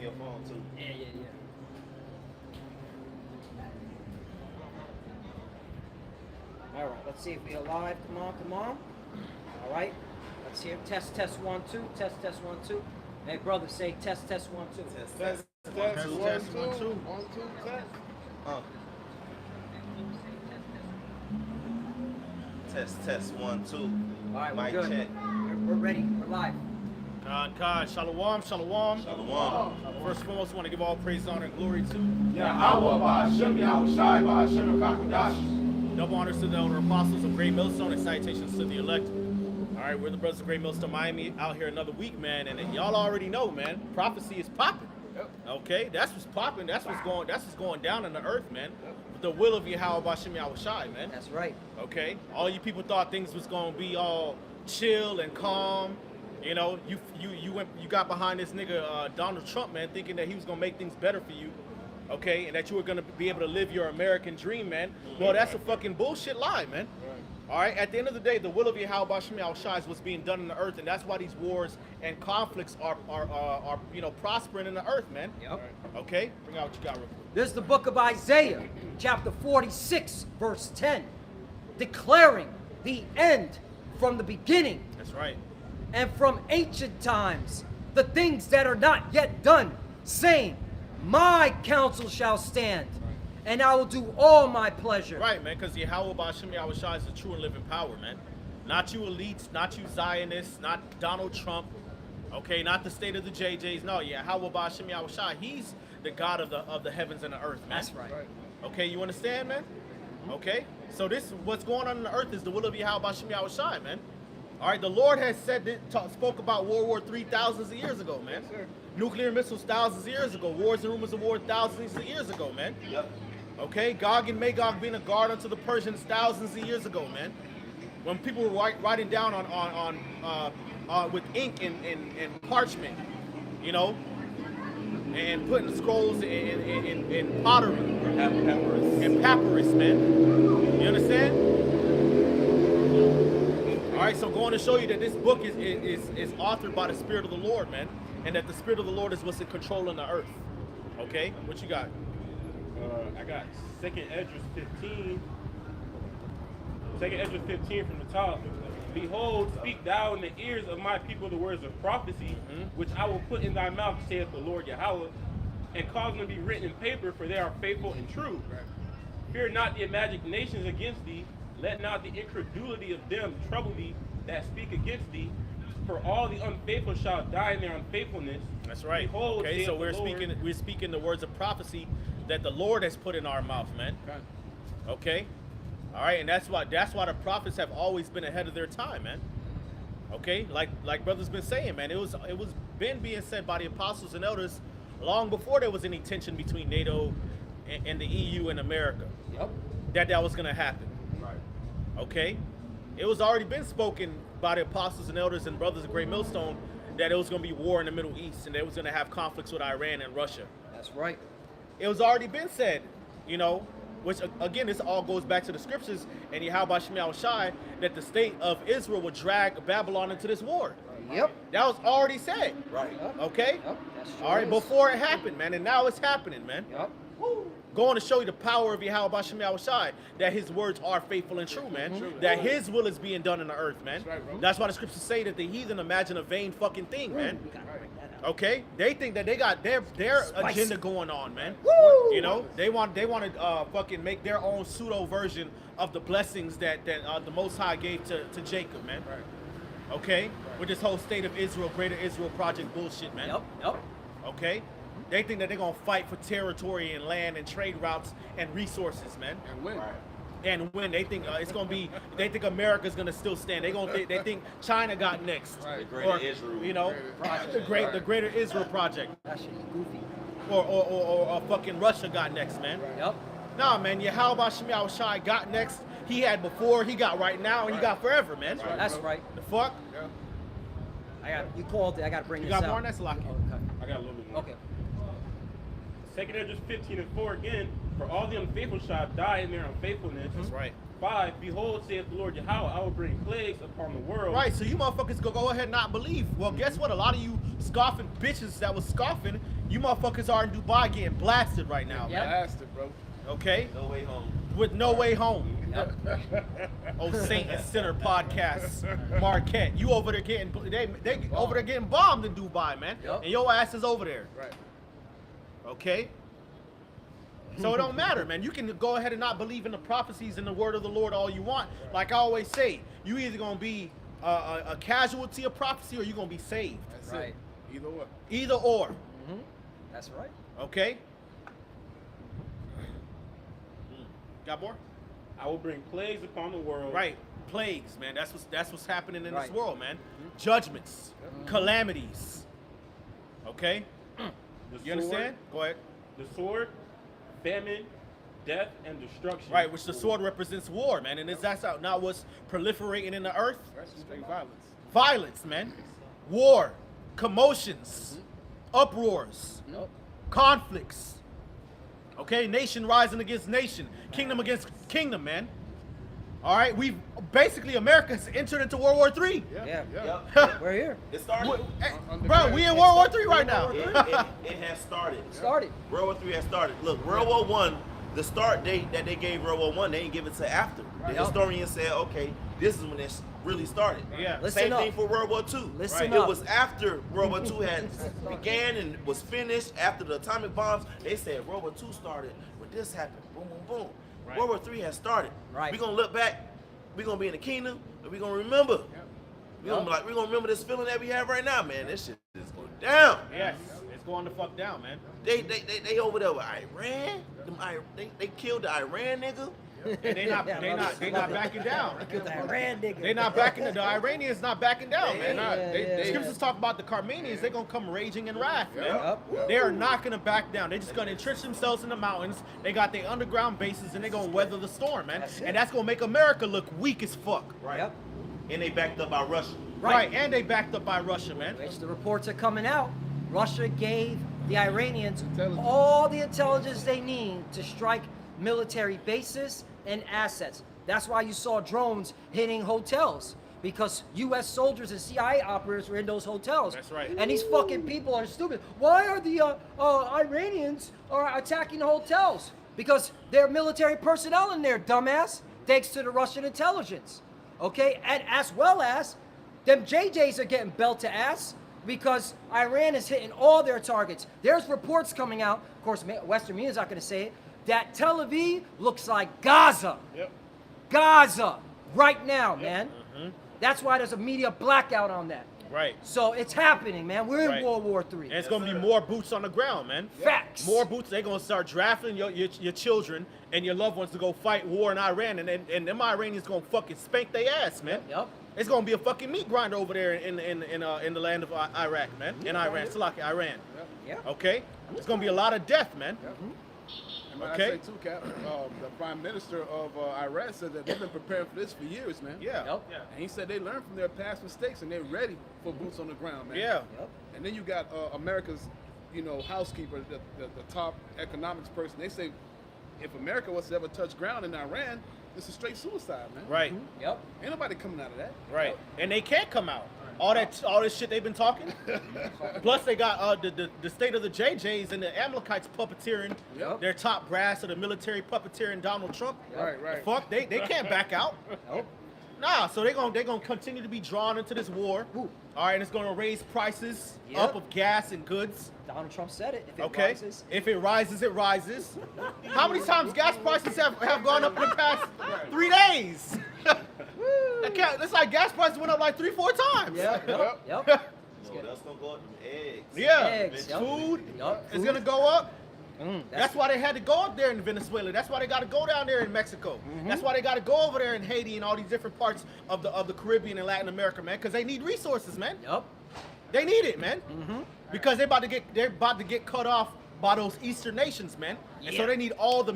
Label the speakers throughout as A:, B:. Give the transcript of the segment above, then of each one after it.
A: your phone too.
B: Yeah. All right, let's see if we're alive. Come on. All right, let's hear. Test 1 2. Test 1 2. Hey, brother, say test 1 2.
A: Test
C: 1 2 test. 1 2 test.
A: Test 1 2.
B: All right, we're
A: Mic
B: good.
A: check.
B: We're ready. We're live.
D: Khan, shalom.
A: Shalom.
D: First and foremost, I want to give all praise, honor, and glory to double honors to the elder apostles of Great Millstone and salutations to the elect. All right, we're the brothers of Great Millstone Miami out here another week, man, and y'all already know, man, prophecy is popping. Okay, that's what's popping. That's what's going down in the earth, man. With the will of Yahweh Bashem Yahushai, man.
B: That's right.
D: Okay, all you people thought things was gonna be all chill and calm. You know, you got behind this nigga Donald Trump, man, thinking that he was gonna make things better for you, okay, and that you were gonna be able to live your American dream, man. Well, that's a fucking bullshit lie, man. All right, at the end of the day, the will of Yahweh Bashem Yahushai is what's being done in the earth, and that's why these wars and conflicts are prospering in the earth, man.
B: Yep.
D: Okay, bring out what you got real quick.
B: This is the book of Isaiah, chapter 46, verse 10, declaring the end from the beginning.
D: That's right.
B: And from ancient times, the things that are not yet done, saying, my counsel shall stand, and I will do all my pleasure.
D: Right, man, because Yahweh Bashem Yahushai is the true and living power, man. Not you elites, not you Zionists, not Donald Trump, okay, not the state of the JJs. No, Yahweh Bashem Yahushai, he's the God of the heavens and the earth, man.
B: That's right.
D: Okay, you understand, man? Okay, so this what's going on in the earth is the will of Yahweh Bashem Yahushai, man. All right, the Lord has spoke about World War III thousands of years ago, man.
C: Yes, sir.
D: Nuclear missiles thousands of years ago. Wars and rumors of war thousands of years ago, man.
A: Yep.
D: Okay, Gog and Magog being a guard unto the Persians thousands of years ago, man. When people were writing down on with ink and parchment, you know, and putting scrolls in pottery and papyrus, man. You understand? All right, so going to show you that this book is authored by the Spirit of the Lord, man, and that the Spirit of the Lord is what's in control in the earth. Okay, what you got?
C: I got 2nd Esdras 15. 2nd Esdras 15 from the top. Behold, speak thou in the ears of my people the words of prophecy, which I will put in thy mouth, saith the Lord Yahweh, and cause them to be written in paper, for they are faithful and true. Fear not the imaginations against thee, let not the incredulity of them trouble thee that speak against thee, for all the unfaithful shall die in their unfaithfulness.
D: That's right.
C: Behold,
D: okay,
C: saith
D: so
C: the Lord.
D: we're speaking the words of prophecy that the Lord has put in our mouth, man. Okay? All right, and that's why the prophets have always been ahead of their time, man. Okay? Like brother's been saying, man, it was been being said by the apostles and elders long before there was any tension between NATO and the EU and America.
B: Yep.
D: That was going to happen. Okay, it was already been spoken by the apostles and elders and brothers of Great Millstone that it was going to be war in the Middle East and they was going to have conflicts with Iran and Russia.
B: That's right.
D: It was already been said, you know, which again, this all goes back to the scriptures and Yahweh Bashem Yahushai, that the state of Israel would drag Babylon into this war.
B: Yep.
D: That was already said.
A: Right.
D: Okay.
B: Yep. That's
D: All right,
B: is.
D: before it happened, man, and now it's happening, man.
B: Yep.
D: Going to show you the power of Yahweh Bashem Yahushai, that his words are faithful and true, man. That his will is being done in the earth, man.
C: That's right, bro.
D: That's why the scriptures say that the heathen imagine a vain fucking thing, man.
B: We gotta break that out.
D: Okay? They think that they got their
B: Spicy.
D: agenda going on, man.
B: Woo!
D: You know, they want to fucking make their own pseudo version of the blessings that the Most High gave to Jacob, man. Okay? With this whole state of Israel, Greater Israel Project bullshit, man.
B: Yep.
D: Okay? They think that they're gonna fight for territory and land and trade routes and resources, man.
C: And win.
D: And when they think it's gonna be, they think America's gonna still stand. They think China got next,
C: Right.
A: The Greater Israel.
D: you know, the Greater Israel Project,
B: That shit is goofy.
D: or fucking Russia got next, man.
B: Yep.
D: Nah, man, Yahweh Bashem Yahushai got next. He had before, he got right now, and he got forever, man.
B: That's right.
D: The fuck?
B: You called it. I got to bring
D: You
B: this
D: got
B: out.
D: more on that, Salaki?
B: Okay.
C: I got a little bit more.
B: Okay.
C: 2nd Esdras 15 and 4 again. For all the unfaithful shall die in their unfaithfulness.
D: That's right.
C: 5. Behold, saith the Lord Yahweh, I will bring plagues upon the world.
D: Right, so you motherfuckers go ahead and not believe. Well, guess what? A lot of you scoffing bitches that was scoffing, You motherfuckers are in Dubai getting blasted right now,
B: Yep.
D: man.
E: Bastard, bro.
D: Okay?
A: No way home.
D: With no way home.
B: Yep.
D: Oh, Saint and Sinner podcast, Marquette. You over there getting they over there getting bombed in Dubai, man.
B: Yep.
D: And your ass is over there.
E: Right.
D: Okay? So it don't matter, man. You can go ahead and not believe in the prophecies and the word of the Lord all you want. Like I always say, you either gonna be a casualty of prophecy or you're gonna be saved.
E: That's
B: Right.
E: it. Either way.
D: Either or.
B: That's right.
D: Okay? Got more?
C: I will bring plagues upon the world.
D: Right. Plagues, man. That's what's happening in this
B: Right.
D: world, man. Judgments, calamities. Okay?
C: The
D: You understand? Go ahead.
C: The sword, famine, death, and destruction.
D: Right, which the sword represents war, man. And that's not what's proliferating in the earth?
E: That's straight violence.
D: Violence, man. War, commotions, uproars,
B: Nope.
D: conflicts. Okay, nation rising against nation, kingdom against kingdom, man. All right, we've basically America's entered into World War III.
B: Yeah.
A: Yep.
B: We're here.
A: It started.
D: Bro, we in World War III right now.
A: It has started.
B: Started.
A: World War III has started. Look, World War One, the start date that they gave World War One, they didn't give it to after. The
B: Yep.
A: historian said, okay, this is when it really started.
D: Yeah.
B: Listen
A: Same
B: up.
A: thing for World War II.
B: Listen
A: It
B: up.
A: was after World War II had began and was finished, after the atomic bombs, they said World War II started when this happened. Boom, boom, boom.
D: Right.
A: World War III has started.
B: Right.
A: We're gonna look back, we're gonna be in the kingdom, and we're gonna remember. We're gonna be like, we're gonna remember this feeling that we have right now, man. This shit is going down.
D: Yes, it's going the fuck down, man.
A: They over there with Iran. They killed the Iran nigga.
D: And they not backing down.
B: Look at the Iran nigga.
D: They not backing the Iranians not backing down,
A: They
D: man.
E: Not, they,
D: Scriptures talk about the Carmenians, they're gonna come raging in wrath, man.
B: Yep.
D: They are not gonna back down. They're just gonna entrench themselves in the mountains. They got their underground bases and they're gonna weather the storm, man.
B: That's it.
D: And that's gonna make America look weak as fuck.
A: Right.
B: Yep.
A: And they backed up by Russia.
B: Right.
D: And they backed up by Russia, man.
B: Which the reports are coming out. Russia gave the Iranians
E: Intelligence.
B: all the intelligence they need to strike military bases and assets. That's why you saw drones hitting hotels, because U.S. soldiers and CIA operators were in those hotels.
D: That's right.
B: And these fucking people are stupid. Why are the Iranians attacking the hotels? Because they're military personnel in there, dumbass. Thanks to the Russian intelligence. Okay, and as well as them JJs are getting belt to ass because Iran is hitting all their targets. There's reports coming out, of course, Western media's not going to say it, that Tel Aviv looks like Gaza.
E: Yep.
B: Gaza, right now, man. That's why there's a media blackout on that.
D: Right.
B: So it's happening, man. We're in
D: Right.
B: World War III.
D: And it's gonna be more boots on the ground, man.
B: Facts.
D: More boots. They're gonna start drafting your children and your loved ones to go fight war in Iran, and them Iranians gonna fucking spank their ass, man.
B: Yep.
D: It's gonna be a fucking meat grinder over there in the land of Iraq, man. In Iran, Salaki, Iran.
B: Yeah.
D: Okay. It's gonna be a lot of death, man.
E: And man,
D: Okay.
E: I say too, Cap, the Prime Minister of Iran said that they've been preparing for this for years, man.
D: Yeah.
B: Yep.
E: And he said they learned from their past mistakes and they're ready for boots on the ground, man.
D: Yeah.
B: Yep.
E: And then you got America's, housekeeper, the top economics person. They say if America was to ever touch ground in Iran, this is straight suicide, man.
D: Right.
B: Yep.
E: Ain't nobody coming out of that.
D: Right. And they can't come out. All this shit they've been talking. Plus they got the state of the JJs and the Amalekites puppeteering
E: Yep.
D: their top brass of the military puppeteering Donald Trump.
E: Right, right.
D: Fuck, they can't back out.
B: Nope.
D: Nah, so they're gonna continue to be drawn into this war.
B: Ooh.
D: All right, and it's gonna raise prices
B: Yep.
D: up of gas and goods.
B: Donald Trump said it. If it
D: Okay,
B: rises.
D: if it rises, it rises. How many times gas prices have gone up in the past 3 days? It's like gas prices went up like 3-4 times.
B: Yeah. Yep. Yep.
A: No, that's gonna go up them eggs.
D: Yeah,
B: Eggs, yep.
D: food
B: Yep.
D: is gonna go up.
B: Mm,
D: That's why they had to go up there in Venezuela. That's why they got to go down there in Mexico. That's why they got to go over there in Haiti and all these different parts of the Caribbean and Latin America, man. Because they need resources, man.
B: Yep.
D: They need it, man. Because they're about to get cut off by those Eastern nations, man. And so
B: Yeah.
D: they need all the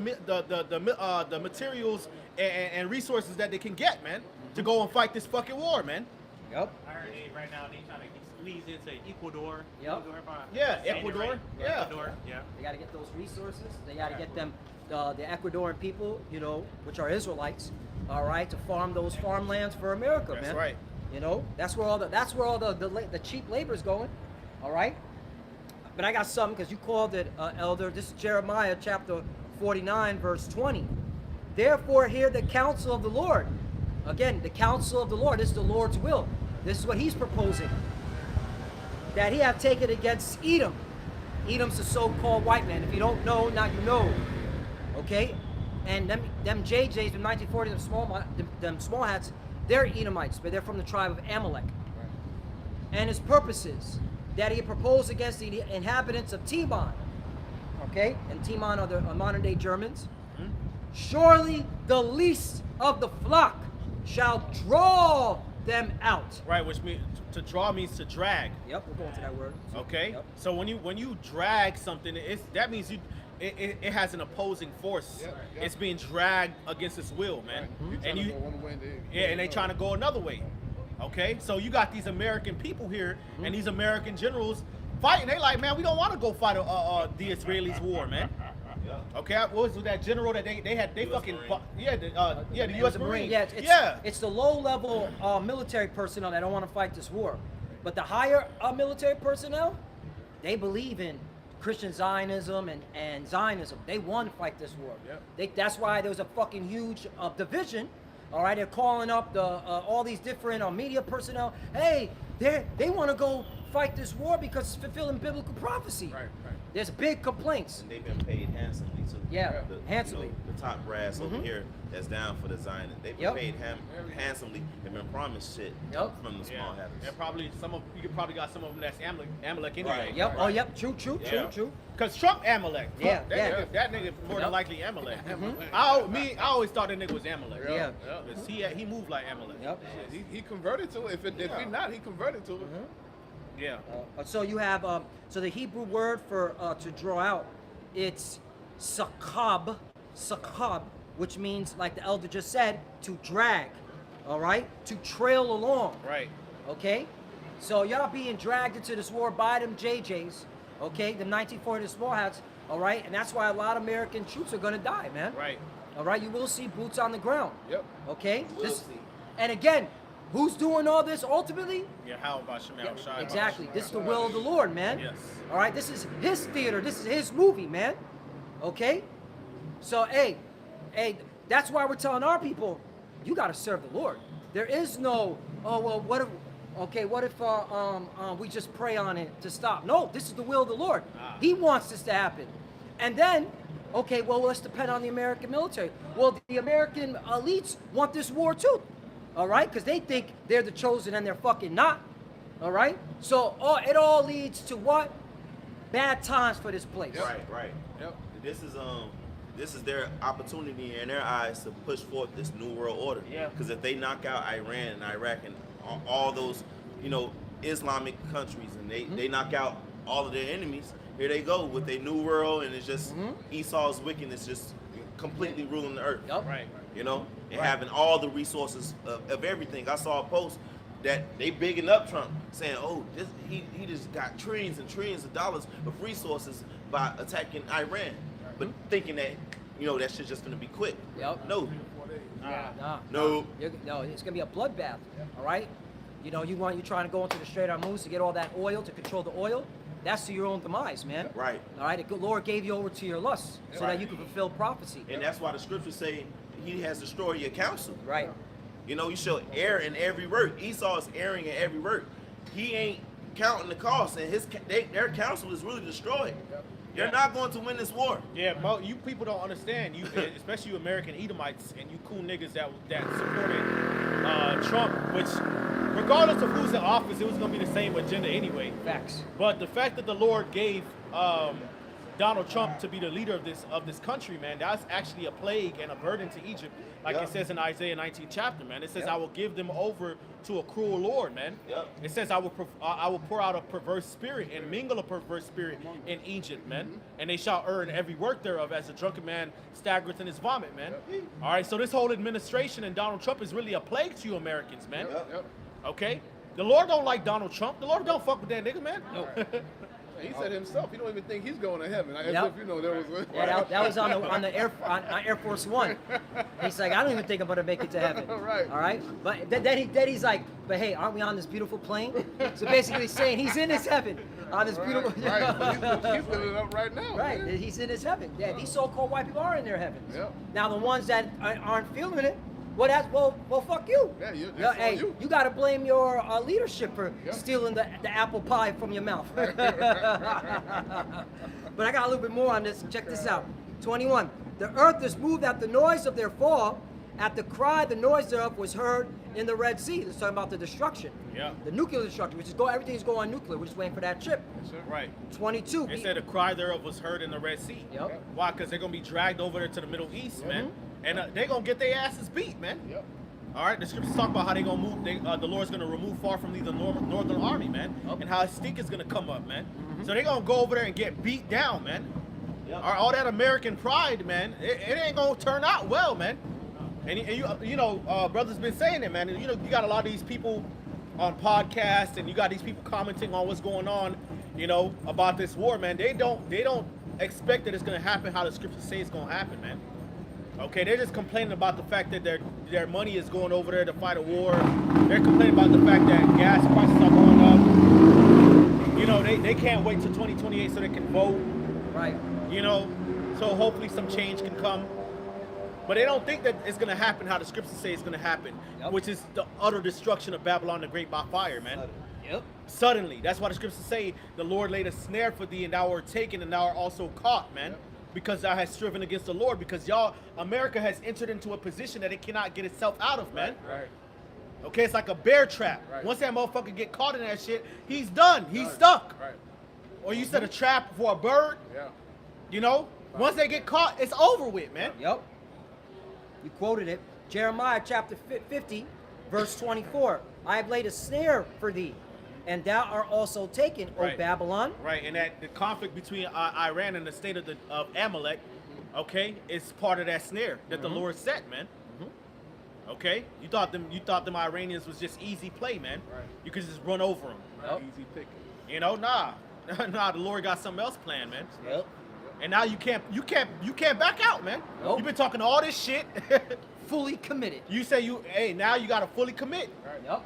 D: materials and resources that they can get, man, to go and fight this fucking war, man.
B: Yep.
F: I heard right now they trying to squeeze into Ecuador.
B: Yep.
F: Ecuador, if I'm
D: Yeah,
F: saying it
D: Ecuador,
F: right.
D: yeah.
F: Ecuador, yeah.
B: They got to get those resources. They got to get them, the Ecuadorian people, which are Israelites, all right, to farm those farmlands for America,
D: That's
B: man.
D: right.
B: That's where all the cheap labor is going, all right. but I got something because you called it, Elder. This is Jeremiah chapter 49, verse 20. Therefore, hear the counsel of the Lord. Again, the counsel of the Lord. This is the Lord's will. This is what he's proposing. That he have taken against Edom. Edom's the so-called white man. If you don't know, now you know. Okay? And them JJs from 1940, them small hats, they're Edomites, but they're from the tribe of Amalek. And his purposes that he proposed against the inhabitants of Teman. Okay? And Teman are the modern-day Germans. Surely the least of the flock shall draw them out.
D: Right, which means to draw means to drag.
B: Yep, we're going to that word.
D: Okay,
B: Yep.
D: so when you drag something, that means it has an opposing force.
E: Yeah, yeah.
D: It's being dragged against its will, man. And
E: you go one way,
D: and they trying to go another way. Okay, so you got these American people here and these American generals fighting. They like, man, we don't want to go fight the Israelis' war, man. Okay, what was that general that they had? They
A: US
D: fucking
A: Marine.
D: the
B: It
D: U.S.
B: was a
D: Marine.
B: Yeah, it's the low-level military personnel that don't want to fight this war. But the higher military personnel, they believe in Christian Zionism and Zionism. They want to fight this war.
E: Yep.
B: That's why there was a fucking huge division. All right, they're calling up the all these different media personnel. Hey, they want to go fight this war because it's fulfilling biblical prophecy.
E: Right.
B: There's big complaints.
A: And they've been paid handsomely too.
B: Yeah, handsomely.
A: The top brass over here that's down for the Zionists. They've been
B: Yep.
A: paid handsomely and been promised shit
B: Yep.
A: from the small
D: Yeah,
A: habits.
D: and probably you could probably got some of them that's Amalek anyway.
A: Right.
B: Yep. Oh, yep. True.
D: Yeah.
B: True.
D: Cause Trump Amalek.
B: Yeah,
D: That
B: yeah.
D: Nigga, that nigga more than
B: Yep.
D: likely Amalek. I always thought that nigga was Amalek.
B: Yeah.
D: 'Cause he moved like Amalek.
B: Yep.
E: He converted to it. If he not, he converted to it.
D: Yeah.
B: So you have so the Hebrew word for to draw out, it's sakab, which means, like the elder just said, to drag. All right, to trail along.
D: Right.
B: Okay, so y'all being dragged into this war by them JJs. Okay, the 1940 small hats. All right, and that's why a lot of American troops are gonna die, man.
D: Right.
B: All right, you will see boots on the ground.
E: Yep.
B: Okay.
A: Will see.
B: And again, who's doing all this ultimately?
D: Yeah. How about Shemal Shai?
B: Exactly. This is the will of the Lord, man.
D: Yes.
B: All right. This is his theater. This is his movie, man. Okay. So, hey, that's why we're telling our people, you got to serve the Lord. There is no, oh well, what if we just pray on it to stop? No, this is the will of the Lord. He wants this to happen. And then, okay, well, let's depend on the American military. Well, the American elites want this war too. All right, because they think they're the chosen and they're fucking not. All right, so it all leads to what? Bad times for this place.
A: Right.
E: Yep.
A: This is their opportunity in their eyes to push forth this new world order.
B: Yeah.
A: Because if they knock out Iran and Iraq and all those, Islamic countries, and they knock out all of their enemies, here they go with their new world, and it's just Esau's wickedness just completely ruling the earth.
B: Yup.
D: Right.
A: And having all the resources of everything. I saw a post that they bigging up Trump, saying, "Oh, he just got trillions and trillions of dollars of resources by attacking Iran," but thinking that that shit's just gonna be quick.
B: Yep.
A: No,
B: Nah.
A: No.
B: No, it's gonna be a bloodbath. All right. You're trying to go into the Strait of Hormuz to get all that oil to control the oil. That's to your own demise, man.
A: Right.
B: All right. The Lord gave you over to your lusts so that you can fulfill prophecy.
A: And that's why the scriptures say He has destroyed your counsel.
B: Right.
A: You shall err in every word. Esau is erring in every word. He ain't counting the cost, and their counsel is really destroyed. You're not going to win this war.
D: Yeah, but you people don't understand. You, especially you American Edomites and you cool niggas that supported Trump, which, regardless of who's in office, it was gonna be the same agenda anyway.
B: Facts.
D: But the fact that the Lord gave Donald Trump to be the leader of this country, man, that's actually a plague and a burden to Egypt, like it says in Isaiah 19 chapter, man. It says, "I will give them over to a cruel Lord," man.
A: Yep.
D: It says, "I will pour out a perverse spirit and mingle a perverse spirit in Egypt, man. And they shall earn every work thereof, as a drunken man staggereth in his vomit, man." All right, so this whole administration and Donald Trump is really a plague to you Americans, man.
E: Yep.
D: Okay? The Lord don't like Donald Trump. The Lord don't fuck with that nigga, man.
B: No.
E: He said himself, he don't even think he's going to heaven. As
B: Yep.
E: if, you know, there was.
B: Yeah, that was on Air Force One. He's like, I don't even think I'm gonna make it to heaven.
E: Right.
B: All right. But then he's like, but hey, aren't we on this beautiful plane? So basically saying he's in his heaven on this beautiful.
E: Right. He's living it up right now.
B: Right.
E: Man.
B: He's in his heaven. Yeah. These so-called white people are in their heavens.
E: Yep.
B: Now the ones that aren't feeling it. Well, fuck you.
E: Yeah,
B: Yeah,
E: that's
B: hey,
E: on you.
B: you got to blame your leadership for
E: Yep.
B: stealing the apple pie from your mouth. But I got a little bit more on this. Check this out. 21. The earth is moved at the noise of their fall. At the cry, the noise thereof was heard in the Red Sea. It's talking about the destruction.
D: Yeah.
B: The nuclear destruction, which is everything's going nuclear. We're just waiting for that chip.
D: Right.
B: 22.
D: They said the cry thereof was heard in the Red Sea.
B: Yep.
D: Why? Because they're gonna be dragged over there to the Middle East, man,
B: Mm-hmm.
D: and they're gonna get their asses beat, man.
E: Yep.
D: All right, the scriptures talk about how they gonna move. The Lord's gonna remove far from thee the northern army, man, and how his stink is gonna come up, man. So they're gonna go over there and get beat down, man.
A: Yep.
D: All that American pride, man, it ain't gonna turn out well, man. And you know, brother's been saying it, man. And, you know, you got a lot of these people on podcasts, and you got these people commenting on what's going on, you know, about this war, man. They don't expect that it's gonna happen how the scriptures say it's gonna happen, man. Okay, they're just complaining about the fact that their money is going over there to fight a war. They're complaining about the fact that gas prices are going up. You know, they can't wait till 2028 so they can vote.
B: Right.
D: You know, so hopefully some change can come. But they don't think that it's going to happen how the scriptures say it's going to happen,
B: Yep.
D: which is the utter destruction of Babylon the Great by fire, man.
B: Yep.
D: Suddenly. That's why the scriptures say the Lord laid a snare for thee and thou art taken and thou art also caught, man. Because thou hast striven against the Lord. Because America has entered into a position that it cannot get itself out of, man.
E: Right.
D: Okay, it's like a bear trap.
E: Right.
D: Once that motherfucker get caught in that shit, he's done. He's stuck.
E: Right.
D: Or you set a trap for a bird,
E: Yeah.
D: you know? Once they get caught, it's over with, man.
B: Yep. You quoted it. Jeremiah chapter 50, verse 24. I have laid a snare for thee, and thou art also taken,
D: Right.
B: O Babylon.
D: Right, and that the conflict between Iran and the state of Amalek, okay, is part of that snare that the Lord set, man. Okay, you thought them Iranians was just easy play, man.
E: Right.
D: You could just run over them.
B: Yep.
E: Easy picking.
D: You know, nah. The Lord got something else planned, man.
B: Yep.
D: And now you can't back out, man.
B: Nope.
D: You've been talking all this shit.
B: Fully committed.
D: You say now you gotta fully commit.
B: Yep.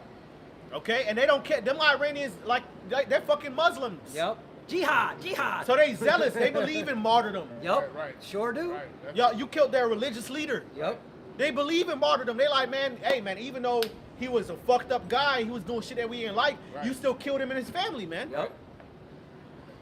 D: Okay, and they don't care. Them Iranians, like they're fucking Muslims.
B: Yep. Jihad. Jihad.
D: So they zealous. They believe in martyrdom.
B: Yep.
E: Right.
B: Sure do.
E: Right.
D: Yo, you killed their religious leader.
B: Yep.
D: They believe in martyrdom. They like, man, hey, man, even though he was a fucked up guy, he was doing shit that we didn't like,
E: Right.
D: you still killed him and his family, man.
B: Yep.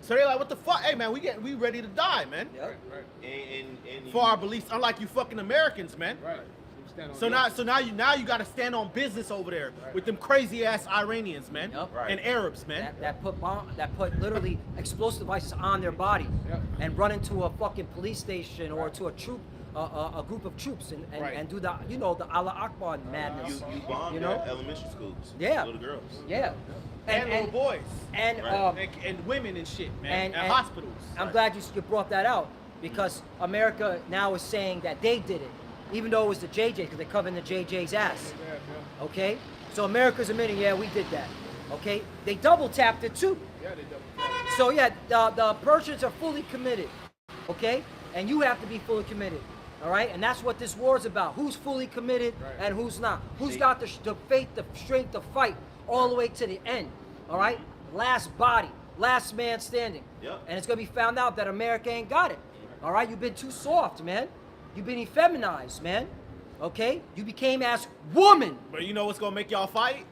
D: So they like, what the fuck? Hey, man, we ready to die, man.
B: Yep.
E: Right.
A: And
D: For our beliefs, unlike you fucking Americans, man.
E: Right. Stand on
D: So
E: your-
D: now you got to stand on business over there with them crazy ass Iranians, man,
B: Yep.
A: Right.
D: and Arabs, man.
B: That put literally explosive devices on their body
E: Yep.
B: and run into a fucking police station or to a troop, a group of troops and
D: Right.
B: do the the Allah Akbar madness.
A: you bombed
B: You know?
A: at elementary schools.
B: Yeah.
A: Little girls.
B: Yeah.
D: And little boys,
B: And
A: Right.
D: and women and shit, man, and
B: and
D: hospitals.
B: I'm glad you brought that out because America now is saying that they did it, even though it was the JJ because they're covering the JJ's ass.
E: Yeah.
B: Okay, so America's admitting, yeah, we did that. Okay, they double tapped it too.
E: Yeah, they double.
B: So yeah, the Persians are fully committed. Okay, and you have to be fully committed. All right, and that's what this war is about. Who's fully committed
E: Right.
B: and who's not? Who's got the faith, the strength to fight all the way to the end? All right, last body, last man standing.
A: Yep.
B: And it's gonna be found out that America ain't got it. All right, you've been too soft, man. You've been effeminized, man. Okay, you became as woman.
D: But you know what's gonna make y'all fight?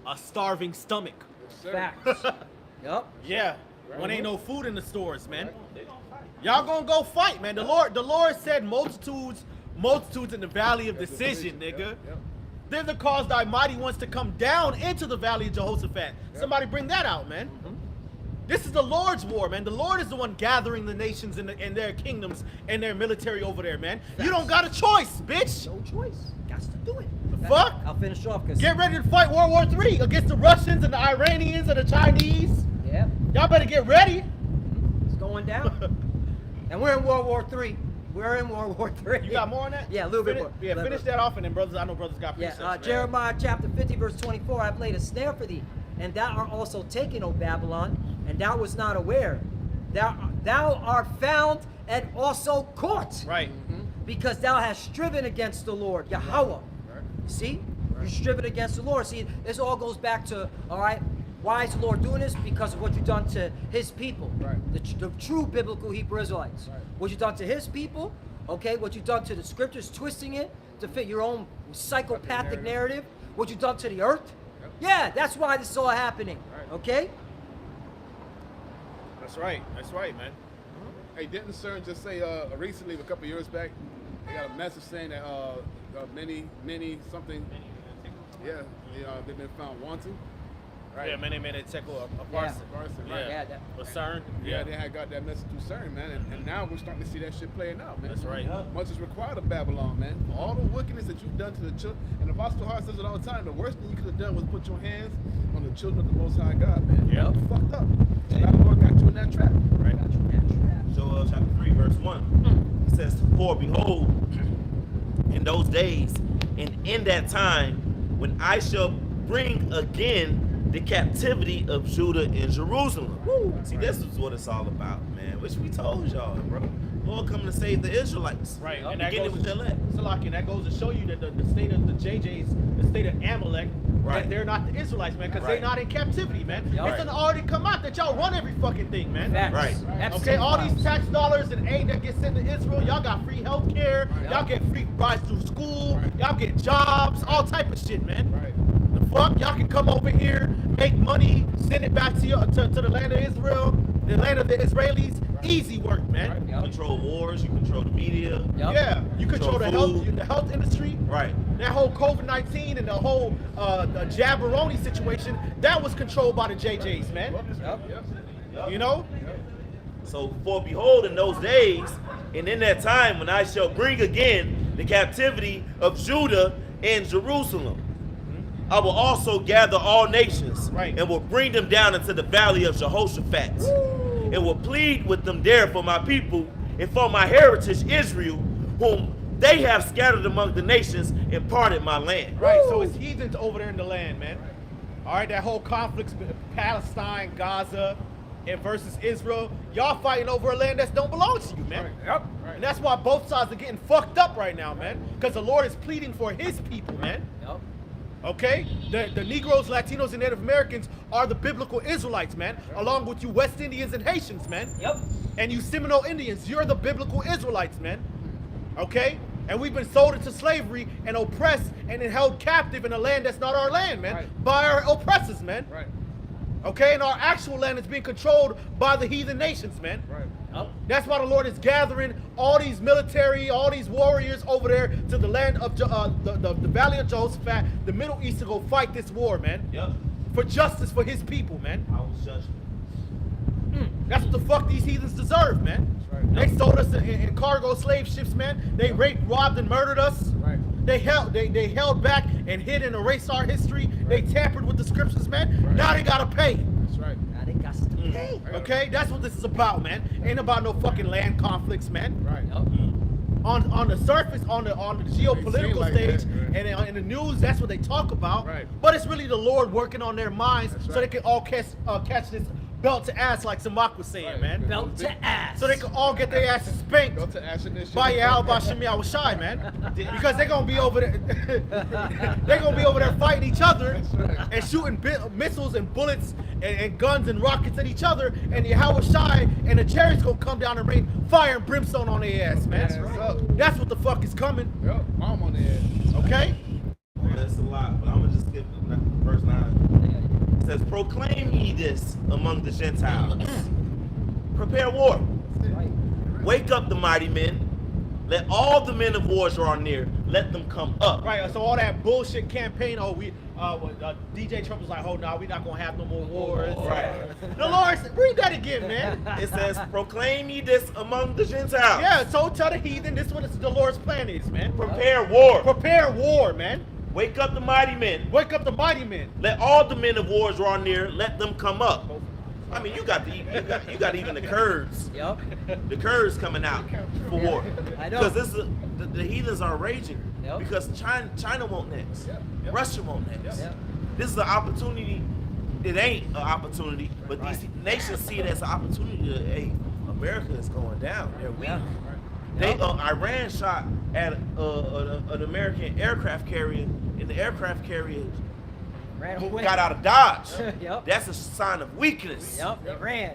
D: A starving stomach.
E: Yes, sir.
B: Facts. Yep.
D: Yeah, when ain't no food in the stores, man. Y'all gonna go fight, man. The Lord said multitudes in the valley of decision, nigga.
E: Yep.
D: Then the cause thy mighty ones to come down into the valley of Jehoshaphat. Somebody bring that out, man. This is the Lord's war, man. The Lord is the one gathering the nations and their kingdoms and their military over there, man. You don't got a choice, bitch.
B: No choice. Got to do it.
D: Fuck.
B: I'll finish off because
D: Get ready to fight World War III against the Russians and the Iranians and the Chinese.
B: yeah,
D: Y'all better get ready.
B: it's going down. And we're in World War III. We're in World War III.
D: You got more on that?
B: Yeah, a little bit more.
D: Yeah,
B: Little
D: finish
B: bit.
D: that off, and then brothers, I know brothers got
B: Yeah,
D: precepts, man.
B: Jeremiah chapter 50, verse 24. I've laid a snare for thee, and thou art also taken, O Babylon, and thou was not aware. Thou art found and also caught.
D: Right.
B: Because thou hast striven against the Lord, Yahweh. See? You're striven against the Lord. See, this all goes back to, all right, why is the Lord doing this? Because of what you've done to his people. The true biblical Hebrew Israelites. What you've done to his people, okay, what you've done to the scriptures, twisting it to fit your own psychopathic narrative, what you've done to the earth. Yeah, that's why this is all happening. Okay?
D: That's right, man.
E: Hey, didn't CERN just say recently, a couple of years back, they got a message saying that many something, yeah, they've been found wanting. Right.
D: Yeah, many tackle a parson.
B: Yeah.
D: A CERN.
E: Yeah, they had got that message through CERN, man, and now we're starting to see that shit playing out, man.
D: That's right.
E: Much is required of Babylon, man. For all the wickedness that you've done to the children, and Apostle Hart says it all the time, the worst thing you could have done was put your hands on the children of the Most High God, man.
D: Yep.
E: You fucked up. Babylon got you in that trap.
D: Right.
A: Joel chapter 3, verse 1. It says, "For behold, in those days, and in that time, when I shall bring again the captivity of Judah and Jerusalem." See, this is what it's all about, man. Which we told y'all, bro. Lord coming to save the Israelites.
D: Right. And
A: Beginning with the elect.
D: Salaki, that goes to show you that the state of the JJs, the state of Amalek,
A: Right.
D: that they're not the Israelites, man, because they're
A: Right.
D: not in captivity, man.
A: Yep.
D: It's done already come out that y'all run every fucking thing, man.
B: Facts.
A: Right.
D: Okay, all these tax dollars and aid that gets sent to Israel, y'all got free health care, y'all get free rides through school, y'all get jobs, all type of shit, man.
E: Right.
D: The fuck, y'all can come over here, make money, send it back to the land of Israel, the land of the Israelis. Easy work, man.
A: You control wars, you control the media.
B: Yep.
D: Yeah, you control the
A: Control
D: health industry.
A: Right.
D: That whole COVID-19 and the whole the Jabberoni situation, that was controlled by the JJs, man. You know?
A: So, for behold, in those days, and in that time, when I shall bring again the captivity of Judah and Jerusalem, I will also gather all nations,
D: Right.
A: and will bring them down into the valley of Jehoshaphat, and will plead with them there for my people and for my heritage Israel, whom they have scattered among the nations and parted my land.
D: Right, so it's heathens over there in the land, man. All right, that whole conflict, Palestine, Gaza, and versus Israel, y'all fighting over a land that don't belong to you, man.
E: Yep.
D: And that's why both sides are getting fucked up right now, man. Because the Lord is pleading for his people, man.
B: Yep.
D: Okay? The Negroes, Latinos, and Native Americans are the biblical Israelites, man. Along with you West Indians and Haitians, man.
B: Yep.
D: And you Seminole Indians, you're the biblical Israelites, man. Okay? And we've been sold into slavery and oppressed and then held captive in a land that's not our land, man.
E: Right.
D: By our oppressors, man.
E: Right.
D: Okay? And our actual land is being controlled by the heathen nations, man.
E: Right.
B: Yep.
D: That's why the Lord is gathering all these military, all these warriors over there to the land of the valley of Jehoshaphat, the Middle East, to go fight this war, man.
A: Yep.
D: For justice for his people, man.
A: I was judged.
D: That's what the fuck these heathens deserve, man.
E: That's right.
D: They sold us in cargo slave ships, man. They raped, robbed, and murdered us.
E: Right.
D: They held back and hid and erased our history. They tampered with the scriptures, man.
E: Right.
D: Now they gotta pay.
E: That's right.
B: Now they got to pay.
D: Okay, that's what this is about, man. Ain't about no fucking land conflicts, man.
E: Right.
B: Yep.
D: On the surface, on the geopolitical
E: like
D: stage,
E: that, right.
D: and in the news, that's what they talk about.
E: Right.
D: But it's really the Lord working on their minds,
E: That's
D: so
E: right.
D: they can all catch this belt to ass, like Samak was saying,
E: Right.
D: man.
B: Belt to ass.
D: So they can all get their asses spanked
E: Go to ash in this shit.
D: by Yahweh Bashim Yahushai, man. Because they're gonna be over there. They're gonna be over there fighting each other
E: right.
D: and shooting missiles and bullets and guns and rockets at each other. And Yahushai and the chariots gonna come down and rain fire and brimstone on their ass, man.
E: That's right.
D: That's what the fuck is coming.
E: Yep. Mom on the edge.
D: Okay?
A: That's a lot, but I'm gonna just skip verse 9. It says, "Proclaim ye this among the Gentiles. Prepare war. Wake up the mighty men. Let all the men of war draw near. Let them come up."
D: Right, so all that bullshit campaign, DJ Trump was like, oh, no, we're not going to have no more wars.
A: Right.
D: The Lord said, read that again, man.
A: It says, "Proclaim ye this among the Gentiles.
D: Yeah, so tell the heathen, this is what the Lord's plan is, man.
A: Prepare war.
D: Prepare war, man.
A: Wake up the mighty men.
D: Wake up the mighty men.
A: Let all the men of war draw near. Let them come up." I mean, you got even the Kurds.
B: Yep.
A: The Kurds coming out for war.
B: I know.
A: Because this is the heathens are raging.
B: Yep.
A: Because China won't next. Russia won't next.
B: Yep.
A: This is an opportunity it ain't an opportunity, but these nations see it as an opportunity to, hey, America is going down. They're weak.
B: Yeah.
A: They Iran shot at an American aircraft carrier, and the aircraft carrier
B: Ran away.
A: got out of Dodge.
B: Yep.
A: That's a sign of weakness.
B: Yep, they ran.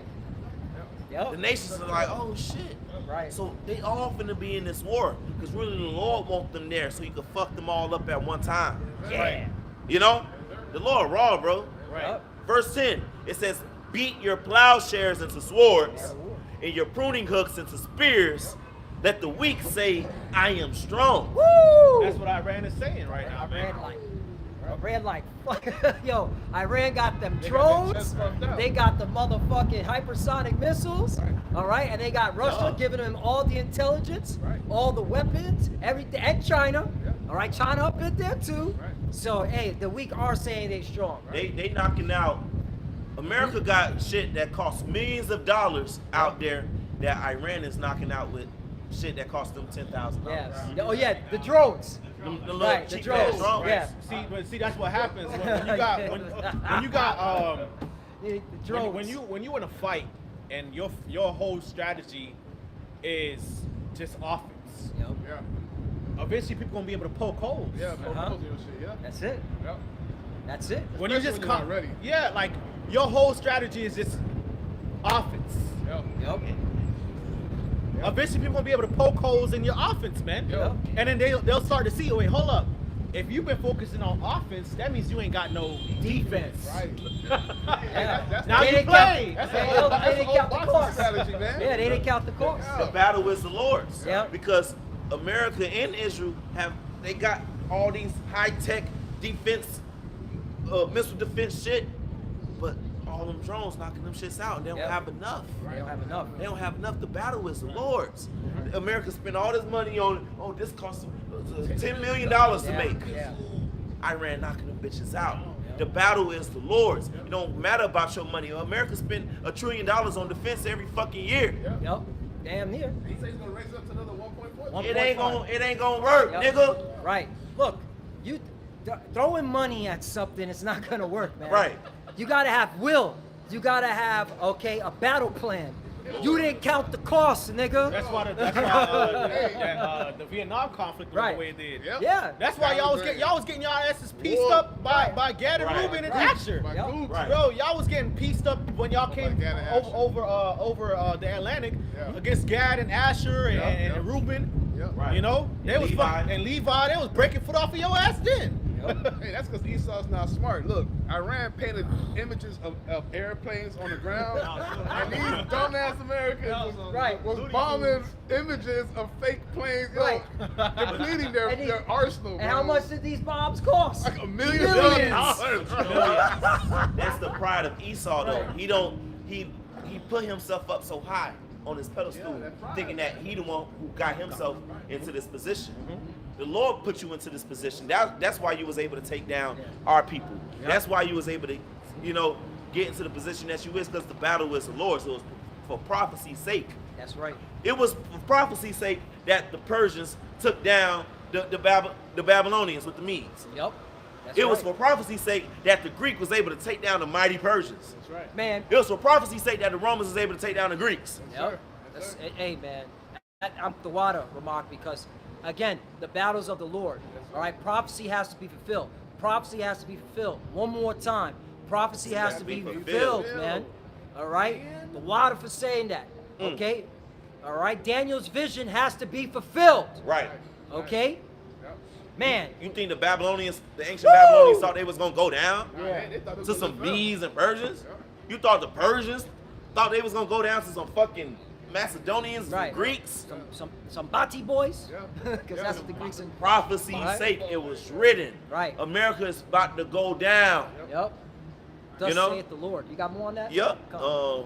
B: Yep.
A: The nations are like, oh shit.
B: Right.
A: So they all finna be in this war because really the Lord want them there so he could fuck them all up at one time.
B: Yeah.
A: You know, the Lord raw, bro.
B: Yep.
A: Verse 10, it says, beat your plowshares into swords and your pruning hooks into spears. Let the weak say, I am strong.
B: Woo!
D: That's what Iran is saying right now, man.
B: Iran like fuck. Yo, Iran got them
E: They got their
B: drones.
E: chest puffed out.
B: They got the motherfucking hypersonic missiles.
E: Right.
B: All right, and they got Russia giving them all the intelligence,
E: Right.
B: all the weapons, everything, and China.
E: Yeah.
B: All right, China up in there too.
E: Right.
B: So hey, the weak are saying they strong.
A: They knocking out. America got shit that costs millions of dollars out there that Iran is knocking out with shit that cost them $10,000.
B: Yes. Oh yeah, the drones.
A: The little
B: Right, the
A: cheap
B: drones.
A: ass drones.
B: Yeah.
D: See, that's what happens when you got
B: The drones.
D: when you in a fight and your whole strategy is just offense.
B: Yep.
E: Yeah.
D: Eventually, people gonna be able to poke holes.
E: Yeah,
B: Uh-huh.
E: shit. Yeah.
B: That's it.
E: Yeah.
B: That's it.
D: When you
E: Especially
D: just
E: when you're not ready.
D: yeah, like your whole strategy is just offense.
E: Yeah.
B: Yep.
D: Eventually, people gonna be able to poke holes in your offense, man.
E: Yeah.
D: And then they'll start to see, oh, wait, hold up. If you've been focusing on offense, that means you ain't got no defense.
E: Right.
B: Yeah.
E: That's
D: Now
B: They
D: you
B: didn't
D: play.
B: count-
E: That's
B: they
E: a
B: didn't-
E: whole-
B: they
E: that's a
B: didn't
E: whole
B: count the
E: boxing
B: cost.
E: strategy, man.
B: Yeah, they didn't count the cost.
A: The battle is the Lord's.
B: Yeah.
A: Because America and Israel they got all these high tech defense, missile defense shit, but all them drones knocking them shits out, and they don't
B: Yeah.
A: have enough.
B: They don't have enough.
A: They don't have enough. The battle is the Lord's. America spent all this money on. Oh, this cost $10 million to
B: Yeah,
A: make.
B: yeah.
A: Iran knocking them bitches out. The battle is the Lord's. It don't matter about your money. America spend $1 trillion on defense every fucking year.
B: Yep. Damn near.
E: He says he's gonna raise it up to another 1.4.
B: One-
A: It ain't gonna work,
B: Yep.
A: nigga.
B: Right. Look, you throwing money at something, it's not gonna work, man.
A: Right.
B: You gotta have will. You gotta have a battle plan. You didn't count the costs, nigga.
D: That's why the Vietnam conflict went
B: Right.
D: the way it did.
E: Yep.
B: Yeah.
D: That's why y'all was getting y'all asses pieced
E: Boy.
D: up by Gad and
A: Right.
D: Reuben and
E: Right.
D: Asher.
E: By
B: Yep.
E: Gooch.
A: Right.
D: Bro, y'all was getting pieced up when y'all came
E: Gad and Asher.
D: over the Atlantic
E: Yeah.
D: against Gad and Asher and,
E: Yeah,
D: and
E: yeah.
D: Reuben.
E: Yep.
A: Right.
D: You know, they
A: And
D: was
A: Levi.
D: and Levi. They was breaking foot off of your ass then.
E: Hey, that's because Esau's not smart. Look, Iran painted images of airplanes on the ground, and these dumbass Americans
B: Right.
E: was bombing images of fake planes,
B: Right.
E: depleting their,
B: And he-
E: their arsenal.
B: And
E: bro.
B: how much did these bombs cost?
E: Like $1 million.
B: Millions.
A: That's the pride of Esau, though.
E: Right.
A: He put himself up so high on his pedestal,
E: Yeah, that's right.
A: thinking that he the one who got himself into this position. The Lord put you into this position. That's why you was able to take down our people. That's why you was able to, get into the position that you is, because the battle was the Lord's. It was for prophecy's sake.
B: That's right.
A: It was for prophecy's sake that the Persians took down the Babylonians with the Medes.
B: Yep. That's
A: It was
B: right.
A: for prophecy's sake that the Greek was able to take down the mighty Persians.
E: That's right.
B: Man.
A: It was for prophecy's sake that the Romans was able to take down the Greeks.
B: Yep.
E: Yes, sir.
B: Hey, man. I'm the water remark because, again, the battles of the Lord. All right, prophecy has to be fulfilled. Prophecy has to be fulfilled. One more time. Prophecy has to be fulfilled, man. All right? The water for saying that. Okay? All right? Daniel's vision has to be fulfilled.
A: Right.
B: Okay?
E: Yep.
B: Man.
A: You think the ancient Babylonians thought they was gonna go down
E: They thought it was
A: to
E: gonna
A: some
E: fail.
A: Medes and Persians?
E: Yeah.
A: You thought the Persians thought they was gonna go down to some fucking Macedonians,
B: Right.
A: and Greeks?
B: Some Bati boys.
E: Yeah.
B: Because that's what the Greeks and
A: Prophecy's
B: Right.
A: sake, it was written.
B: Right.
A: America is about to go down.
B: Yep. Thus
A: You know?
B: saith the Lord. You got more on that?
A: Yep.
B: Come.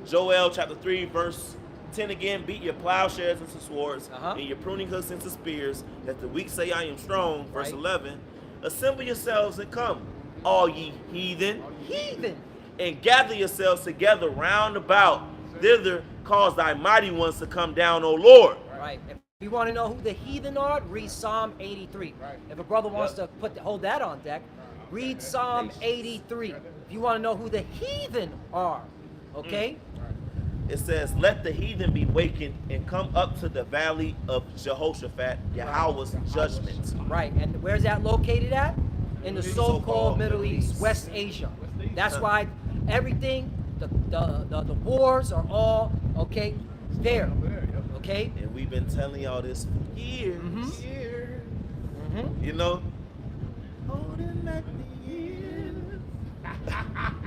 A: Joel chapter 3, verse 10 again, beat your plowshares into swords
B: Uh-huh.
A: and your pruning hooks into spears, that the weak say I am strong. Verse
B: Right.
A: 11, assemble yourselves and come, all ye heathen,
B: Heathen.
A: and gather yourselves together round about. Thither cause thy mighty ones to come down, O Lord.
B: Right. If you want to know who the heathen are, read Psalm 83.
E: Right.
B: If a brother wants to hold that on deck, read Psalm 83. If if you want to know who the heathen are, okay?
A: It says, let the heathen be wakened and come up to the valley of Jehoshaphat, Yahweh's judgment.
B: Right, and where's that located at? In the so-called Middle East, West Asia. That's why everything, the wars are all, okay, there, okay?
A: And we've been telling y'all this for years. You know? Holding back the years.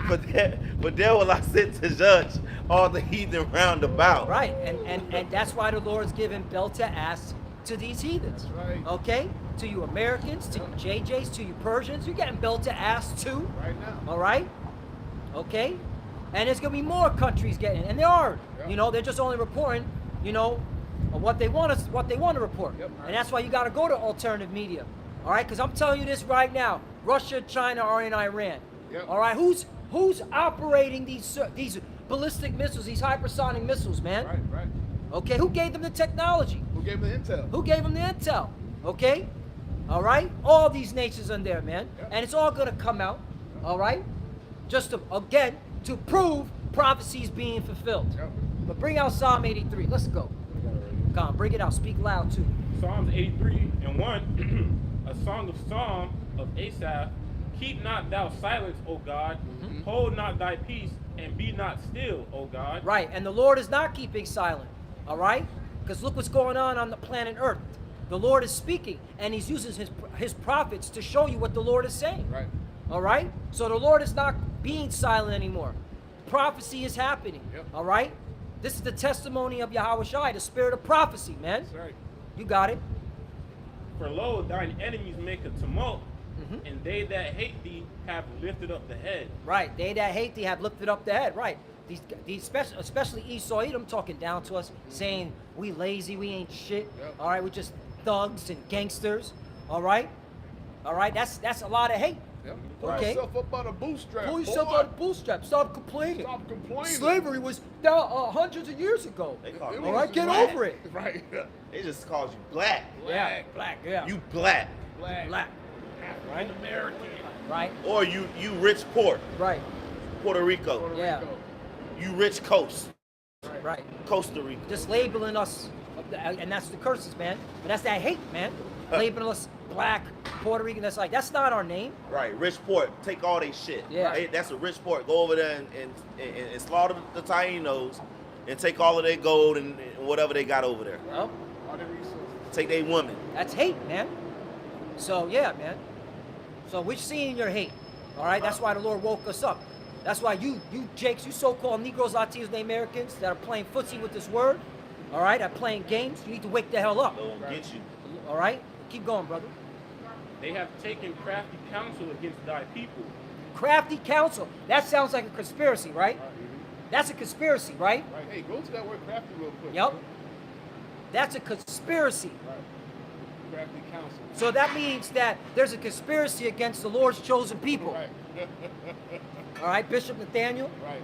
A: but there will I sit to judge all the heathen round about.
B: Right, and that's why the Lord's giving belt to ass to these heathens.
E: That's right.
B: Okay? To you Americans, to you JJs, to you Persians, you're getting belt to ass too.
E: Right now.
B: All right? Okay? And there's gonna be more countries getting, and there are.
E: Yeah.
B: You know, they're just only reporting, you know, what they want to report.
E: Yep.
B: And that's why you got to go to alternative media. All right? Because I'm telling you this right now: Russia, China are in Iran.
E: Yep.
B: All right? Who's operating these ballistic missiles, these hypersonic missiles, man?
E: Right.
B: Okay, who gave them the technology?
E: Who gave them the intel?
B: Who gave them the intel? Okay? All right? All these nations in there, man.
E: Yeah.
B: And it's all going to come out, all right? Just to, again, to prove prophecies being fulfilled.
E: Yep.
B: But bring out Psalm 83. Let's go. Come on, bring it out. Speak loud, too.
C: Psalms 83 and 1, a song of Psalm of Asaph. Keep not thou silence, O God. Hold not thy peace, and be not still, O God.
B: Right, and the Lord is not keeping silent, all right? Because look what's going on the planet Earth. The Lord is speaking, and he's using his prophets to show you what the Lord is saying.
E: Right.
B: All right? So the Lord is not being silent anymore. Prophecy is happening.
E: Yep.
B: All right? This is the testimony of Yahweh Shai, the spirit of prophecy, man.
E: That's right.
B: You got it.
C: For lo, thine enemies make a tumult, and they that hate thee have lifted up the head.
B: Right. They that hate thee have lifted up the head. Right. These especially Esau Edom talking down to us, saying we lazy, we ain't shit.
E: Yep.
B: All right, we're just thugs and gangsters. All right. All right. That's a lot of hate.
E: Yep. Pull
B: Okay.
E: yourself up by the bootstrap.
B: Pull yourself
E: boy.
B: out of the bootstrap. Stop complaining.
E: Stop complaining.
B: Slavery was down hundreds of years ago.
A: They call
E: It
A: you
B: All right, get
E: black.
B: over it.
E: Right.
A: They just called you black.
B: Yeah, black. Yeah,
A: You black.
B: black.
E: Right. American.
B: Right,
A: Or you rich port,
B: right,
A: Puerto Rico.
B: yeah,
A: You rich coast,
B: right.
A: Costa Rica.
B: Just labeling us, and that's the curses, man. But that's that hate, man. Labeling us black, Puerto Rican. That's not our name.
A: Right, rich port. Take all they shit.
B: Yeah.
A: That's a rich port. Go over there and slaughter the Tainos and take all of their gold and whatever they got over there.
B: Well,
E: All the resources.
A: Take their women.
B: that's hate, man. So yeah, man. So we're seeing your hate. All right. That's why the Lord woke us up. That's why you Jakes, you so-called Negroes, Latinos, and Americans that are playing footsie with this word, all right, are playing games. You need to wake the hell up.
A: They'll get you.
B: All right. Keep going, brother.
C: They have taken crafty counsel against thy people.
B: Crafty counsel. That sounds like a conspiracy, right? That's a conspiracy, right?
E: Right. Hey, go to that word crafty real quick.
B: Yep. That's a conspiracy.
E: Right. Crafty counsel.
B: So that means that there's a conspiracy against the Lord's chosen people.
E: Right.
B: All right, Bishop Nathaniel.
E: Right.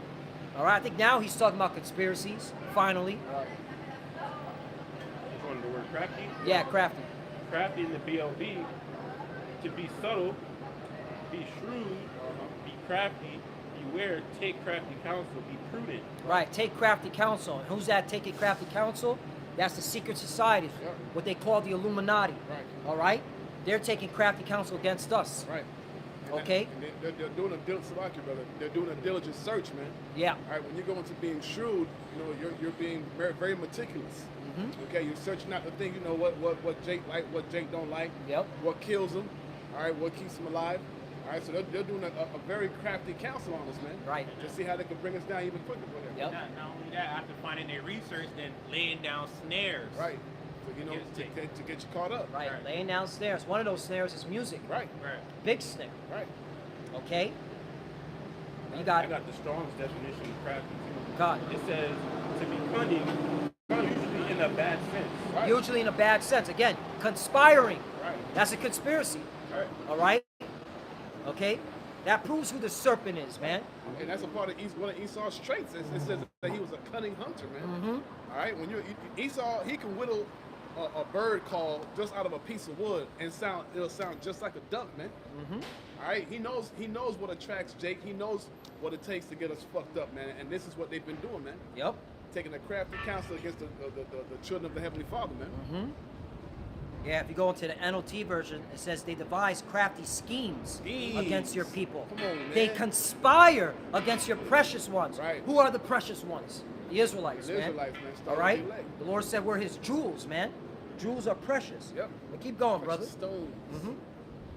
B: All right, I think now he's talking about conspiracies, finally.
E: Right.
C: It's on the word crafty.
B: Yeah, crafty.
C: Crafty in the BLB. To be subtle, be shrewd, be crafty, beware, take crafty counsel, be prudent.
B: Right, take crafty counsel. And who's that taking crafty counsel? That's the secret societies,
E: Yep.
B: what they call the Illuminati.
E: Right.
B: All right? They're taking crafty counsel against us.
E: Right.
B: Okay.
E: And they're doing a diligent, brother. They're doing a diligent search, man.
B: Yeah.
E: All right. When you go into being shrewd, you know you're being very, very meticulous. Okay. You're searching out the thing. You know what Jake like, what Jake don't like.
B: Yep.
E: What kills him. All right. What keeps him alive. All right. So they're doing a very crafty counsel on us, man.
B: Right.
E: To see how they can bring us down even quicker. Brother.
B: Yep.
F: Not only that, after finding their research, then laying down snares.
E: Right. So, you know,
F: Against
E: to get you caught up.
B: Right.
F: Right.
B: Laying down snares. One of those snares is music.
E: Right.
F: Right.
B: Big snare.
E: Right.
B: Okay? You
C: I
B: got
C: got the strongest definition of crafty too.
B: God.
C: It says to be cunning, usually in a bad sense.
E: Right.
B: Usually in a bad sense. Again, conspiring.
E: Right.
B: That's a conspiracy.
E: Right.
B: All right? Okay? That proves who the serpent is, man.
E: And that's a part of one of Esau's traits. It says that he was a cunning hunter, man. All right, when you Esau, he can whittle a bird call just out of a piece of wood and it'll sound just like a duck, man. All right, he knows what attracts Jake. He knows what it takes to get us fucked up, man. And this is what they've been doing, man.
B: Yep.
E: Taking a crafty counsel against the children of the Heavenly Father, man.
B: Yeah, if you go into the NLT version, it says they devise crafty schemes against your people.
E: Come on, man.
B: They conspire against your precious ones.
E: Right.
B: Who are the precious ones? The Israelites,
E: The
B: man.
E: Israelites, man. Start
B: All
E: with
B: right?
E: the elect.
B: The Lord said we're his jewels, man. Jewels are precious.
E: Yep.
B: But keep going, brother.
E: Precious stones.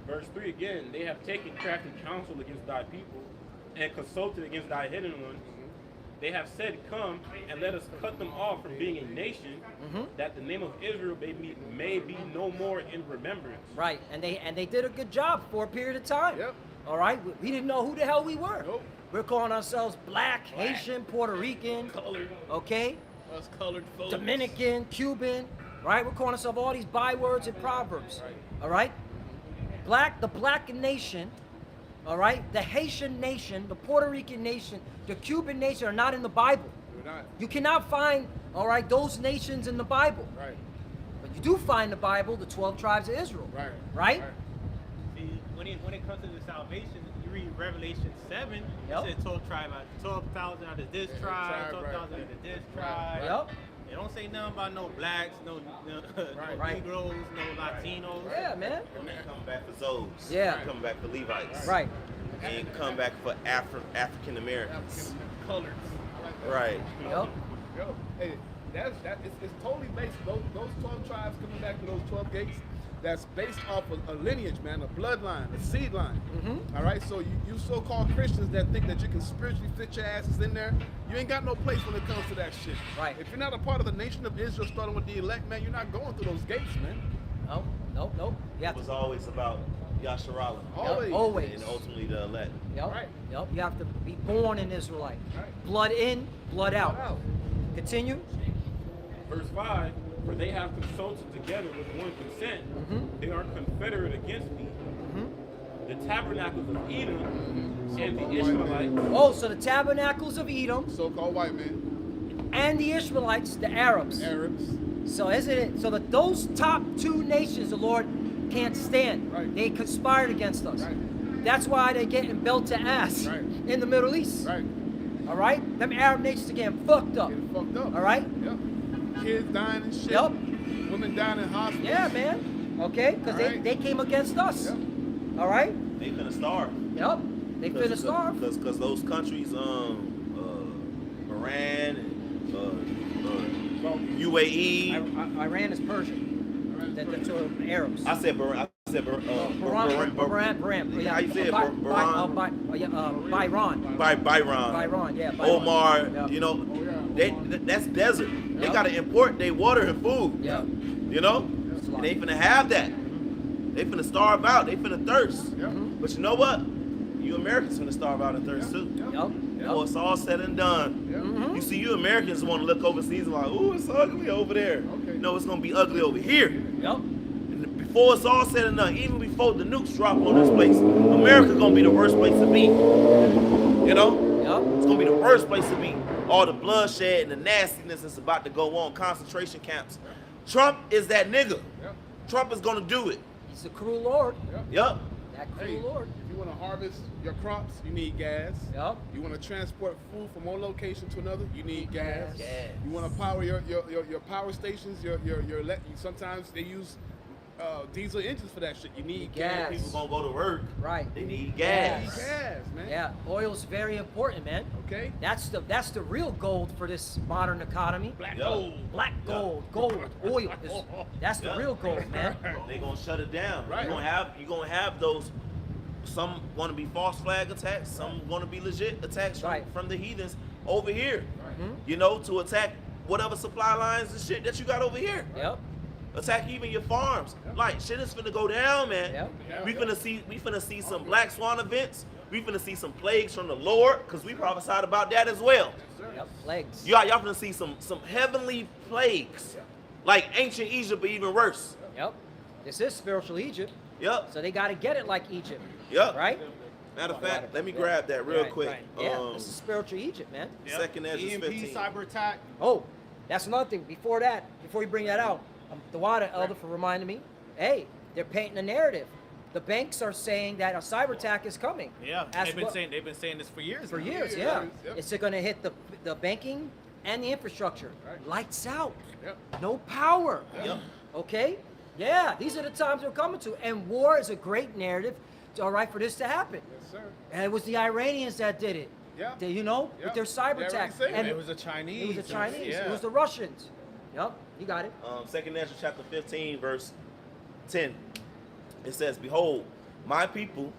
C: Verse 3 again, they have taken crafty counsel against thy people and consulted against thy hidden one. They have said, come and let us cut them off from being a nation, that the name of Israel may be no more in remembrance.
B: Right, and they did a good job for a period of time.
E: Yep.
B: All right, we didn't know who the hell we were.
E: Nope.
B: We're calling ourselves black, Haitian, Puerto Rican,
C: Colored.
B: okay,
D: Us colored folks.
B: Dominican, Cuban, right? We're calling ourselves all these bywords and proverbs. All right, the black nation, all right, the Haitian nation, the Puerto Rican nation, the Cuban nation are not in the Bible.
E: We're not.
B: You cannot find, all right, those nations in the Bible.
E: Right.
B: But you do find in the Bible the 12 tribes of Israel.
E: Right.
B: Right?
F: See, when it comes to the salvation, you read Revelation 7,
B: Yep.
F: it said 12,000 out of this
E: Yeah,
F: tribe,
E: tribe,
F: 12,000
E: right.
F: out of this
E: Right,
F: tribe.
B: Yep.
F: It don't say nothing about no blacks, no
B: Right.
F: Negroes, no Latinos.
B: Yeah, man.
A: And they come back for Zoes.
B: Yeah.
A: Come back for Levites.
B: Right.
A: And come back for African Americans.
E: Colors. I like that.
A: Right.
B: Yep.
E: Yo, hey, it's totally based, those 12 tribes coming back to those 12 gates, that's based off of a lineage, man, a bloodline, a seed line. All right, so you so-called Christians that think that you can spiritually fit your asses in there, you ain't got no place when it comes to that shit.
B: Right.
E: If you're not a part of the nation of Israel, starting with the elect, man, you're not going through those gates, man.
B: Nope. You
A: It
B: have
A: was
B: to,
A: always about Yasharala.
E: Always.
B: always.
A: And ultimately the elect.
B: Yep.
E: Right.
B: Yep. You have to be born an Israelite.
E: Right.
B: Blood in, blood out.
E: Blood out.
B: Continue.
C: Verse 5, for they have consulted together with one consent. They are confederate against me. The tabernacles of Edom and the Ishmaelites.
B: Oh, so the tabernacles of Edom
E: So-called white man,
B: and the Ishmaelites, the Arabs.
E: Arabs.
B: So isn't it? So that those top two nations, the Lord can't stand.
E: Right.
B: They conspired against us.
E: Right.
B: That's why they're getting belt to ass
E: Right.
B: in the Middle East.
E: Right.
B: All right, them Arab nations are getting fucked up.
E: Getting fucked up.
B: All right.
E: Yep. Kids dying and shit.
B: Yep.
E: Women dying in hospitals.
B: Yeah, man. Okay, because
E: All right.
B: they came against us.
E: Yep.
B: All right.
A: They finna starve.
B: Yep. They finna starve.
A: Because those countries, Iran and UAE.
B: Iran is Persian. That's Arabs.
A: I said Bahrain.
B: Baran.
A: How you say it? Bahrain?
B: Byron.
A: Byron.
B: Yeah. Byron.
A: Omar.
B: Yep.
A: You know, that's desert. They
B: Yep.
A: gotta import their water and food.
B: Yeah.
A: You know,
B: That's a lot.
A: and they finna have that. They finna starve out. They finna thirst.
E: Yep.
A: But you know what? You Americans finna starve out and thirst too.
B: Yep.
A: Before it's all said and done.
E: Yep.
A: You see, you Americans want to look overseas and like, ooh, it's ugly over there.
E: Okay.
A: No, it's gonna be ugly over here.
B: Yep.
A: And before it's all said and done, even before the nukes drop on this place, America gonna be the worst place to be. You know,
B: Yep.
A: it's gonna be the worst place to be. All the bloodshed and the nastiness that's about to go on, concentration camps. Trump is that nigga.
E: Yep.
A: Trump is gonna do it.
B: He's the cruel Lord.
A: Yup.
B: That
E: Hey,
B: cruel Lord.
E: if you want to harvest your crops, you need gas.
B: Yep.
E: You want to transport food from one location to another, you need gas.
B: Gas.
E: You want to power your power stations, sometimes they use diesel engines for that shit. You need
B: Gas.
A: People gonna go to work.
B: Right.
A: They need
B: Gas.
E: You
A: gas.
E: need gas, man.
B: Yeah. Oil's very important, man.
E: Okay.
B: That's the real gold for this modern economy.
E: Black
A: Yeah.
E: gold.
B: Black gold, oil. That's the
A: Yeah.
B: real gold, man.
A: They gonna shut it down.
E: Right.
A: You gonna have those. Some gonna be false flag attacks. Some gonna be legit attacks
B: Right.
A: from the heathens over here.
B: Mhm.
A: You know, to attack whatever supply lines and shit that you got over here.
B: Yep.
A: Attack even your farms. Like shit is finna go down, man.
B: Yep.
E: Yeah.
A: We finna see some black swan events. We finna see some plagues from the Lord, cause we prophesied about that as well.
B: Yep. Legs.
A: Y'all finna see some heavenly plagues, like ancient Egypt, but even worse.
B: Yep. This is spiritual Egypt,
A: Yep.
B: so they got to get it like Egypt.
A: Yep.
B: Right?
A: Matter of fact, let me grab that real
B: Right,
A: quick.
B: right. Yeah. This is spiritual Egypt, man.
F: Yep.
A: Second Ezra
F: EMP
A: 15.
F: cyber attack.
B: Oh, that's another thing. Before you bring that out, The water elder for reminding me. Hey, they're painting a narrative. The banks are saying that a cyber attack is coming.
D: Yeah,
B: As
D: they've been
B: well-
D: saying this for years.
B: For
D: now.
B: years,
E: Yeah,
B: yeah.
E: yep.
B: It's going to hit the banking and the infrastructure.
E: Right.
B: Lights out.
E: Yep.
B: No power.
D: Yep.
B: Okay? Yeah, these are the times we're coming to. And war is a great narrative, all right, for this to happen.
E: Yes, sir.
B: And it was the Iranians that did it.
E: Yeah.
B: They, with
E: Yeah.
B: their cyber
E: They already
B: attack.
E: said
B: And
D: It was the Chinese.
B: it was the Chinese.
D: Yeah.
B: It was the Russians. Yep, you got it.
A: 2nd Ezra chapter 15, verse 10. It says, "Behold, my people,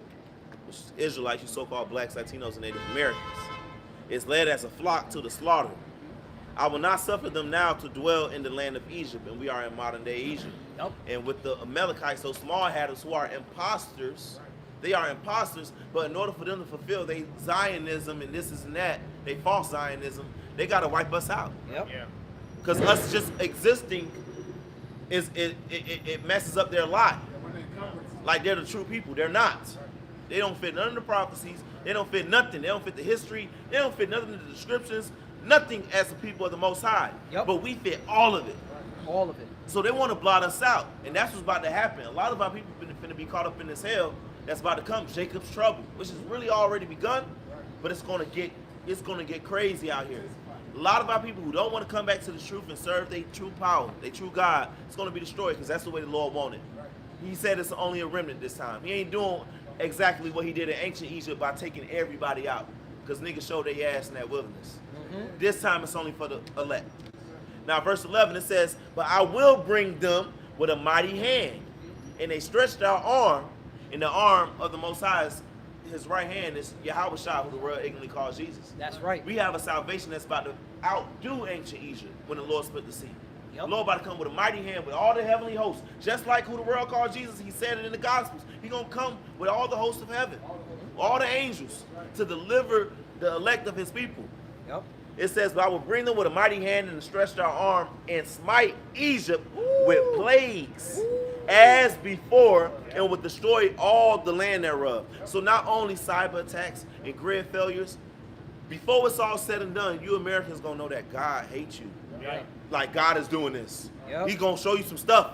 A: which is Israelites, you so-called blacks, Latinos, and Native Americans, is led as a flock to the slaughter. I will not suffer them now to dwell in the land of Egypt," and we are in modern-day Egypt.
B: Yep.
A: And with the Amalekites, those small hatters who are imposters, they are imposters, but in order for them to fulfill their Zionism and this and that, they false Zionism, they got to wipe us out.
B: Yep.
D: Yeah.
A: Because us just existing, it messes up their life. Like they're the true people. They're not. They don't fit none of the prophecies. They don't fit nothing. They don't fit the history. They don't fit nothing in the descriptions. Nothing as the people of the Most High.
B: Yep.
A: But we fit all of it.
B: All of it.
A: So they want to blot us out. And that's what's about to happen. A lot of our people finna be caught up in this hell that's about to come. Jacob's trouble, which has really already begun, but it's gonna get crazy out here. A lot of our people who don't want to come back to the truth and serve their true power, their true God, it's gonna be destroyed because that's the way the Lord wanted. He said it's only a remnant this time. He ain't doing exactly what he did in ancient Egypt by taking everybody out, because niggas showed their ass in that wilderness. This time it's only for the elect. Now verse 11 it says, "But I will bring them with a mighty hand, and they stretched out arm, and the arm of the Most High is his right hand is Yahweh Shah, who the world ignorantly calls Jesus."
B: That's right.
A: We have a salvation that's about to outdo ancient Egypt when the Lord split the sea.
B: Yep.
A: The Lord about to come with a mighty hand with all the heavenly hosts, just like who the world called Jesus. He said it in the Gospels. He gonna come with all the hosts of heaven, all the angels, to deliver the elect of his people.
B: Yep.
A: It says, "But I will bring them with a mighty hand and a stretched out arm and smite Egypt with plagues as before, and will destroy all the land thereof." So not only cyber attacks and grid failures, before it's all said and done, you Americans gonna know that God hates you.
D: Yeah.
A: Like God is doing this.
B: Yep.
A: He's gonna show you some stuff.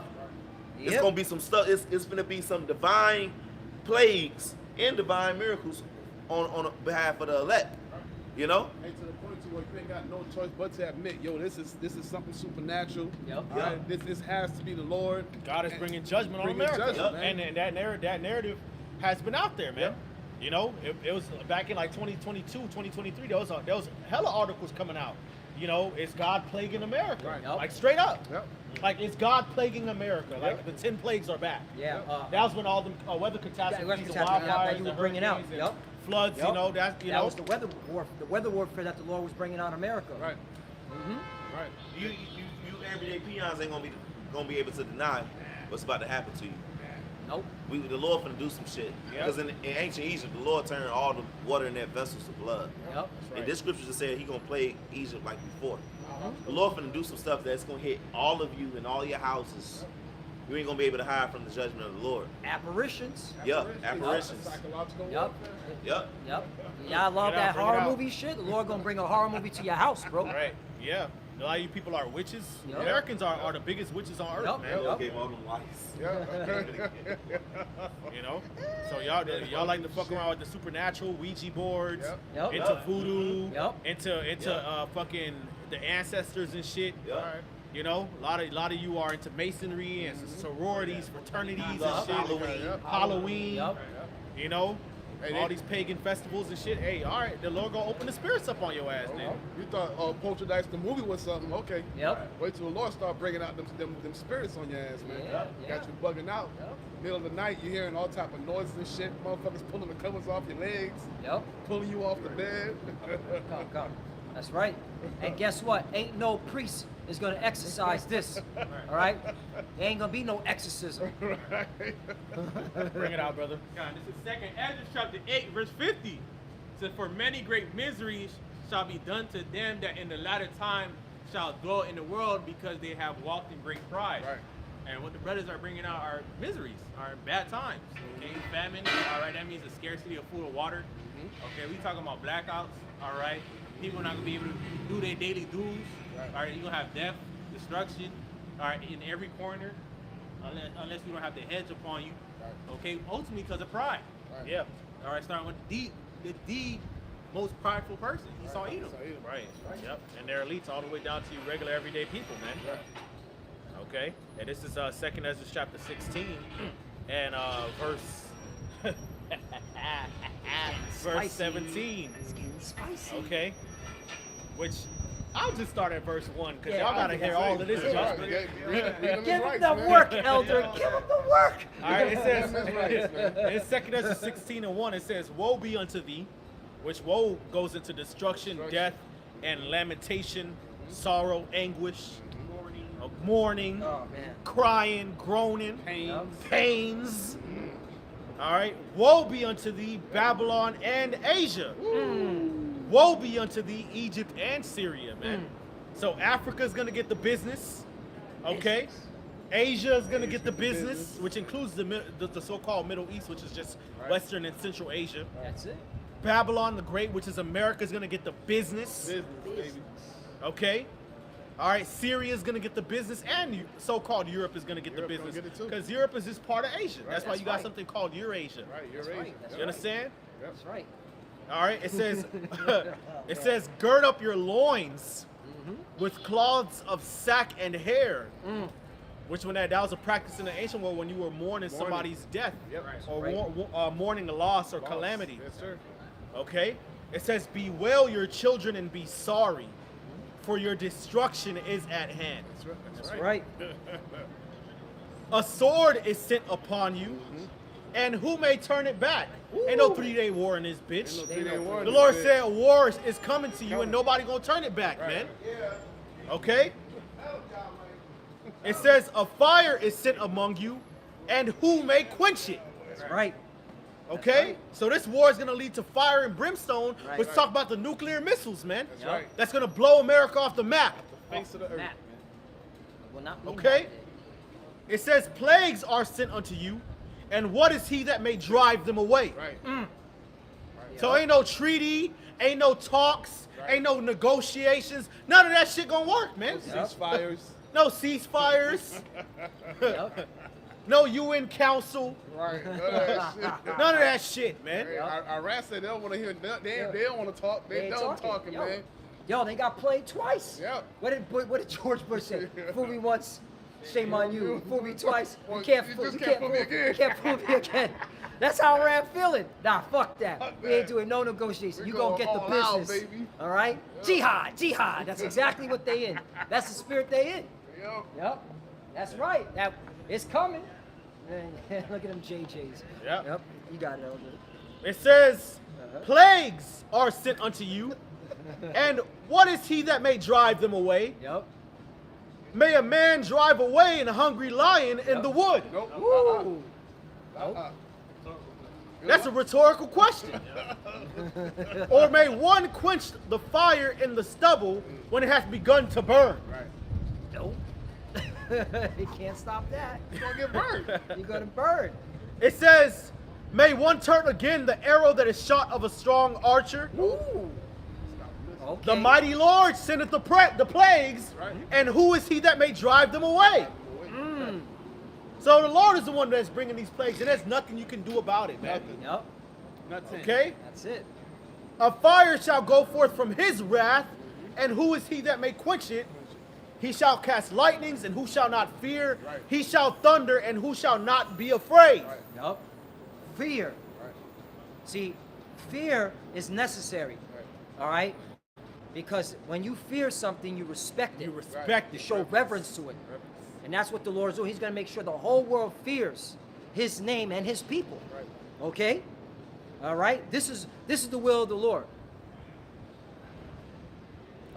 A: It's
B: Yep.
A: gonna be some stuff. It's gonna be some divine plagues and divine miracles on behalf of the elect. You know?
E: And to the point to where you ain't got no choice but to admit, yo, this is something supernatural.
B: Yep.
E: This has to be the Lord.
D: God is
E: And
D: bringing judgment on
E: bringing
D: America,
E: judgment, man.
D: and that narrative has been out there, man.
A: Yep.
D: You know, it was back in like 2022, 2023. There was hella articles coming out. You know, is God plaguing America?
E: Right.
B: Yep.
D: Like straight up.
E: Yep.
D: Like, is God plaguing America? Like the 10 plagues are back.
B: Yeah.
D: That was when all the weather catastrophes,
B: weather
D: the
B: catastrophes
D: wildfires,
B: that you
D: the
B: were bringing out.
D: hurricanes, and
B: Yep.
D: floods.
B: Yep.
D: You know, that
B: That was the weather warfare that the Lord was bringing out America.
E: Right.
B: Mm-hmm.
E: Right.
A: You everyday peons ain't gonna be able to deny what's about to happen to you.
B: Nope.
A: The Lord finna do some shit.
D: Yeah.
A: Because in ancient Egypt, the Lord turned all the water in their vessels to blood.
B: Yep.
A: And this scripture just said he gonna plague Egypt like before.
B: Mm-hmm.
A: The Lord finna do some stuff that's gonna hit all of you and all your houses. You ain't gonna be able to hide from the judgment of the Lord.
B: Apparitions.
A: Yup, apparitions.
E: Psychological
B: Yep.
E: warfare.
A: Yup.
B: Yep. Yeah, I love
D: Get out,
B: that
D: bring it
B: horror
D: out.
B: movie shit. The Lord gonna bring a horror movie to your house, bro.
D: Right. Yeah. A lot of you people are witches.
B: Yep.
D: Americans are the biggest witches on earth,
B: Yep.
D: man.
A: The Lord
B: Yep.
A: gave all them lights.
E: Yeah.
D: You know, so y'all like to fuck around with the supernatural Ouija boards,
E: Yep.
B: Yep.
D: into
A: Yep.
D: voodoo,
B: Yep.
D: into fucking the ancestors and shit.
A: Yep.
D: You know, a lot of you are into masonry and sororities, fraternities and
A: Love
D: shit.
A: Halloween.
D: Halloween.
B: Yep.
D: You know,
E: Hey,
D: all
E: they-
D: these pagan festivals and shit. Hey, all right, the Lord gonna open the spirits up on your ass then.
E: You thought Poltergeist the movie was something, okay.
B: Yep.
E: Wait till the Lord start bringing out them spirits on your ass, man.
B: Yeah,
E: Got you bugging out. Middle of the night, you hearing all type of noises and shit. Motherfuckers pulling the covers off your legs,
B: Yep.
E: pulling you off the bed.
B: Come. That's right. And guess what? Ain't no priest is gonna exercise this. All right? There ain't gonna be no exorcism.
D: Bring it out, brother.
C: God, this is 2nd Ezra chapter 8, verse 50. It says, "For many great miseries shall be done to them that in the latter time shall dwell in the world, because they have walked in great pride."
E: Right.
C: And what the brothers are bringing out are miseries, are bad times. Okay, famine. All right, that means a scarcity of food or water. Okay, we talking about blackouts. All right, people not gonna be able to do their daily dues. All right, you're gonna have death, destruction,
F: all right, in every corner, unless you don't have the hedge upon you. Okay, ultimately because of pride.
D: Yeah.
F: All right, starting with the most prideful person, Esau Edom.
D: Right. Yep. And they're elites all the way down to regular everyday people, man. Okay. And this is 2nd Ezra chapter 16 and verse verse 17.
B: It's getting spicy.
D: Okay. Which I'll just start at verse 1 because
B: Yeah,
D: y'all gotta hear all of this
E: Yeah,
D: judgment.
B: Give him the work, Elder. Give him the work.
D: All right, it says
E: That's right, man.
D: in 2nd Ezra 16 and 1, it says, "Woe be unto thee," which woe goes into destruction, death, and lamentation, sorrow, anguish, mourning,
B: Oh man.
D: crying, groaning,
E: Pains.
D: pains. All right, woe be unto thee, Babylon and Asia. Woe be unto thee, Egypt and Syria, man. So Africa's gonna get the business, okay? Asia is gonna get the business, which includes the so-called Middle East, which is just Western and Central Asia.
B: That's it.
D: Babylon the Great, which is America, is gonna get the business,
E: Business, baby.
D: okay? All right, Syria is gonna get the business, and so-called Europe is gonna get
E: Europe
D: the
E: gonna
D: business
E: get it too.
D: because Europe is just part of Asia. That's why
B: That's
D: you got
B: right.
D: something called Eurasia.
E: Right, you're
B: That's
E: right.
B: right. That's
D: You understand?
B: That's right.
D: All right, it says, it says, gird up your loins with cloths of sack and hair, which when that was a practice in the ancient world when you were mourning somebody's death
E: Yep.
D: or
B: Right.
D: mourning a loss or calamity.
E: Yes, sir.
D: Okay, it says, bewail your children and be sorry, for your destruction is at hand.
E: That's right.
B: That's right.
D: A sword is sent upon you, and who may turn it back? Ain't no 3-day war in this bitch.
E: Ain't no 3-day war.
D: The Lord said war is coming to you and nobody gonna turn it back, man. Okay? It says a fire is sent among you and who may quench it.
B: That's right.
D: Okay? So this war is gonna lead to fire and brimstone,
B: Right.
D: which talk about the nuclear missiles, man.
E: That's right.
D: That's gonna blow America off the map.
E: Face of the earth.
B: Map. Well, not me,
D: Okay.
B: Map.
D: It says plagues are sent unto you, and what is he that may drive them away?
E: Right.
D: So ain't no treaty, ain't no talks, ain't no negotiations. None of that shit gonna work, man.
E: Ceasefires.
D: No ceasefires,
B: Yep.
D: no UN Council,
E: Right. None of that shit.
D: none of that shit, man.
E: Hey, Iran said they don't want to hear nothing. They don't want to talk. They
B: ain't
E: done talking,
B: Yo.
E: man.
B: Yo, they got played twice.
E: Yep.
B: What did George Bush say? Fool me once, shame on you. Fool me twice,
E: Well,
B: you can't
E: you
B: fool
E: just
B: you
E: can't
B: can't
E: fool me
B: fool
E: again.
B: you can't fool me again. That's how Iran feeling. Nah, fuck that.
E: Fuck
B: We
E: that.
B: ain't doing no negotiation.
E: We
B: You gonna
E: going
B: get the
E: all out,
B: business.
E: baby.
B: All right? Jihad, jihad. That's exactly what they in. That's the spirit they in.
E: Yep.
B: Yep. That's right. That it's coming. Man, look at them JJs.
D: Yep.
B: Yep. You got it, Elder.
D: It says plagues are sent unto you, and what is he that may drive them away?
B: Yep.
D: May a man drive away a hungry lion in the wood?
E: Nope.
B: Woo.
D: That's a rhetorical question. Or may one quench the fire in the stubble when it has begun to burn?
E: Right.
B: Nope. You can't stop that.
E: You're gonna get burned.
B: You're gonna burn.
D: It says, may one turn again the arrow that is shot of a strong archer?
B: Ooh. Okay.
D: The mighty Lord sendeth the plagues,
E: Right.
D: and who is he that may drive them away? So the Lord is the one that's bringing these plagues, and there's nothing you can do about it, man.
B: Yep.
E: Nothing.
D: Okay?
B: That's it.
D: A fire shall go forth from his wrath, and who is he that may quench it? He shall cast lightnings, and who shall not fear?
E: Right.
D: He shall thunder, and who shall not be afraid?
E: Right.
B: Yep. Fear.
E: Right.
B: See, fear is necessary.
E: Right.
B: All right? Because when you fear something, you respect it.
D: You respect
B: You
D: it.
B: show reverence to it. And that's what the Lord is doing. He's going to make sure the whole world fears his name and his people.
E: Right.
B: Okay? All right? This is the will of the Lord.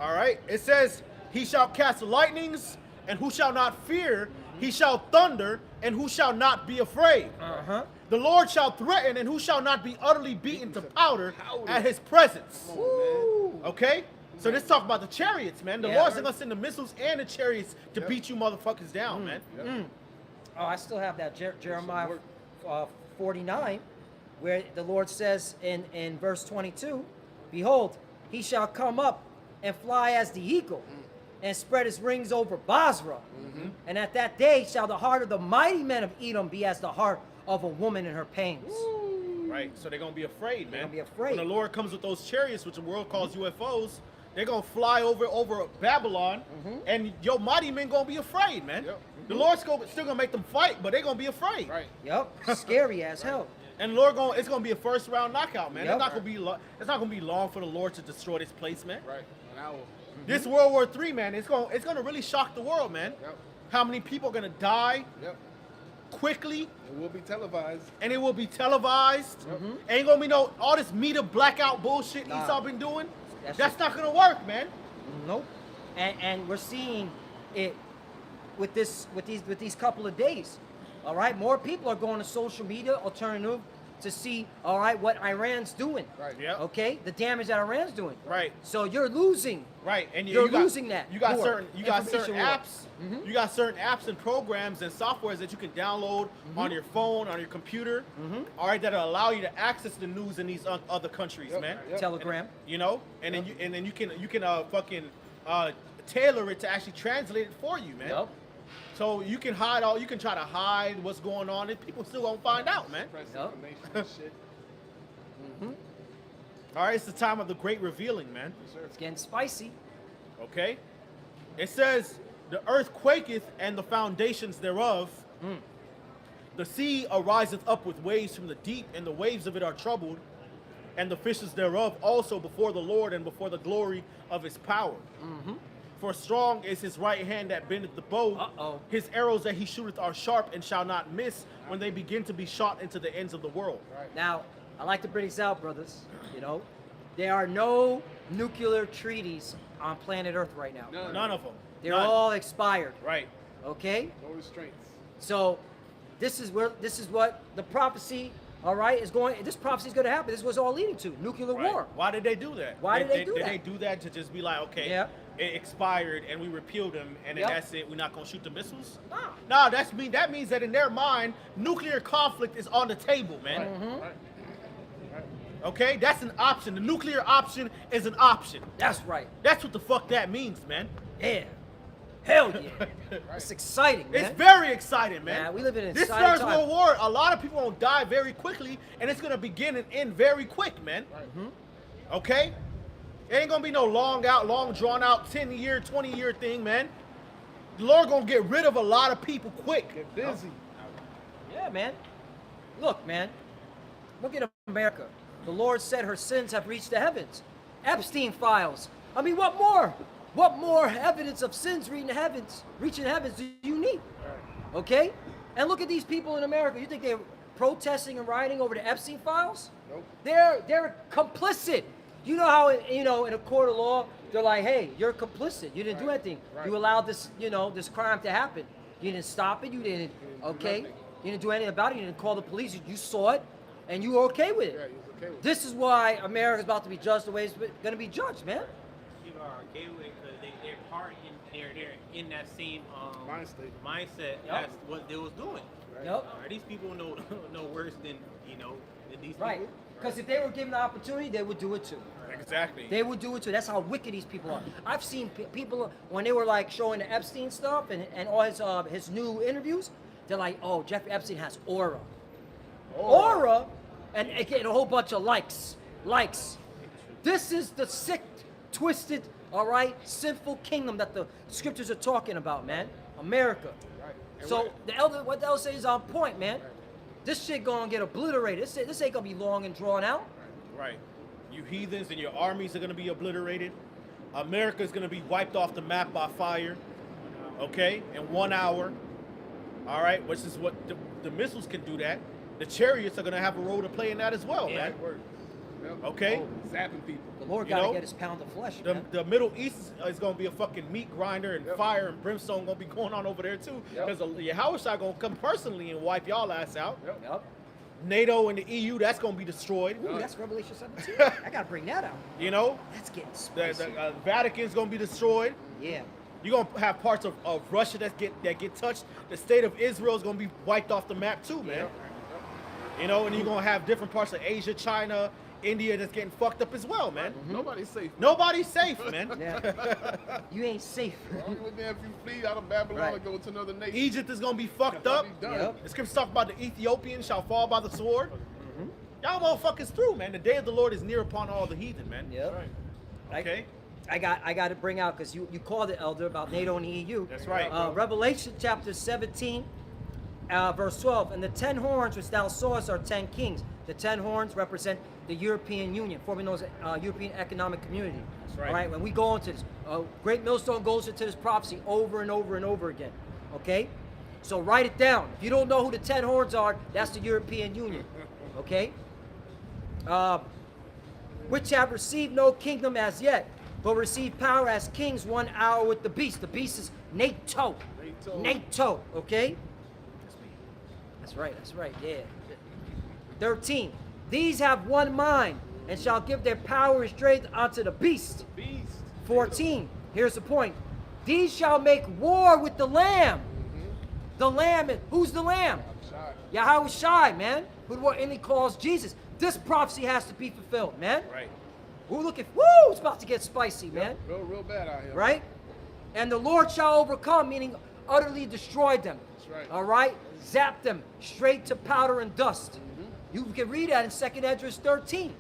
D: All right. It says, he shall cast lightnings, and who shall not fear? He shall thunder, and who shall not be afraid?
B: Uh-huh.
D: The Lord shall threaten, and who shall not be utterly beaten to powder at his presence?
B: Woo.
D: Okay? So let's talk about the chariots, man. The
B: Yeah.
D: Lord's going to send the missiles and the chariots to beat you motherfuckers down, man.
B: Oh, I still have that Jeremiah 49, where the Lord says in verse 22, behold, he shall come up and fly as the eagle, and spread his rings over Basra. And at that day shall the heart of the mighty men of Edom be as the heart of a woman in her pains.
D: Right, so they're gonna be afraid, man.
B: They're gonna be afraid.
D: When the Lord comes with those chariots, which the world calls UFOs, they're gonna fly over Babylon, and your mighty men gonna be afraid, man.
E: Yep.
D: The Lord's still gonna make them fight, but they're gonna be afraid.
E: Right.
B: Yep, scary as hell.
D: And the Lord it's gonna be a first round knockout, man.
B: Yep.
D: It's not gonna be long for the Lord to destroy this place, man.
E: Right. An hour.
D: This World War III, man, it's gonna really shock the world, man.
E: Yep.
D: How many people are gonna die
E: Yep.
D: quickly,
E: It will be televised.
D: and it will be televised. Ain't gonna be all this media blackout bullshit
B: Nah.
D: Esau been doing.
B: That's
D: That's
B: just-
D: not gonna work, man.
B: Nope. And we're seeing it with these couple of days. All right, more people are going to social media alternative to see, all right, what Iran's doing.
E: Right.
D: Yep.
B: Okay, the damage that Iran's doing.
D: Right.
B: So you're losing.
D: Right, and
B: You're
D: you got,
B: losing that
D: You got
B: war,
D: certain
B: information war.
D: apps. You got certain apps and programs and softwares that you can download on your phone, on your computer. All right, that'll allow you to access the news in these other countries,
E: Yep,
D: man.
E: yep.
B: Telegram.
D: You know, and then you can fucking tailor it to actually translate it for you, man.
B: Yep.
D: So you can you can try to hide what's going on, and people still won't find out, man.
E: Press
B: Yep.
E: information and shit.
D: All right, it's the time of the great revealing, man.
B: It's getting spicy.
D: Okay? It says, the earth quaketh and the foundations thereof. The sea ariseth up with waves from the deep, and the waves of it are troubled, and the fishes thereof also before the Lord and before the glory of his power. For strong is his right hand that bendeth the bow.
B: Uh-oh.
D: His arrows that he shooteth are sharp and shall not miss when they begin to be shot into the ends of the world.
B: Now, I like to bring this out, brothers. You know, there are no nuclear treaties on planet Earth right now.
D: None of them.
B: They're
D: None.
B: all expired.
D: Right.
B: Okay.
E: No restraints.
B: So, this is what the prophecy. All right, is going. This prophecy is going to happen. This is what's all leading to nuclear
D: Right.
B: war.
D: Why did they do that?
B: Why did they do
D: Did
B: that?
D: they do that to just be like, okay,
B: Yeah.
D: it expired and we repealed them, and then
B: Yep.
D: that's it? We're not gonna shoot the missiles?
B: Nah.
D: No, that means that in their mind, nuclear conflict is on the table, man.
E: Right.
D: Okay, that's an option. The nuclear option is an option.
B: That's right.
D: That's what the fuck that means, man.
B: Yeah. Hell yeah. It's exciting, man.
D: It's very exciting, man.
B: Man, we live in an
D: this
B: exciting
D: First
B: time.
D: World War, a lot of people gonna die very quickly, and it's gonna begin and end very quick, man. Okay? It ain't gonna be no long drawn out 10-year, 20-year thing, man. The Lord gonna get rid of a lot of people quick.
E: Get busy.
B: Yeah, man. Look, man. Look at America. The Lord said her sins have reached the heavens. Epstein files. I mean, what more? What more evidence of sins reaching the heavens do you need? Okay? And look at these people in America. You think they're protesting and rioting over the Epstein files?
E: Nope.
B: They're complicit. You know how in a court of law they're like, hey, you're complicit. You didn't do
E: Right.
B: anything.
E: Right.
B: You allowed this this crime to happen. You didn't stop it. You didn't.
E: do
B: Okay.
E: nothing.
B: You didn't do anything about it. You didn't call the police. You saw it, and you were okay with it.
E: Yeah, he was okay with it.
B: This is why America's about to be judged the way it's going to be judged, man.
F: People are okay with it because they're part they're in that same
E: Mind state.
F: mindset
B: Yup.
F: as what they was doing.
E: Right.
B: Yep.
F: Are these people no worse than than these
B: Right.
F: people?
B: Because if they were given the opportunity, they would do it too.
D: Exactly.
B: They would do it too. That's how wicked these people are. I've seen people when they were like showing the Epstein stuff and all his new interviews. They're like, oh, Jeffrey Epstein has aura. Aura, and getting a whole bunch of likes. This is the sick, twisted, all right, sinful kingdom that the scriptures are talking about, man. America.
E: Right. And
B: So what the elder says is on point, man. This shit gonna get obliterated. This ain't gonna be long and drawn out.
D: Right. You heathens and your armies are going to be obliterated. America is going to be wiped off the map by fire. Okay? In 1 hour. All right? Which is what the missiles can do that. The chariots are going to have a role to play in that as well, man.
E: Word. Yep.
D: Okay?
E: Zapping people.
B: The Lord
D: You
B: gotta
D: know,
B: get his pound of flesh,
D: The,
B: man.
D: the Middle East is going to be a fucking meat grinder, and
E: Yep.
D: fire and brimstone going to be going on over there too.
E: Yep.
D: Because Yahushua going to come personally and wipe y'all ass out.
E: Yep.
B: Yep.
D: NATO and the EU, that's going to be destroyed.
B: Ooh, that's Revelation 17. I gotta bring that out.
D: You know?
B: That's getting
D: The
B: spicy.
D: Vatican's going to be destroyed.
B: Yeah.
D: You're gonna have parts of Russia that get touched. The state of Israel is gonna be wiped off the map too, man. You know, and you're gonna have different parts of Asia, China, India that's getting fucked up as well, man.
E: Nobody's safe.
D: Nobody's safe, man.
B: Yeah. You ain't safe.
E: Only if you flee out of Babylon
B: Right.
E: and go to another nation.
D: Egypt is gonna be fucked up.
E: Be done.
B: Yep.
D: The scriptures talk about the Ethiopians shall fall by the sword. Y'all motherfuckers through, man. The day of the Lord is near upon all the heathen, man.
B: Yep.
E: Right.
D: Okay.
B: I got to bring out, because you called it, Elder, about NATO and the EU.
D: That's right.
B: Revelation chapter 17, verse 12. And the 10 horns which thou sawest are 10 kings. The 10 horns represent the European Union, formerly known as European Economic Community.
D: That's right.
B: All right, when we go into this, Great Millstone goes into this prophecy over and over and over again. Okay? So write it down. If you don't know who the 10 horns are, that's the European Union. Okay? Which have received no kingdom as yet, but receive power as kings 1 hour with the beast. The beast is NATO.
E: NATO.
B: NATO, okay? That's right, yeah. 13. These have one mind, and shall give their power and strength unto the beast.
E: Beast.
B: 14. Here's the point. These shall make war with the Lamb. The Lamb, who's the Lamb?
E: Shy.
B: Yahweh Shai, man. Who what he calls Jesus. This prophecy has to be fulfilled, man.
D: Right.
B: We're looking, woo, it's about to get spicy, man.
E: Real bad out here.
B: Right? And the Lord shall overcome, meaning utterly destroy them.
E: That's right.
B: All right? Zap them straight to powder and dust. You can read that in 2nd Esdras 13.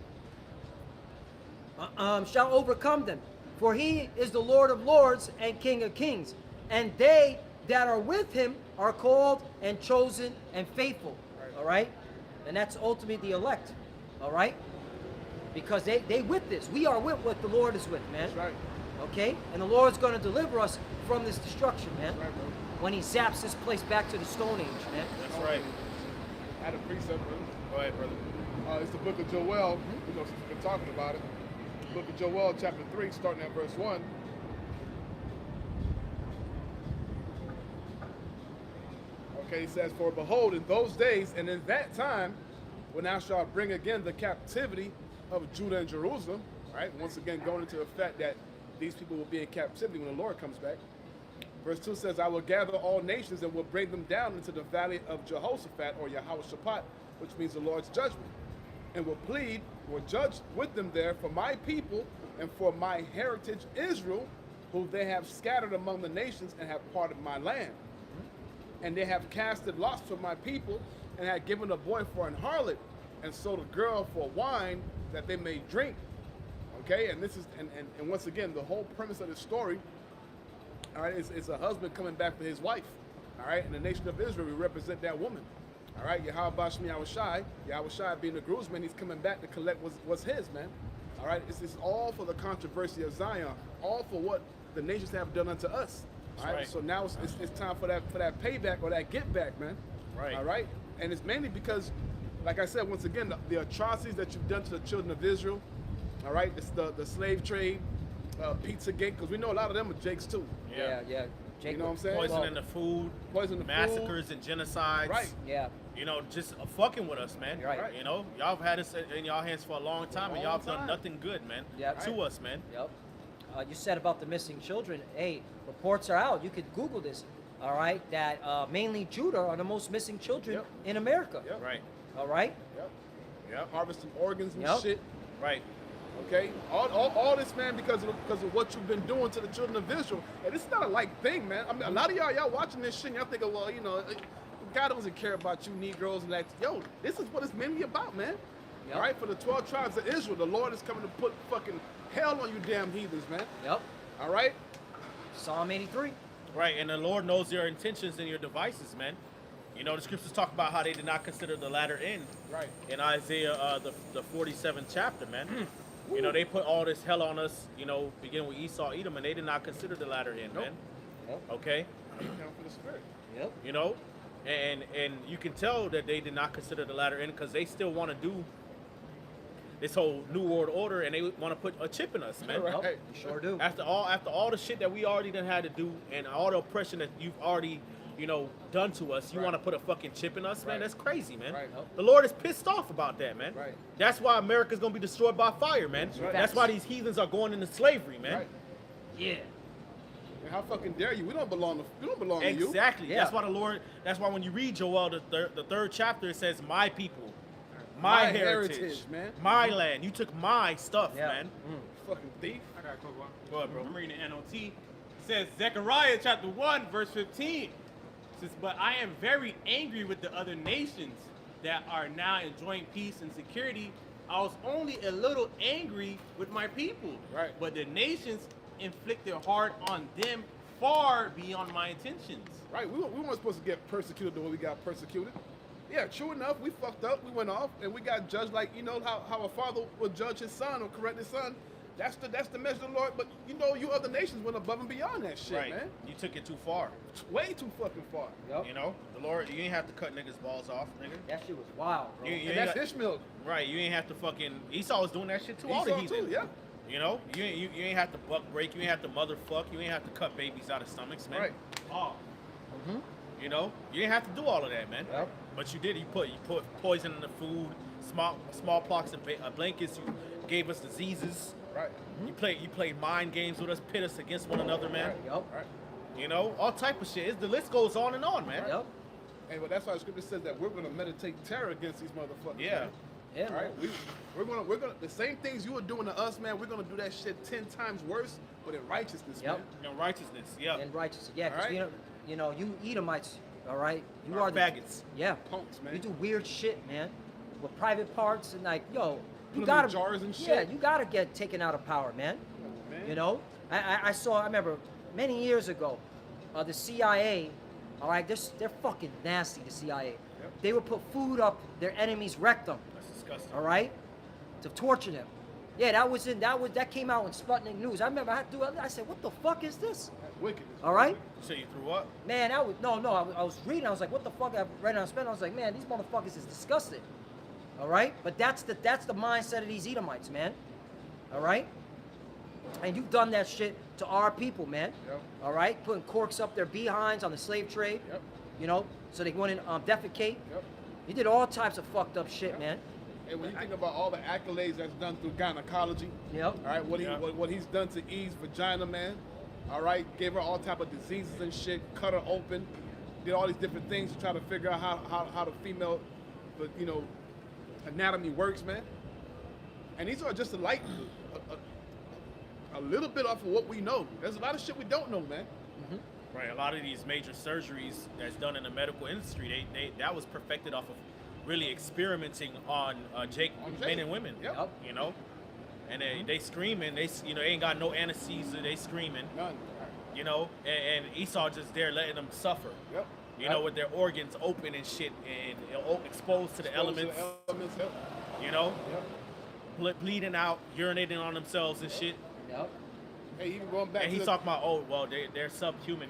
B: Shall overcome them. For he is the Lord of lords and King of kings. And they that are with him are called and chosen and faithful. All right? And that's ultimately the elect. All right? Because they with this. We are with what the Lord is with, man.
E: That's right.
B: Okay? And the Lord's going to deliver us from this destruction, man.
E: That's right, bro.
B: When he zaps this place back to the Stone Age, man.
D: That's right.
E: I had a precept, brother.
D: Go ahead, brother.
E: It's the book of Joel. You know, since we've been talking about it. Book of Joel, chapter 3, starting at verse 1. Okay, he says, For behold, in those days and in that time, when thou shalt bring again the captivity of Judah and Jerusalem, right? Once again, going into the fact that these people will be in captivity when the Lord comes back. Verse 2 says, I will gather all nations and will bring them down into the valley of Jehoshaphat, or Yahweh, which means the Lord's judgment, and will plead or judge with them there for my people and for my heritage Israel, who they have scattered among the nations and have parted my land. And they have casted lots for my people, and have given a boy for an harlot, and sold a girl for wine that they may drink. Okay, and this is and once again, the whole premise of the story, all right, is a husband coming back for his wife. All right, in the nation of Israel, we represent that woman. All right, Yahweh Shai being the groomsman, he's coming back to collect what's his, man. All right, it's all for the controversy of Zion, all for what the nations have done unto us. All right,
D: right.
E: so now it's time for that payback or that get back, man.
D: Right.
E: All right, and it's mainly because, like I said, once again, the atrocities that you've done to the children of Israel. All right, it's the slave trade, Pizzagate, because we know a lot of them are Jakes too.
B: Yeah.
E: You know what I'm saying?
D: Poisoning the food,
E: Poison the
D: massacres and genocides.
E: Right.
B: Yeah.
D: You know, just fucking with us, man.
B: Right.
D: You know, y'all have had us in y'all hands for a long time, and y'all have done nothing good, man.
B: Yep.
D: To us, man.
B: Yep. You said about the missing children. Hey, reports are out. You could Google this. All right, that mainly Judah are the most missing children
E: Yep.
B: in America.
E: Yep.
D: Right.
B: All right.
D: Yep.
E: Harvesting organs and
B: Yep.
E: shit.
D: Right.
E: Okay, all this, man, because of what you've been doing to the children of Israel. And it's not a light thing, man. I mean, a lot of y'all watching this shit, and y'all thinking, well, you know, God doesn't care about you Negroes and that. Yo, this is what it's mainly about, man.
B: Yep.
E: All right, for the 12 tribes of Israel, the Lord is coming to put fucking hell on you damn heathens, man.
B: Yep.
E: All right?
B: Psalm 83.
D: Right. And the Lord knows your intentions and your devices, man. You know, the scriptures talk about how they did not consider the latter end.
E: Right.
D: In Isaiah, the 47th chapter, man. You know, they put all this hell on us, you know, beginning with Esau, Edom, and they did not consider the latter end, man.
B: Yep.
D: Okay?
E: Count for the spirit.
B: Yep.
D: You know? And you can tell that they did not consider the latter end because they still want to do this whole New World Order, and they want to put a chip in us, man.
E: Right.
B: Yep. You sure do.
D: After all the shit that we already done had to do, and all the oppression that you've already, you know, done to us, you
E: Right.
D: want to put a fucking chip in us, man?
E: Right.
D: That's crazy, man.
E: Right.
D: The Lord is pissed off about that, man.
E: Right.
D: That's why America's gonna be destroyed by fire, man.
E: right.
D: That's why these heathens are going into slavery, man.
E: Right.
B: Yeah.
E: And how fucking dare you? We don't belong to you.
D: Exactly.
B: Yeah.
D: That's why the Lord. That's why when you read Joel, the third chapter, it says, "My people, my
E: My
D: heritage,
E: heritage, man.
D: my land. You took my stuff,
B: Yeah.
D: man.
E: Fucking thief.
F: I got a quick one.
D: Go ahead, bro.
F: I'm reading the NOT. It says Zechariah chapter 1, verse 15. It says, but I am very angry with the other nations that are now enjoying peace and security. I was only a little angry with my people.
E: Right.
F: But the nations inflicted hard on them far beyond my intentions.
E: Right, we weren't supposed to get persecuted the way we got persecuted. Yeah, true enough, we fucked up, we went off, and we got judged like, you know, how a father would judge his son or correct his son. That's the measure of the Lord, but you know, you other nations went above and beyond that shit,
D: Right.
E: man.
D: You took it too far.
E: Way too fucking far.
B: Yep.
D: You know, the Lord, you ain't have to cut niggas' balls off, nigga.
B: That shit was wild, bro.
D: You
E: And
D: ain't
E: that's
D: got-
E: Ishmael.
D: Right, you ain't have to fucking. Esau was doing that shit too. All the
E: Esau
D: heathen.
E: too, yeah.
D: You know, you ain't have to buck break. You ain't have to motherfuck. You ain't have to cut babies out of stomachs, man.
E: Right.
F: Oh,
D: You know, you didn't have to do all of that, man.
B: Yep.
D: But you did. You put poison in the food, smallpox and blankets. You gave us diseases.
E: Right.
D: You played mind games with us, pit us against one another, man.
B: Yep.
E: Right.
D: You know, all type of shit. The list goes on and on, man.
B: Yep.
E: And well, that's why the scripture says that we're gonna meditate terror against these motherfuckers.
D: Yeah.
E: Man.
B: Yeah,
E: All
B: man.
E: right, we're gonna the same things you were doing to us, man. We're gonna do that shit 10 times worse, but in righteousness,
B: Yep.
E: man.
D: You know, righteousness. Yeah.
B: And righteous. Yeah, because
E: Alright.
B: you know, you Edomites, all right? You
D: Are
B: are the
D: faggots.
B: Yeah.
E: Punks, man.
B: You do weird shit, man. With private parts and like, yo,
E: Put
B: you
E: 'em in
B: gotta
E: jars and
B: Yeah,
E: shit.
B: you gotta get taken out of power, man.
E: Man.
B: You know, I remember many years ago, the CIA, all right, they're fucking nasty. The CIA,
E: Yep.
B: they would put food up their enemy's rectum,
D: That's disgusting.
B: all right, to torture them. Yeah, that came out in Sputnik News. I remember I said, what the fuck is this?
E: That's wickedness.
B: All right,
D: You say you threw up?
B: man, I was reading. I was like, what the fuck? I read it on Sputnik. I was like, man, these motherfuckers is disgusting. All right, but that's the mindset of these Edomites, man. All right. And you've done that shit to our people, man.
E: Yep.
B: All right, putting corks up their behinds on the slave trade.
E: Yep.
B: You know, so they went in defecate.
E: Yep.
B: You did all types of fucked up shit,
E: Yep.
B: man.
E: And when you think about all the accolades that's done through gynecology,
B: Yep.
E: all right,
D: Yeah.
E: what he's done to Eve's vagina, man, all right, gave her all type of diseases and shit, cut her open, did all these different things to try to figure out how the female, you know, anatomy works, man. And these are just a little bit off of what we know. There's a lot of shit we don't know, man.
D: Right. A lot of these major surgeries that's done in the medical industry, that was perfected off of really experimenting on Jake,
E: On
D: men
E: Jake.
D: and women.
E: Yep.
D: You know, and they screaming. They ain't got no anesthesia. They screaming.
E: None.
D: You know, and Esau just there letting them suffer.
E: Yep.
D: You know, with their organs open and shit and exposed to the elements.
E: Yep.
D: You know,
E: Yep.
D: bleeding out, urinating on themselves and shit.
B: Yep.
E: Hey, even going back
D: And
E: to
D: he's
E: the-
D: talking about, oh, well, they're subhuman.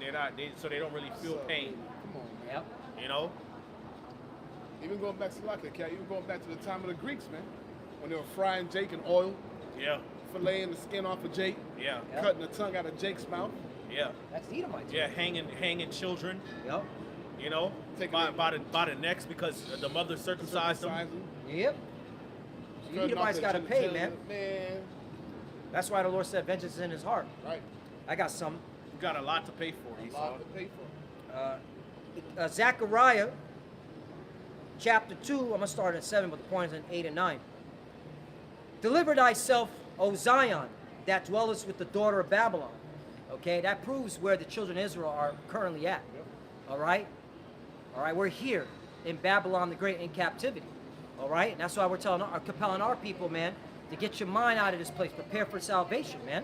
D: So they don't really feel pain.
E: Come on, man.
B: Yep.
D: You know.
E: Even going back to even going back to the time of the Greeks, man, when they were frying Jake in oil,
D: Yeah.
E: filleting the skin off of Jake,
D: Yeah.
B: Yep.
E: cutting the tongue out of Jake's mouth.
D: Yeah.
B: That's the Edomites.
D: Yeah. Hanging children.
B: Yep.
D: You know,
E: Taking
D: by
E: it-
D: the necks because the mother circumcised them.
E: circumcising,
B: Yep. You
E: cutting off
B: Edomites
E: the
B: gotta pay, man.
E: genitalia. Man,
B: That's why the Lord said, vengeance is in his heart.
E: right.
B: I got some.
D: You got a lot to pay for,
E: A
D: Esau.
E: lot to pay for.
B: Zechariah chapter 2, I'm going to start at 7, but the point is in 8 and 9. Deliver thyself, O Zion, that dwellest with the daughter of Babylon. Okay, that proves where the children of Israel are currently at. All right? All right, we're here in Babylon the Great in captivity. All right? And that's why we're compelling our people, man, to get your mind out of this place. Prepare for salvation, man.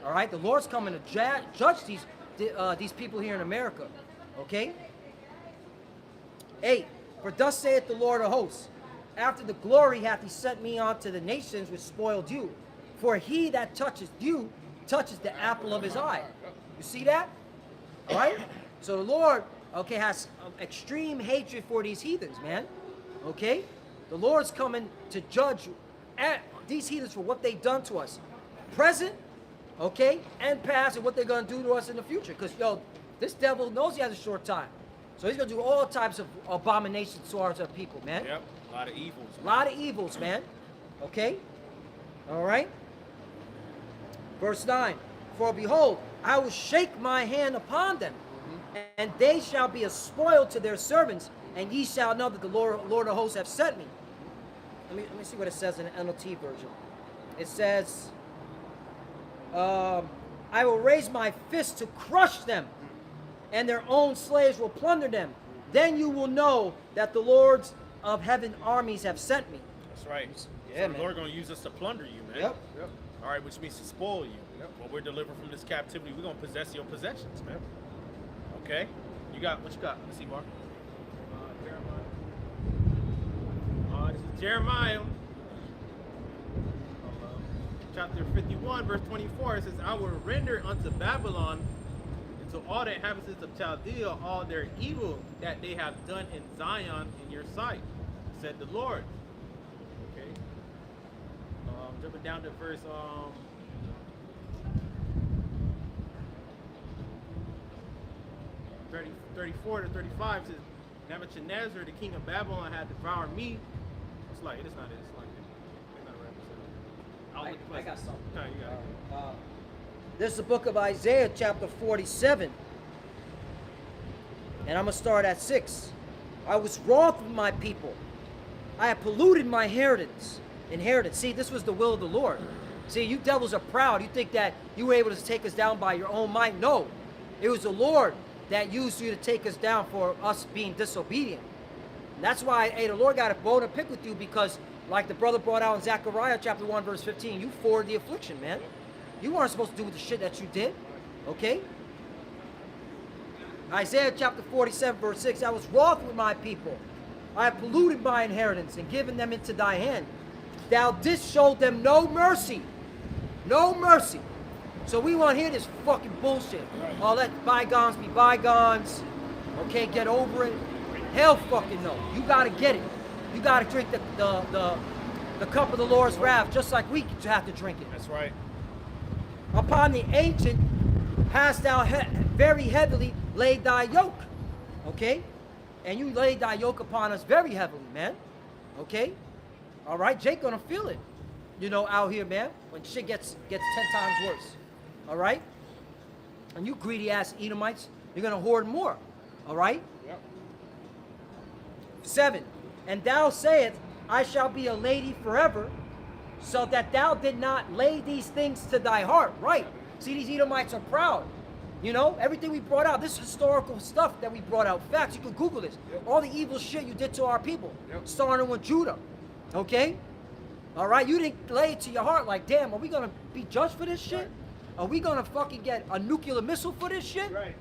B: All right? The Lord's coming to judge these people here in America. Okay? 8. For thus saith the Lord of hosts, after the glory hath he sent me unto the nations which spoiled you. For he that touches you touches the apple of his eye. You see that? All right? So the Lord, okay, has extreme hatred for these heathens, man. Okay? The Lord's coming to judge these heathens for what they've done to us. Present, okay, and past, and what they're going to do to us in the future. Because, yo, this devil knows he has a short time. So he's going to do all types of abominations towards our people, man.
D: Yep. A lot of evils.
B: A lot of evils, man. Okay? All right? Verse 9. For behold, I will shake my hand upon them, and they shall be a spoil to their servants, and ye shall know that the Lord of hosts have sent me. let me see what it says in the NLT version. It says, I will raise my fist to crush them, and their own slaves will plunder them. Then you will know that the lords of heaven armies have sent me.
D: That's right.
B: Yeah,
D: so
B: man.
D: the Lord gonna use us to plunder you, man.
B: Yep.
E: Yep.
D: All right, which means to spoil you.
E: Yep.
D: When we're delivered from this captivity, we're gonna possess your possessions, man. Okay? You got what you got? Let's see, Mark.
F: Jeremiah. This is Jeremiah. Chapter 51, verse 24. It says, I will render unto Babylon and to all the inhabitants of Chaldea all their evil that they have done in Zion in your sight, said the Lord. Okay. Jumping down to verse 34 to 35 says, Nebuchadnezzar, the king of Babylon, had devoured me. It's like, it's not it. It's like it. It's not right.
B: I got something.
F: Okay, you got it.
B: This is the book of Isaiah, chapter 47. And I'm going to start at 6. I was wroth with my people. I have polluted my inheritance. See, this was the will of the Lord. See, you devils are proud. You think that you were able to take us down by your own might. No. It was the Lord that used you to take us down for us being disobedient. And that's why, hey, the Lord got a bone to pick with you because, like the brother brought out in Zechariah chapter 1, verse 15, you forwarded the affliction, man. You weren't supposed to do the shit that you did. Okay? Isaiah chapter 47, verse 6, I was wroth with my people. I have polluted my inheritance and given them into thy hand. Thou didst show them no mercy. No mercy. So we want to hear this fucking bullshit. Oh, let bygones be bygones. Okay, get over it. Hell fucking no. You gotta get it. You gotta drink the cup of the Lord's wrath just like we have to drink it.
D: That's right.
B: Upon the ancient hast thou very heavily laid thy yoke. Okay? And you laid thy yoke upon us very heavily, man. Okay? All right, Jake gonna feel it. You know, out here, man, when shit gets 10 times worse. All right? And you greedy ass Edomites, you're gonna hoard more. All right?
E: Yep.
B: 7. And thou sayest, I shall be a lady forever, so that thou did not lay these things to thy heart. Right. See, these Edomites are proud. You know, everything we brought out, this historical stuff that we brought out, facts, you can Google this.
E: Yep.
B: All the evil shit you did to our people,
E: Yep.
B: starting with Judah. Okay? All right? You didn't lay it to your heart like, damn, are we going to be judged for this shit?
E: Right.
B: Are we going to fucking get a nuclear missile for this shit?
E: Right.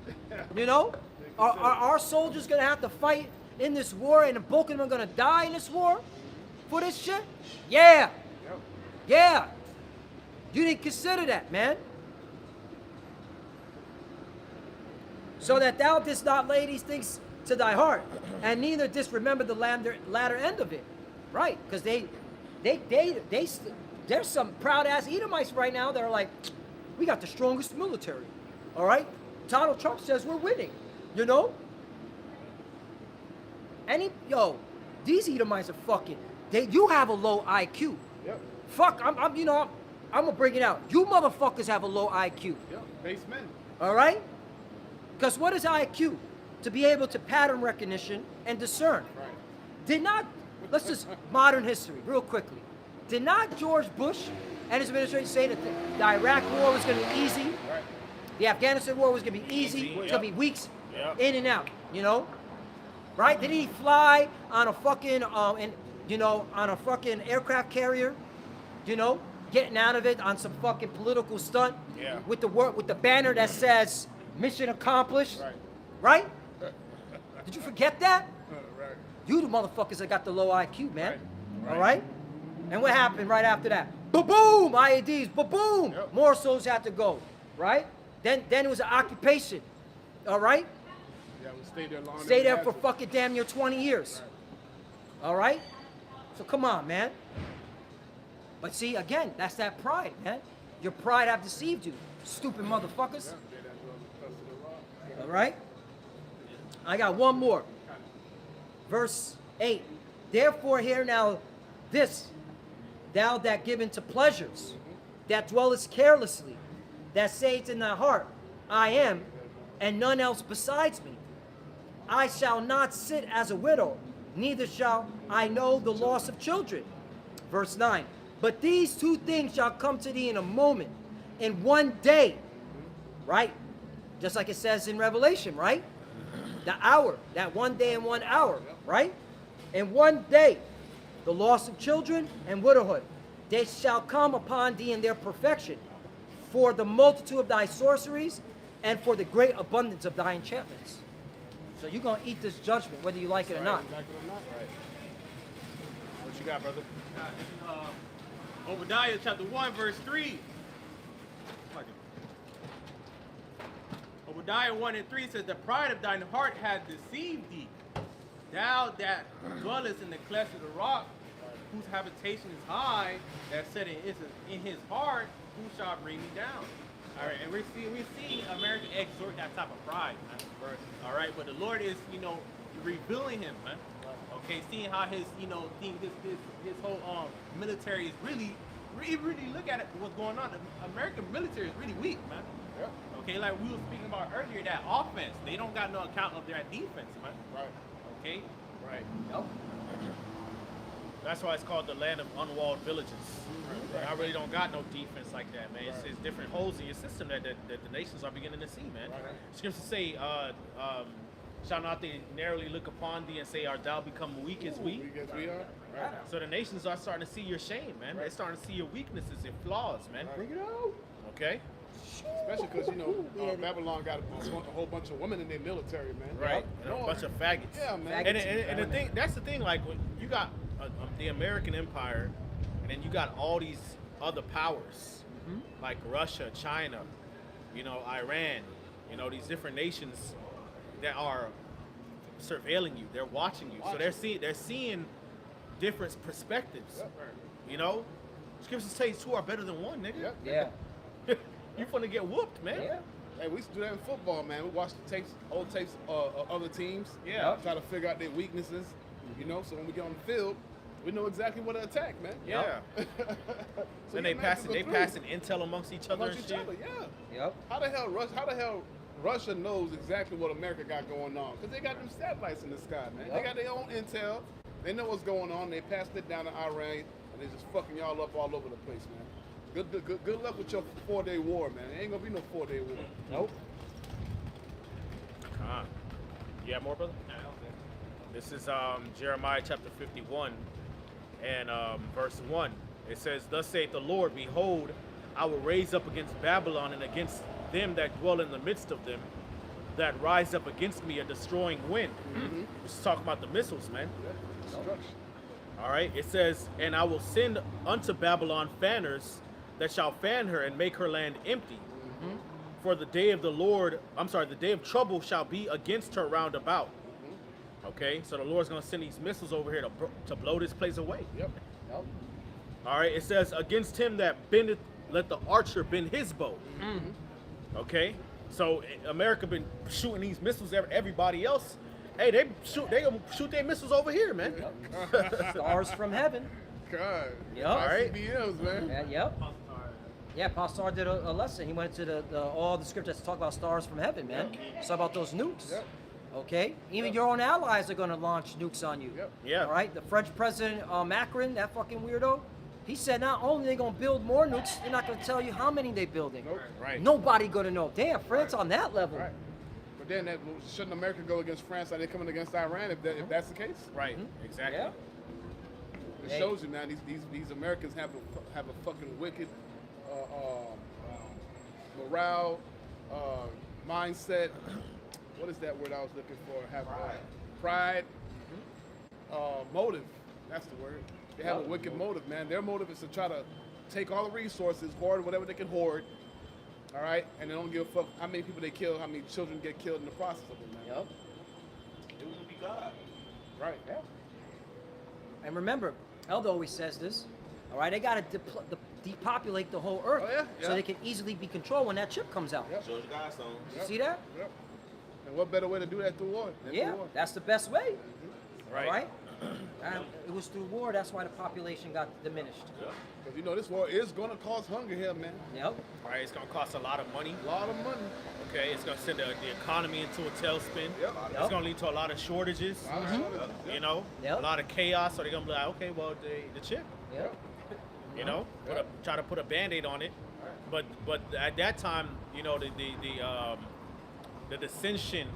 B: You know? Are our soldiers going to have to fight in this war and the bulk of them are going to die in this war for this shit? Yeah.
E: Yep.
B: Yeah. You didn't consider that, man. So that thou didst not lay these things to thy heart, and neither didst remember the latter end of it. Right. Because there's some proud ass Edomites right now that are like, we got the strongest military. All right? Donald Trump says we're winning. You know? These Edomites are fucking. You have a low IQ.
E: Yep.
B: Fuck, I'm gonna bring it out. You motherfuckers have a low IQ.
E: Yep. Base men.
B: All right? Because what is IQ? To be able to pattern recognition and discern.
E: Right.
B: Let's just modern history real quickly. Did not George Bush and his administration say that the Iraq war was going to be easy?
E: Right.
B: The Afghanistan war was going to be easy.
D: Easy,
B: It's going to be weeks
D: Yep.
B: in and out, you know? Right? Did he fly on a fucking, on a fucking aircraft carrier, you know, getting out of it on some fucking political stunt
D: Yeah.
B: with the banner that says mission accomplished?
E: Right.
B: Right? Did you forget that?
E: Right.
B: You the motherfuckers that got the low IQ, man.
E: Right.
B: All right? And what happened right after that? Ba-boom! IEDs, ba-boom!
E: Yep.
B: More souls had to go, right? Then it was an occupation, all right?
E: Yeah, we stayed there long.
B: Stay there for fucking damn near 20 years. All right? So come on, man. But see, again, that's that pride, man. Your pride have deceived you, stupid motherfuckers. All right? I got one more. Verse 8. Therefore hear now this, thou that given to pleasures, that dwellest carelessly, that sayest in thy heart, I am, and none else besides me. I shall not sit as a widow, neither shall I know the loss of children. Verse 9. But these two things shall come to thee in a moment, in one day. Right? Just like it says in Revelation, right? The hour, that one day and 1 hour, right? In one day, the loss of children and widowhood, they shall come upon thee in their perfection, for the multitude of thy sorceries and for the great abundance of thy enchantments. So you're going to eat this judgment, whether you like it or not.
E: Like it or not.
D: Right. What you got, brother?
F: Obadiah chapter 1, verse 3. Obadiah 1 and 3 says, the pride of thine heart hath deceived thee. Thou that dwellest in the cleft of the rock, whose habitation is high, that said in his heart, who shall bring me down? All right, and we're seeing America exhort that type of pride, man. All right, but the Lord is, revealing him, man. Okay, seeing how his, his whole military is really look at it, what's going on. The American military is really weak, man.
E: Yep.
F: Okay, like we were speaking about earlier, that offense, they don't got no account of their defense, man.
E: Right.
F: Okay,
D: Right.
B: Yep.
D: That's why it's called the land of unwalled villages. I really don't got no defense like that, man. It's different holes in your system that the nations are beginning to see, man.
E: Right.
D: Scriptures say, shall not they narrowly look upon thee and say, art thou become weak as we?
E: Weak as we are. Right.
D: So the nations are starting to see your shame, man. They're starting to see your weaknesses and flaws, man.
B: Bring it out.
D: Okay?
E: Especially because, Babylon got a whole bunch of women in their military, man.
D: Right. And a bunch of faggots.
E: Yeah, man.
D: And the thing, that's the thing, like, when you got the American Empire, and then you got all these other powers, like Russia, China, Iran, these different nations that are surveilling you. They're watching you. So they're seeing different perspectives.
E: Yep.
D: Scriptures say two are better than one, nigga.
E: Yep.
B: Yeah.
D: You're gonna get whooped, man.
B: Yeah.
E: Hey, we used to do that in football, man. We watch the tapes, old tapes of other teams.
D: Yeah.
E: Try to figure out their weaknesses, So when we get on the field, we know exactly what to attack, man.
D: Yeah.
E: So
D: And
E: yeah,
D: they
E: man,
D: passing
E: go through.
D: intel amongst each other
E: Amongst
D: and
E: each
D: shit.
E: other, yeah.
B: Yep.
E: How the hell Russia knows exactly what America got going on? Because they got them satellites in the sky, man. They
B: Yep.
E: got their own intel. They know what's going on. They passed it down to Iran, and they just fucking y'all up all over the place, man. Good luck with your 4-day war, man. It ain't gonna be no 4-day war.
B: Nope.
D: You have more, brother? This is Jeremiah chapter 51 and verse 1. It says, thus saith the Lord, behold, I will raise up against Babylon and against them that dwell in the midst of them, that rise up against me a destroying wind. This is talking about the missiles, man.
E: Destruction.
D: All right. It says, and I will send unto Babylon fanners that shall fan her and make her land empty. For the day of the day of trouble shall be against her round about. Okay, so the Lord's gonna send these missiles over here to blow this place away.
E: Yep.
B: Yep.
D: All right, it says, against him that bendeth, let the archer bend his bow. Okay, so America been shooting these missiles. Everybody else, hey, they gonna shoot their missiles over here, man.
B: Stars from heaven.
E: God.
B: Yep.
D: All right.
E: ICBMs, man.
B: Yeah, yep. Yeah, Pastor did a lesson. He went to all the scriptures to talk about stars from heaven, man. It's about those nukes.
E: Yep.
B: Okay? Even your own allies are going to launch nukes on you.
E: Yep.
D: Yeah.
B: All right? The French president, Macron, that fucking weirdo, he said not only are they going to build more nukes, they're not going to tell you how many they're building.
E: Nope.
D: Right.
B: Nobody going to know. Damn, France on that level.
E: Right. But then shouldn't America go against France like they're coming against Iran if that's the case?
D: Right. Exactly.
B: Yeah.
E: It
B: Hey.
E: shows you, man. These Americans have a fucking wicked morale, mindset. What is that word I was looking for? Have pride, motive. That's the word. They have a wicked motive, man. Their motive is to try to take all the resources, hoard whatever they can hoard. All right, and they don't give a fuck how many people they kill, how many children get killed in the process of it, man.
B: Yep.
A: It would be God.
E: Right.
B: Yeah. And remember, Eldo always says this. All right, they got to depopulate the whole earth
E: Oh, yeah?
B: so
E: Yeah.
B: they can easily be controlled when that chip comes out.
E: Yep.
A: Shows you God's song.
B: You see that?
E: Yep. And what better way to do that through war? Than
B: Yeah,
E: through war?
B: that's the best way.
D: Right.
B: All right? And it was through war. That's why the population got diminished.
E: Because you know this war is going to cause hunger here, man.
B: Yep.
D: All right, it's gonna cost a lot of money.
E: A lot of money.
D: Okay, it's gonna send the economy into a tailspin.
E: Yep.
D: It's gonna lead to a lot of shortages. You know,
B: Yep.
D: a lot of chaos. So they're gonna be like, okay, well, the chip.
B: Yep.
D: You know, try to put a Band-Aid on it. But at that time, you know, the dissension,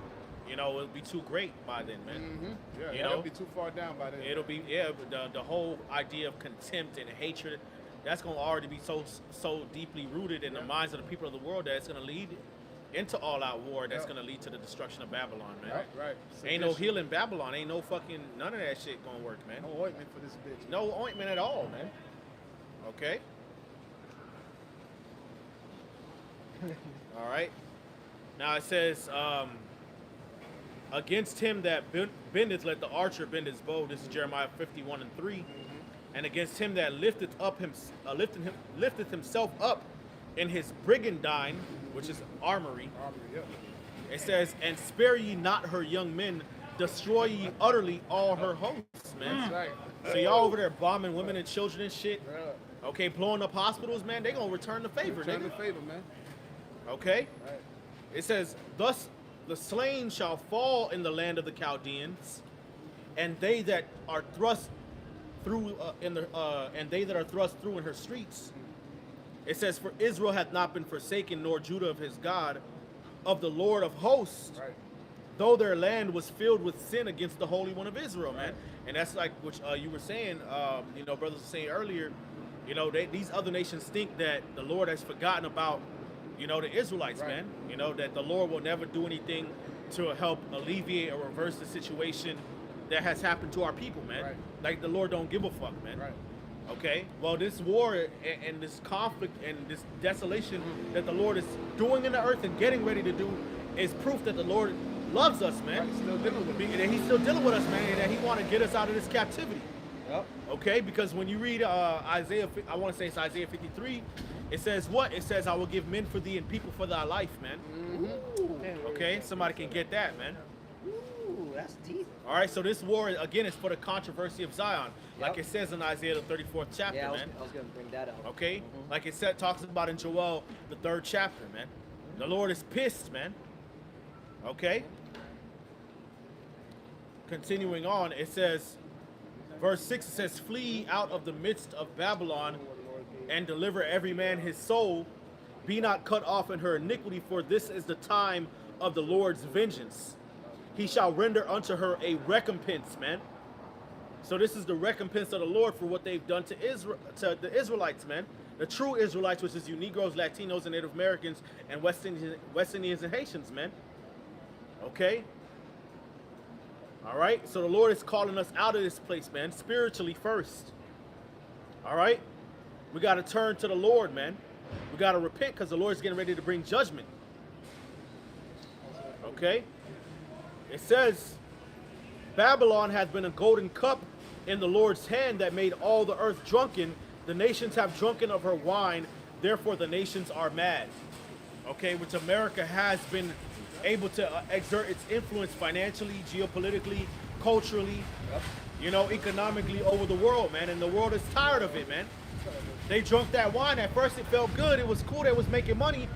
D: you know, will be too great by then, man.
E: Mm-hmm. Yeah,
D: You
E: it'll
D: know?
E: be too far down by then.
D: It'll be the whole idea of contempt and hatred. That's gonna already be so deeply rooted in the minds of the people of the world that it's gonna lead into all-out war. That's gonna lead to the destruction of Babylon, man.
E: Right.
D: Ain't no healing Babylon. Ain't no fucking none of that shit gonna work, man.
E: No ointment for this bitch.
D: No ointment at all, man. Okay. All right. Now it says, against him that bendeth, let the archer bend his bow. This is Jeremiah 51:3. And against him that lifteth himself up in his brigandine, which is armory.
E: Yep.
D: It says, and spare ye not her young men, destroy ye utterly all her hosts, man.
E: That's right.
D: So y'all over there bombing women and children and shit.
E: Yeah.
D: Okay, blowing up hospitals, man. They gonna return the favor,
E: Return the
D: nigga.
E: favor, man.
D: Okay.
E: Right.
D: It says, thus the slain shall fall in the land of the Chaldeans, and they that are thrust through in her streets. It says, for Israel hath not been forsaken, nor Judah of his God, of the Lord of hosts,
E: Right.
D: though their land was filled with sin against the Holy One of Israel, man. And that's like what you were saying, you know, brothers were saying earlier, you know, these other nations think that the Lord has forgotten about, you know, the Israelites,
E: Right.
D: man. You know, that the Lord will never do anything to help alleviate or reverse the situation that has happened to our people, man.
E: Right.
D: Like the Lord don't give a fuck, man.
E: Right.
D: Okay, well, this war and this conflict and this desolation that the Lord is doing in the earth and getting ready to do is proof that the Lord loves us, man.
E: Right. Still dealing with it.
D: That He's still dealing with us, man, and that He want to get us out of this captivity.
B: Yep.
D: Okay, because when you read Isaiah, I want to say it's Isaiah 53, it says what? It says, I will give men for thee and people for thy life, man. Okay, somebody can get that, man.
B: Ooh, that's deep.
D: All right, so this war, again, is for the controversy of Zion. Like
B: Yep.
D: it says in Isaiah, the 34th chapter,
B: Yeah, I
D: man.
B: was going to bring that up.
D: Okay? Like it said, talks about in Joel, the 3rd chapter, man. The Lord is pissed, man. Okay? Continuing on, it says, verse 6, it says, flee out of the midst of Babylon and deliver every man his soul. Be not cut off in her iniquity, for this is the time of the Lord's vengeance. He shall render unto her a recompense, man. So this is the recompense of the Lord for what they've done to the Israelites, man. The true Israelites, which is you Negroes, Latinos, and Native Americans, and West Indians and Haitians, man. Okay? All right? So the Lord is calling us out of this place, man, spiritually first. All right? We got to turn to the Lord, man. We got to repent because the Lord's getting ready to bring judgment. Okay? It says, Babylon hath been a golden cup in the Lord's hand that made all the earth drunken. The nations have drunken of her wine, therefore the nations are mad. Okay, which America has been able to exert its influence financially, geopolitically, culturally, you know, economically over the world, man. And the world is tired of it, man. They drunk that wine. At first it felt good. It was cool. They was making money.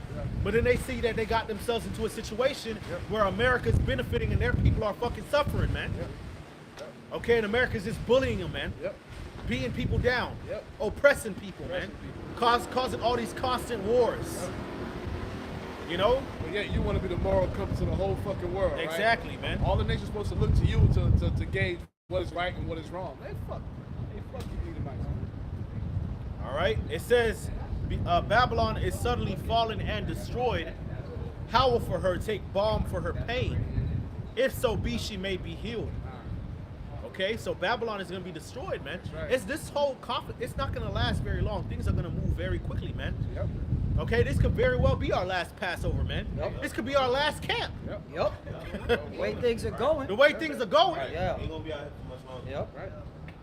D: But then they see that they got themselves into a situation where America's benefiting and their people are fucking suffering, man. Okay, and America's just bullying them, man. Beating people down. Oppressing people, man. Causing all these constant wars. You know?
E: But yeah, you want to be the moral compass of the whole fucking world, right?
D: Exactly, man.
E: All the nations supposed to look to you to gauge what is right and what is wrong. Hey, fuck you, Edomites.
D: All right. It says, Babylon is suddenly fallen and destroyed. Howl for her, take balm for her pain. If so be she may be healed. Okay, so Babylon is going to be destroyed, man.
E: right.
D: It's this whole conflict. It's not going to last very long. Things are going to move very quickly, man.
E: Yep.
D: Okay, this could very well be our last Passover, man.
B: Yep.
D: This could be our last camp.
B: Yep. The way things are going.
D: The way things are going.
B: Yeah.
A: Ain't gonna be out here for much longer.
B: Yep.
E: Right.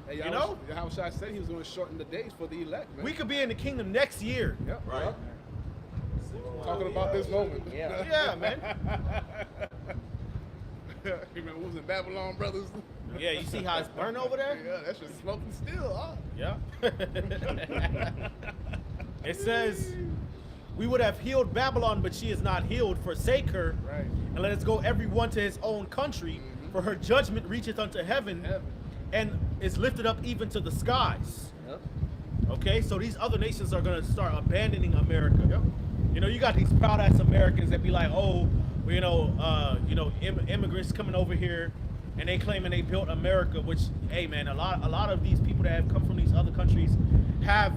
E: Hey,
D: You know?
E: how Shai said he was going to shorten the days for the elect, man.
D: We could be in the kingdom next year.
E: Yep.
A: Right.
E: Yep. Talking about this moment.
B: Yeah.
D: Yeah, man.
E: You remember what was it, Babylon Brothers?
D: Yeah, you see how it's burned over there?
E: Yeah, that's just smoking still, huh?
D: Yeah. It says, we would have healed Babylon, but she is not healed. Forsake her,
E: Right.
D: and let us go every one to his own country. For her judgment reacheth unto heaven, and is lifted up even to the skies.
B: Yep.
D: Okay, so these other nations are gonna start abandoning America.
E: Yep.
D: You know, you got these proud ass Americans that be like, oh, immigrants coming over here, and they claiming they built America. Which, hey man, a lot of these people that have come from these other countries have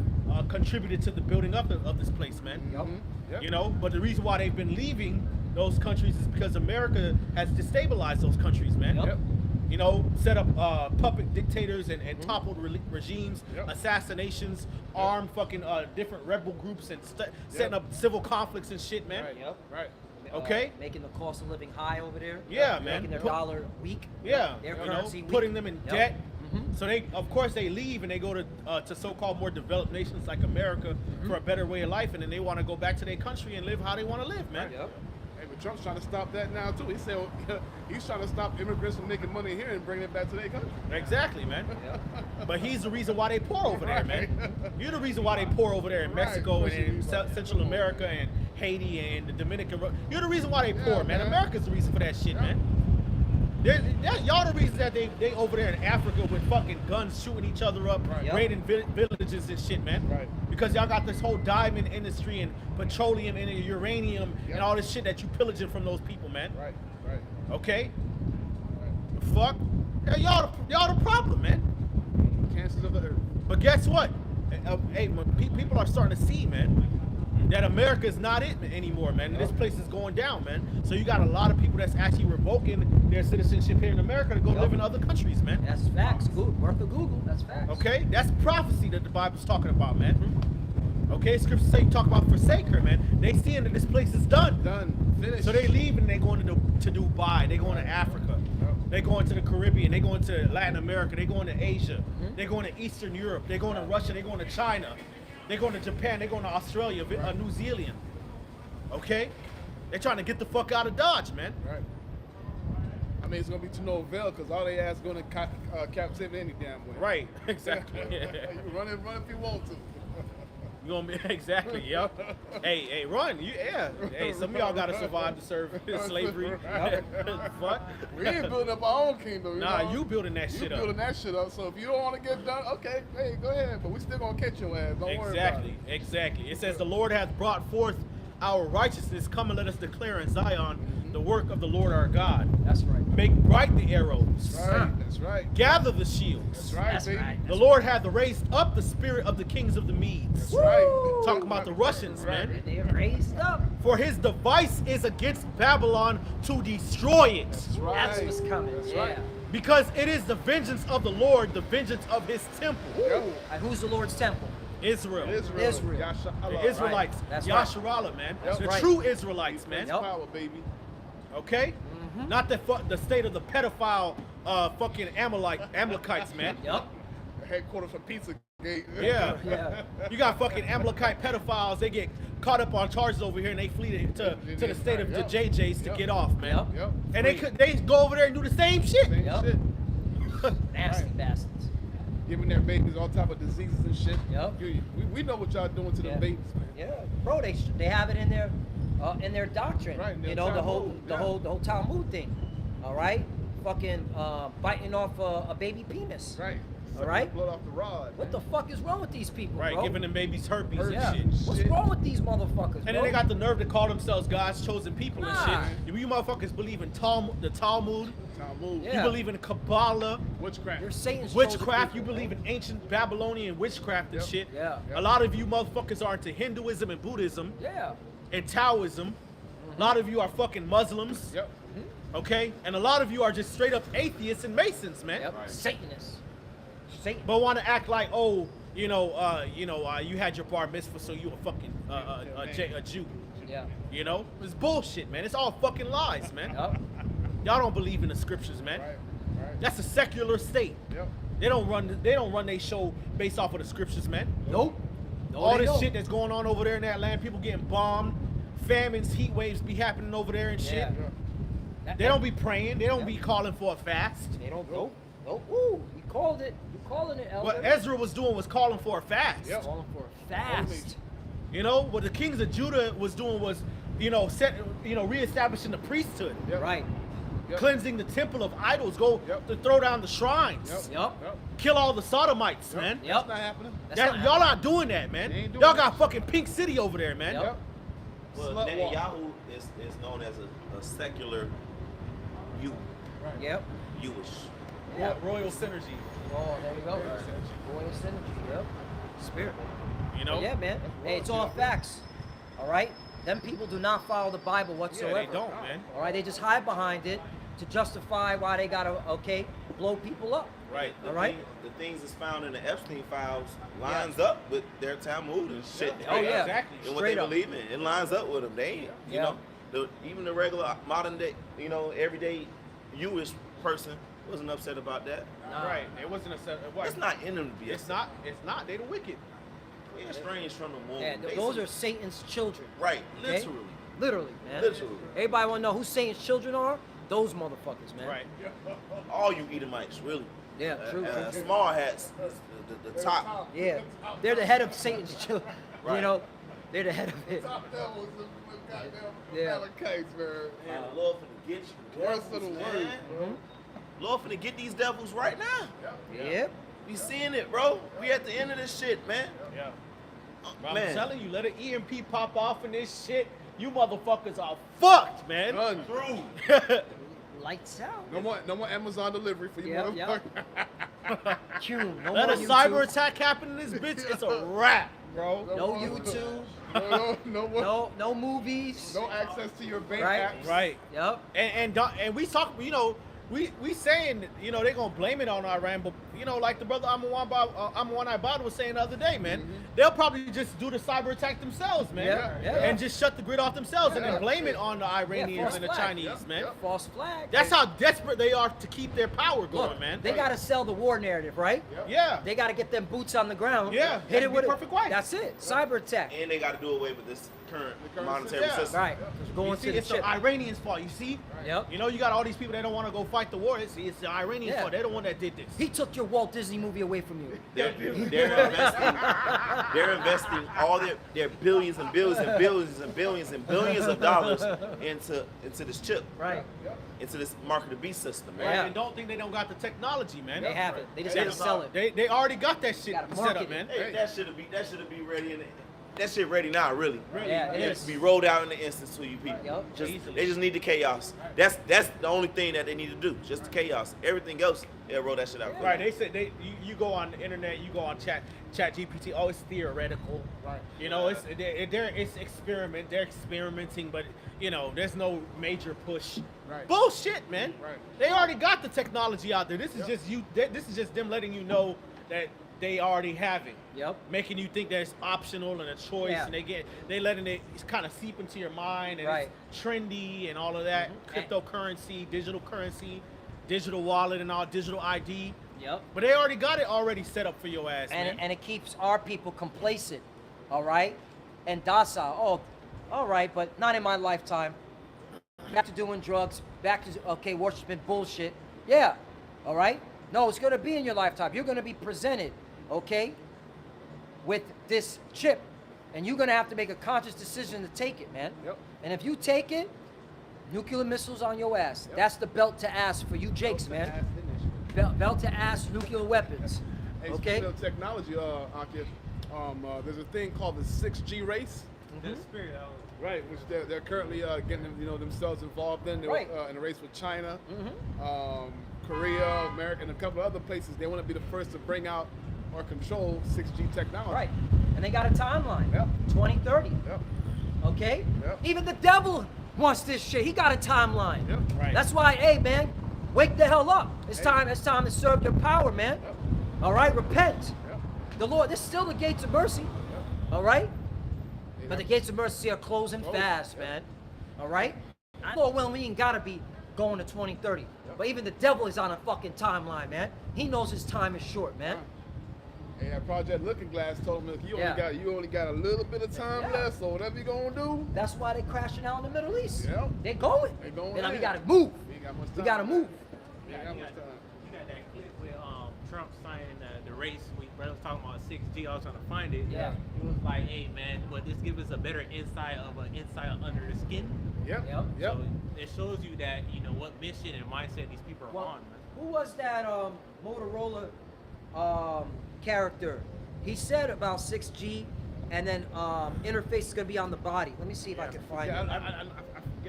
D: contributed to the building up of this place, man.
B: Yep.
E: Yep.
D: You know, but the reason why they've been leaving those countries is because America has destabilized those countries, man.
B: Yep.
D: You know, set up puppet dictators and toppled regimes,
E: Yep.
D: assassinations, armed fucking different rebel groups, and setting up civil conflicts and shit, man.
E: Right.
B: Yep.
E: Right.
D: Okay.
B: Making the cost of living high over there.
D: Yeah, man.
B: Making their
D: Put-
B: dollar weak.
D: Yeah,
B: Their
D: you
B: currency
D: know,
B: weak.
D: putting them in
B: Yep.
D: debt.
B: Mhm.
D: So they, of course, they leave and they go to so-called more developed nations like America for a better way of life, and then they want to go back to their country and live how they want to live, man.
B: Yep.
E: Hey, but Trump's trying to stop that now too. He said he's trying to stop immigrants from making money here and bringing it back to their country.
D: Exactly, man.
B: Yep.
D: But he's the reason why they poor over there, man.
E: Right.
D: You're the reason why they poor over there in
E: Right,
D: Mexico and
E: pushing
D: in
E: these like-
D: Central America and Haiti and the Dominican. You're the reason why they poor,
E: Yeah,
D: man.
E: man.
D: America's the reason for that shit,
E: Yeah.
D: man. Y'all the reason that they over there in Africa with fucking guns shooting each other up,
E: Right.
B: Yep.
D: raiding villages and shit, man.
E: Right.
D: Because y'all got this whole diamond industry and petroleum and uranium
E: Yep.
D: and all this shit that you pillaging from those people, man.
E: Right. Right.
D: Okay?
E: Right.
D: The fuck? Yeah, y'all the problem, man.
E: Cancers of the earth.
D: But guess what? Hey, when people are starting to see, man, that America is not it anymore, man. And this place is going down, man. So you got a lot of people that's actually revoking their citizenship here in America to go
B: Yep.
D: live in other countries, man.
B: That's facts. Good. Worth a Google. That's facts.
D: Okay? That's prophecy that the Bible's talking about, man. Okay? Scriptures say talk about forsake her, man. They seeing that this place is done.
E: Done. Finished.
D: So they leave and they going to Dubai. They going to Africa.
E: Yep.
D: They going to the Caribbean. They going to Latin America. They going to Asia. They going to Eastern Europe. They going to Russia. They going to China. They going to Japan. They going to Australia, New Zealand. Okay? They're trying to get the fuck out of Dodge, man.
E: Right. I mean, it's gonna be to no avail because all they ass gonna captivity any damn way.
D: Right. Exactly.
E: You can run if you want to.
D: You gonna be exactly, yep. Hey, run. Hey, some of y'all gotta survive to serve slavery. Fuck.
E: We ain't building up our own kingdom.
D: Nah,
E: know?
D: you building that
E: You
D: shit up.
E: building that shit up. So if you don't want to get done, okay, hey, go ahead. But we still gonna catch your ass. Don't worry about it.
D: Exactly. It says the Lord hath brought forth our righteousness. Come and let us declare in Zion the work of the Lord our God.
B: That's right.
D: Make bright the arrows.
E: That's right. That's right.
D: Gather the shields.
E: That's right,
B: That's
E: baby.
B: right.
D: The Lord hath raised up the spirit of the kings of the Medes.
E: That's right.
D: Talking about the Russians,
E: Right.
D: man.
B: They raised up.
D: For his device is against Babylon to destroy it.
E: That's right.
B: That's what's coming.
E: That's
B: yeah.
E: right.
D: Because it is the vengeance of the Lord, the vengeance of his temple.
E: Yep.
B: And who's the Lord's temple?
D: Israel.
B: Israel.
E: Yasha
D: The
E: Allah.
D: Israelites.
B: That's right.
D: Yasharallah, man.
E: That's
D: the
B: right.
D: true Israelites, man.
B: Yep.
E: Power, baby.
D: Okay? Not the state of the pedophile fucking Amalekites, man.
B: Yep.
E: Headquarters for Pizza Gate.
D: Yeah.
B: Yeah.
D: You got fucking Amalekite pedophiles. They get caught up on charges over here and they flee to the state of the
E: Yep.
D: JJs to
E: Yep.
D: get off, man.
B: Yep.
E: Yep.
D: And they go over there and do the same shit.
E: Same
B: Yep.
E: shit.
B: Nasty
E: Right.
B: bastards.
E: Giving their babies all type of diseases and shit.
B: Yep.
E: We know what y'all doing to
B: Yeah.
E: them babies, man.
B: Yeah, bro, they have it in their doctrine.
E: Right, in their
B: you know, the whole
E: Talmud,
B: the
E: yeah.
B: whole Talmud thing. All right, fucking biting off a baby penis.
E: Right. Sucking
B: right.
E: the blood off the rod.
B: What the fuck is wrong with these people,
D: Right,
B: bro?
D: giving them babies herpes
B: Yeah.
D: and shit.
B: What's
E: Shit.
B: wrong with these motherfuckers,
D: And
B: bro?
D: then they got the nerve to call themselves God's chosen people
B: Nah.
D: and shit. You motherfuckers believe in the Talmud.
E: Talmud.
B: Yeah.
D: You believe in Kabbalah,
E: Witchcraft.
B: You're Satan's chosen
D: witchcraft. You
B: people,
D: believe
B: bro.
D: in ancient Babylonian witchcraft and
E: Yep.
D: shit.
B: Yeah.
E: Yep.
D: A lot of you motherfuckers are into Hinduism and Buddhism
B: Yeah.
D: and Taoism. A lot of you are fucking Muslims.
E: Yep.
D: Okay? And a lot of you are just straight up atheists and Masons, man.
B: Yep.
E: Right.
B: Satanists. Satan.
D: But want to act like, oh, you had your bar mitzvah, so you a fucking a Jew.
B: Yeah.
D: You know? It's bullshit, man. It's all fucking lies, man.
B: Yep.
D: Y'all don't believe in the scriptures, man.
E: Right. Right.
D: That's a secular state.
E: Yep.
D: They don't run their show based off of the scriptures, man.
B: Nope. No,
D: All
B: they
D: this
B: don't.
D: shit that's going on over there in that land, people getting bombed, famines, heat waves be happening over there and shit.
B: Yeah.
E: Yeah.
D: They don't be praying. They don't be calling for a fast.
B: They don't. Nope. Oh, ooh, you called it. You calling it, Elder.
D: What Ezra was doing was calling for a fast.
E: Yep.
B: Calling for a fast.
D: You know, what the kings of Judah was doing was, reestablishing the priesthood,
E: Yep.
B: Right.
E: Yep.
D: cleansing the temple of idols, go
E: Yep.
D: to throw down the shrines,
E: Yep.
B: Yup.
E: Yep.
D: kill all the sodomites,
E: Yep.
D: man.
B: Yep.
E: That's not happening.
B: That's
D: That-
B: not
D: y'all not doing that, man.
E: They ain't doing
D: Y'all
E: that
D: got
E: shit.
D: fucking Pink City over there, man.
B: Yep.
E: Yep.
A: Well,
E: Slut walk.
A: Netanyahu is known as a secular Jew,
B: Yep.
A: Jewish.
B: Yeah.
D: Royal synergy.
B: Oh, there you go. Royal synergy. Yep. Spirit.
D: You know?
B: Yeah, man. Hey, it's all facts. All right. Them people do not follow the Bible
D: Yeah,
B: whatsoever.
D: they don't, man.
B: All right. They just hide behind it to justify why they gotta blow people up.
D: Right.
B: All right.
A: The things that's found in the Epstein files lines up with their Talmud and shit.
B: Oh yeah.
D: Exactly.
A: And what
B: Straight
A: they
B: up.
A: believe in, it lines up with them. They ain't, you
B: Yeah.
A: know, even the regular modern day, everyday Jewish person wasn't upset about that.
B: Nah.
D: Right. It wasn't a set. What?
A: It's not in them to be
D: It's
A: upset.
D: not. It's not. They the wicked.
A: We're estranged from the womb.
B: Yeah, those are Satan's children.
A: right,
B: Okay?
A: literally.
B: Literally, man.
A: Literally.
B: Everybody want to know who Satan's children are? Those motherfuckers, man.
D: Right.
A: All you Edomites, really.
B: Yeah, true. true.
A: Small hats, the top.
B: Yeah, they're the head of Satan's children. You
A: Right.
B: know, they're the head of it.
E: Top devils with goddamn
B: Yeah.
E: Malachites, man.
A: Man, the Lord finna get you.
E: Worst of the
A: devils,
E: worst,
A: man. Lord finna get these devils right now.
B: Yep.
A: We seeing it, bro. We at the end of this shit, man.
D: Yeah. Bro, I'm
A: Man.
D: telling you, let an EMP pop off in this shit. You motherfuckers are fucked, man.
E: Done.
A: Through.
B: Lights out.
E: No more Amazon delivery for you
B: Yeah,
E: motherfuckers.
B: Q. No
D: Let
B: more
D: a
B: YouTube.
D: cyber attack happen in this bitch. It's a wrap, bro.
B: No
E: more-
B: YouTube.
E: No more.
B: No movies.
E: No access to your bank
B: Right.
E: apps.
D: Right.
B: Yep.
D: And we talk, we saying, they're gonna blame it on Iran, but like the brother Amwan Ibad was saying the other day, man, they'll probably just do the cyber attack themselves, man,
B: Yeah, yeah.
D: and just shut the grid off themselves and then blame it on the Iranians
B: false
D: and the
B: flag.
D: Chinese,
E: Yep,
D: man.
E: yep.
B: False flag.
D: That's how desperate they are to keep their power going,
B: Look,
D: man.
B: they got to sell the war narrative, right?
D: Yeah.
B: They got to get them boots on the ground.
D: Yeah,
B: Hit
D: that'd
B: it
D: be
B: with it.
D: perfect way.
B: That's it. Cyber attack.
A: And they got to do away with this current
E: current
A: monetary
D: system.
A: system.
B: Right. Just
D: You
B: going
D: see,
B: to the
D: it's
B: chip.
D: the Iranians' fault. You see,
B: Yep.
D: you got all these people that don't want to go fight the war. It's the Iranians'
B: Yeah.
D: fault. They're the one that did this.
B: He took your Walt Disney movie away from you.
A: They're investing all their billions and billions and billions and billions and billions of dollars into this chip,
B: Right.
A: into this mark of the beast system, man.
B: Yeah.
D: And don't think they don't got the technology, man.
B: They have it. They just
A: They
B: got to sell it.
D: They already got that shit
B: Gotta
D: set
B: market
D: up,
B: it.
D: man.
A: Hey, that should be ready in that shit ready now, really.
B: Yeah, it
A: It
B: is.
A: to be rolled out in the instance to you people.
B: Yup.
A: They just need the chaos. That's the only thing that they need to do. Just the chaos. Everything else, they'll roll that shit out.
D: Right? They said you go on the internet, you go on Chat GPT. Oh, it's theoretical.
E: Right.
D: It's experiment. They're experimenting, but there's no major push.
E: Right.
D: Bullshit, man.
E: Right.
D: They already got the technology out there. This is just you. This is just them letting you know that they already have it.
B: Yep.
D: Making you think that it's optional and a choice,
B: Yeah.
D: and they letting it kind of seep into your mind, and
B: Right.
D: it's trendy and all of that. Cryptocurrency, digital currency, digital wallet, and all digital ID.
B: Yep.
D: But they already got it already set up for your ass, man.
B: And it keeps our people complacent, all right, and docile. Oh, all right, but not in my lifetime. Back to doing drugs. Back to worshiping bullshit. Yeah, all right. No, it's gonna be in your lifetime. You're gonna be presented, okay, with this chip, and you're gonna have to make a conscious decision to take it, man.
E: Yep.
B: And if you take it, nuclear missiles on your ass.
E: Yep.
B: That's the belt to ass for you, Jakes, man. Belt to ass nuclear weapons.
E: Hey,
B: Okay.
E: speaking of technology, Akif, there's a thing called the 6G race.
F: That spirit out.
E: Right, which they're currently getting themselves involved in. They
B: Right.
E: were in a race with China, Korea, America, and a couple of other places. They want to be the first to bring out or control 6G technology.
B: Right. And they got a timeline.
E: Yep.
B: 2030.
E: Yep.
B: Okay?
E: Yep.
B: Even the devil wants this shit. He got a timeline.
E: Yep.
D: Right.
B: That's why, hey man, wake the hell up. It's
E: Hey.
B: time to serve your power, man.
E: Yep.
B: All right, repent.
E: Yep.
B: The Lord, this is still the gates of mercy. All right?
E: They
B: But the
E: have-
B: gates of mercy are closing
E: Closing,
B: fast,
E: yep.
B: man. All right? I know well we ain't gotta be going to 2030. But even the devil is on a fucking timeline, man. He knows his time is short, man.
E: Hey, that Project Looking Glass told me you
B: Yeah.
E: only got a little bit of time
B: Yeah.
E: left, so whatever you gonna do,
B: That's why they crashing out in the Middle East.
E: Yep.
B: They going.
E: They going
B: And we
E: in.
B: gotta move.
E: we ain't got much time.
B: We gotta move.
E: We ain't got much time.
F: You got that clip Trump signing the race, we brother was talking about 6G. I was trying to find it.
B: Yeah.
F: It was like, hey man, but this gives us a better insight of an insight under the skin.
E: Yep.
B: Yep.
E: Yep.
F: So it shows you that what mission and mindset these people are
B: Well,
F: on, man.
B: who was that Motorola character? He said about 6G, and then interface is gonna be on the body. Let me see if I can find
E: Yeah,
B: it.
E: I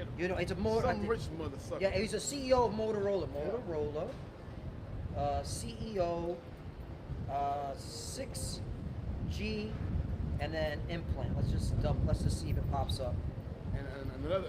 E: forget.
B: It's a
E: Some rich mother sucker.
B: Yeah, he's a CEO of Motorola. Motorola, CEO, 6G, and then implant. Let's just see if it pops up.
E: And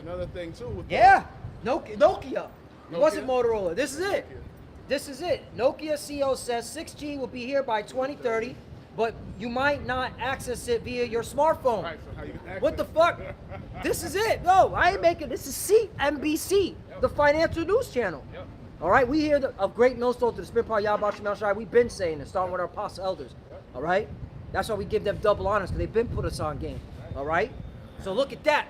E: another thing too. With
B: Yeah, Nokia. It wasn't
E: Nokia?
B: Motorola. This is it.
E: Nokia.
B: This is it. Nokia CEO says 6G will be here by 2030, but you might not access it via your smartphone.
E: Right, so how you can
B: What the
E: access
B: fuck?
E: it.
B: This is it. No, I ain't making. This is CNBC, the financial news channel.
E: Yep.
B: All right, we hear of great millstone to the Spirit Power Yahweh Shem El Shaddai. We've been saying this, starting with our apostle elders. All right, that's why we give them double honors, because they've been put us on game. All right, so look at that.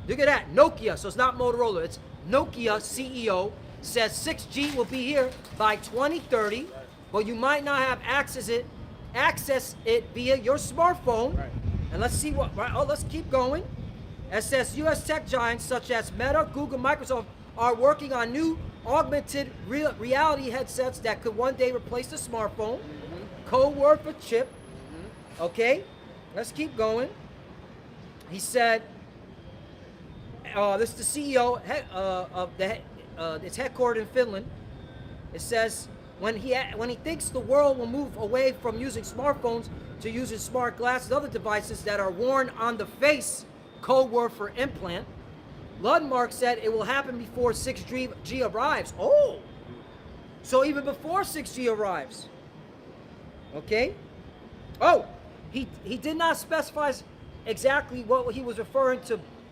B: Look at that. Nokia. So it's not Motorola. It's Nokia CEO says 6G will be here by 2030, but you might not have access it via your smartphone.
E: Right.
B: And let's see what. Right. Oh, let's keep going. It says U.S. tech giants such as Meta, Google, Microsoft are working on new augmented reality headsets that could one day replace the smartphone. Code word for chip. Okay, let's keep going. He said, this is the CEO of it's headquartered in Finland. It says when he thinks the world will move away from using smartphones to using smart glasses, other devices that are worn on the face, code word for implant. Lundmark said it will happen before 6G arrives. Oh, so even before 6G arrives. Okay. Oh, he did not specify exactly what he was referring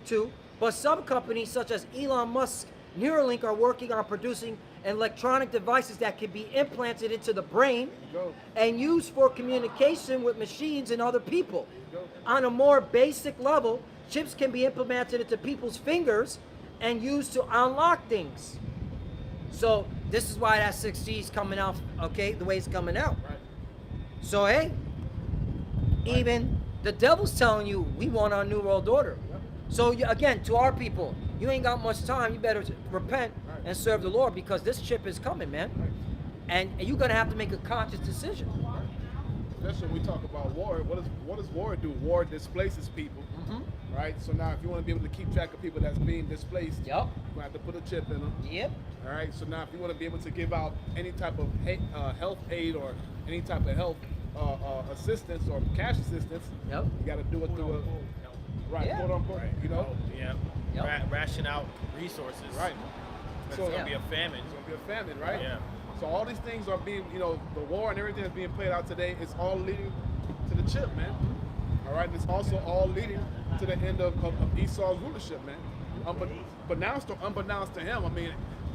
B: to, but some companies such as Elon Musk's Neuralink are working on producing electronic devices that can be implanted into the brain and used for communication with machines and other people. On a more basic level, chips can be implemented into people's fingers and used to unlock things. So this is why that 6G is coming out, okay, the way it's coming out.
E: Right.
B: So hey, even the devil's telling you we want our new world order. So again, to our people, you ain't got much time. You better repent and serve the Lord, because this chip is coming, man. And you're gonna have to make a conscious decision.
E: Especially when we talk about war. What does war do? War displaces people, right? So now, if you want to be able to keep track of people that's being displaced,
B: Yep.
E: you're gonna have to put a chip in them.
B: Yep.
E: All right. So now, if you want to be able to give out any type of health aid or any type of health assistance or cash assistance,
B: Yep.
E: you got to do it through a right,
B: Yeah.
E: quote unquote. You know,
D: Yeah.
B: Yep.
D: Ration out resources.
E: right.
D: It's
E: So
D: gonna be a famine.
E: It's gonna be a famine, right?
D: Yeah.
E: So all these things are being, the war and everything that's being played out today is all leading to the chip, man. All right, and it's also all leading to the end of Esau's rulership, man. Unbeknownst to him, I mean,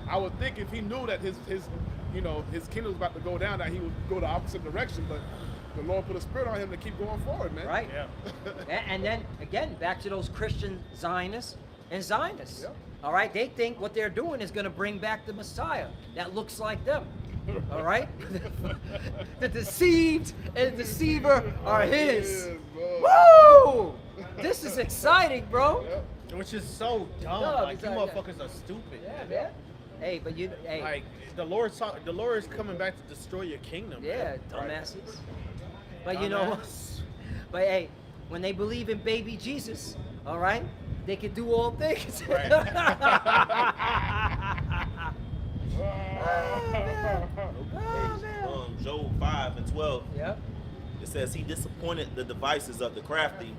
E: I would think if he knew that his kingdom was about to go down, that he would go the opposite direction. But the Lord put a spirit on him to keep going forward, man.
B: Right.
D: Yeah.
B: And then again, back to those Christian Zionists and Zionists.
E: Yep.
B: All right, they think what they're doing is going to bring back the Messiah that looks like them. All right, the deceived and the deceiver are his. Woo! This is exciting, bro.
E: Yep.
D: Which is so dumb.
B: No,
D: Like, you
B: exactly.
D: motherfuckers are stupid.
B: Yeah, man. Hey, but hey,
D: Like, the Lord is coming back to destroy your kingdom.
B: yeah,
D: man.
B: dumbasses. But you know,
D: Dumbass.
B: but hey, when they believe in baby Jesus, all right, they can do all things.
D: Right.
B: Oh, man.
A: Job 5:12.
B: Yep.
A: It says he disappointed the devices of the crafty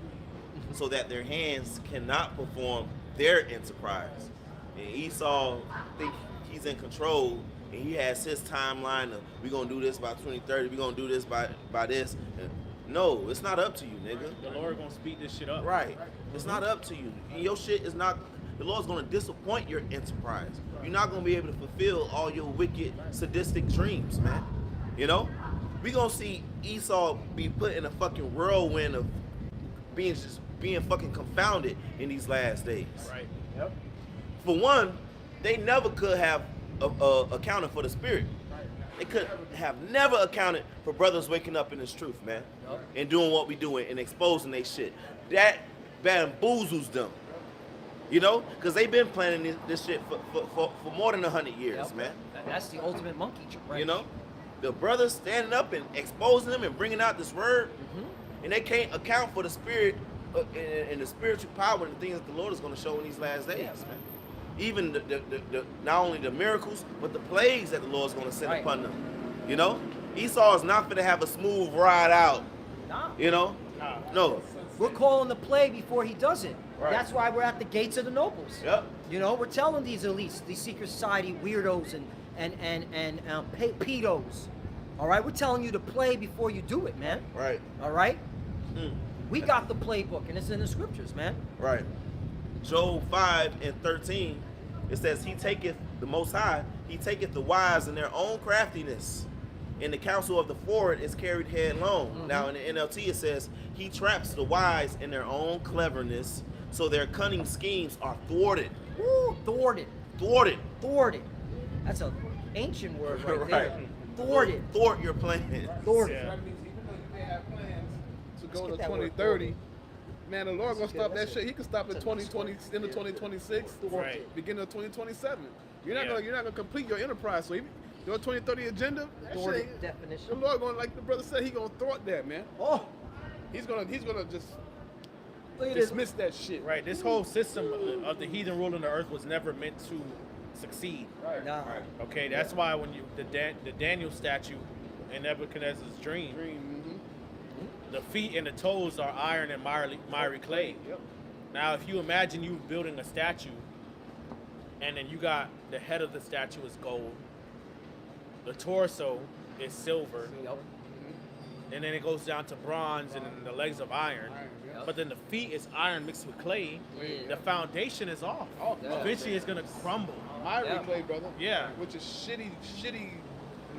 A: so that their hands cannot perform their enterprise. And Esau think he's in control, and he has his timeline of we're gonna do this by 2030, we're gonna do this by this. And no, it's not up to you, nigga.
D: The Lord gonna speed this shit up.
A: Right. It's not up to you. Your shit is not. The Lord's gonna disappoint your enterprise. You're not gonna be able to fulfill all your wicked, sadistic dreams, man. You know, we gonna see Esau be put in a fucking whirlwind of being fucking confounded in these last days.
D: Right.
B: Yep.
A: For one, they never could have accounted for the spirit. They could have never accounted for brothers waking up in this truth, man, and doing what we doing and exposing they shit. That bamboozles them, you know, because they've been planning this shit for more than 100 years,
B: Yep.
A: man.
B: That's the ultimate monkey trick.
A: You know, the brothers standing up and exposing them and bringing out this word, and they can't account for the spirit and the spiritual power and the things that the Lord is going to show in these last days, man. Even the not only the miracles, but the plagues that the Lord is going to send
B: Right.
A: upon them. You know, Esau is not going to have a smooth ride out.
B: Nah.
A: You know, no.
B: We're calling the play before he does it.
A: Right.
B: That's why we're at the gates of the nobles.
A: Yep.
B: You know, we're telling these elites, these secret society weirdos and pedos. All right, we're telling you to play before you do it, man.
A: Right.
B: All right.
A: Mm.
B: We got the playbook, and it's in the scriptures, man.
A: Right. Job 5:13, it says, He taketh the Most High, He taketh the wise in their own craftiness, and the counsel of the forward is carried headlong. Now in the NLT it says, He traps the wise in their own cleverness, so their cunning schemes are thwarted.
B: Woo, thwarted.
A: Thwarted.
B: Thwarted. That's an ancient word right there.
A: Right.
B: Thwarted.
A: Thwart your plan.
B: Thwarted.
C: Yeah.
E: That means even though you may have plans to go
B: get
E: to
B: that word
E: 2030, man, the Lord gonna
B: That's
E: stop
B: good.
E: that shit. He can stop at
B: That's a
E: 2020, end of 2026,
C: Right.
E: beginning of 2027. You're not
C: Yeah.
E: gonna complete your enterprise. So even your 2030 agenda, that
B: Thwarted
E: shit,
B: definition.
E: the Lord gonna, like the brother said, he gonna thwart that, man.
B: Oh,
E: He's gonna just
B: look at this.
E: dismiss that shit.
D: Right. This whole system of the heathen ruling the earth was never meant to succeed.
E: Right.
B: Nah.
D: Okay, that's why when you the Daniel statue in Nebuchadnezzar's dream, the feet and the toes are iron and miry clay.
E: Yep.
D: Now, if you imagine you building a statue, and then you got the head of the statue is gold, the torso is silver,
B: Yep.
D: and then it goes down to bronze, and then the legs of iron.
B: Yep.
D: But then the feet is iron mixed with clay.
B: Yeah.
D: The foundation is off.
E: Oh,
B: Yeah.
D: Eventually, it's gonna crumble.
E: Miry
B: Yeah.
E: clay, brother.
D: Yeah.
E: Which is shitty,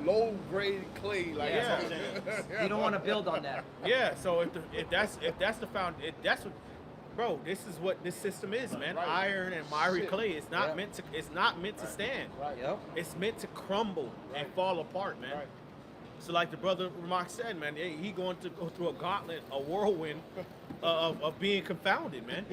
E: low grade clay. Like
B: Yeah.
E: it's-
B: You don't want to build on that.
D: Yeah. So if that's the that's what, bro. This is what this system is, man.
E: Right.
D: Iron and miry
E: Shit.
D: clay. It's not
B: Yeah.
D: meant to stand.
E: Right.
B: Yep.
D: It's meant to crumble and fall apart, man.
E: Right.
D: So like the brother Mark said, man, he going to go through a gauntlet, a whirlwind of being confounded, man.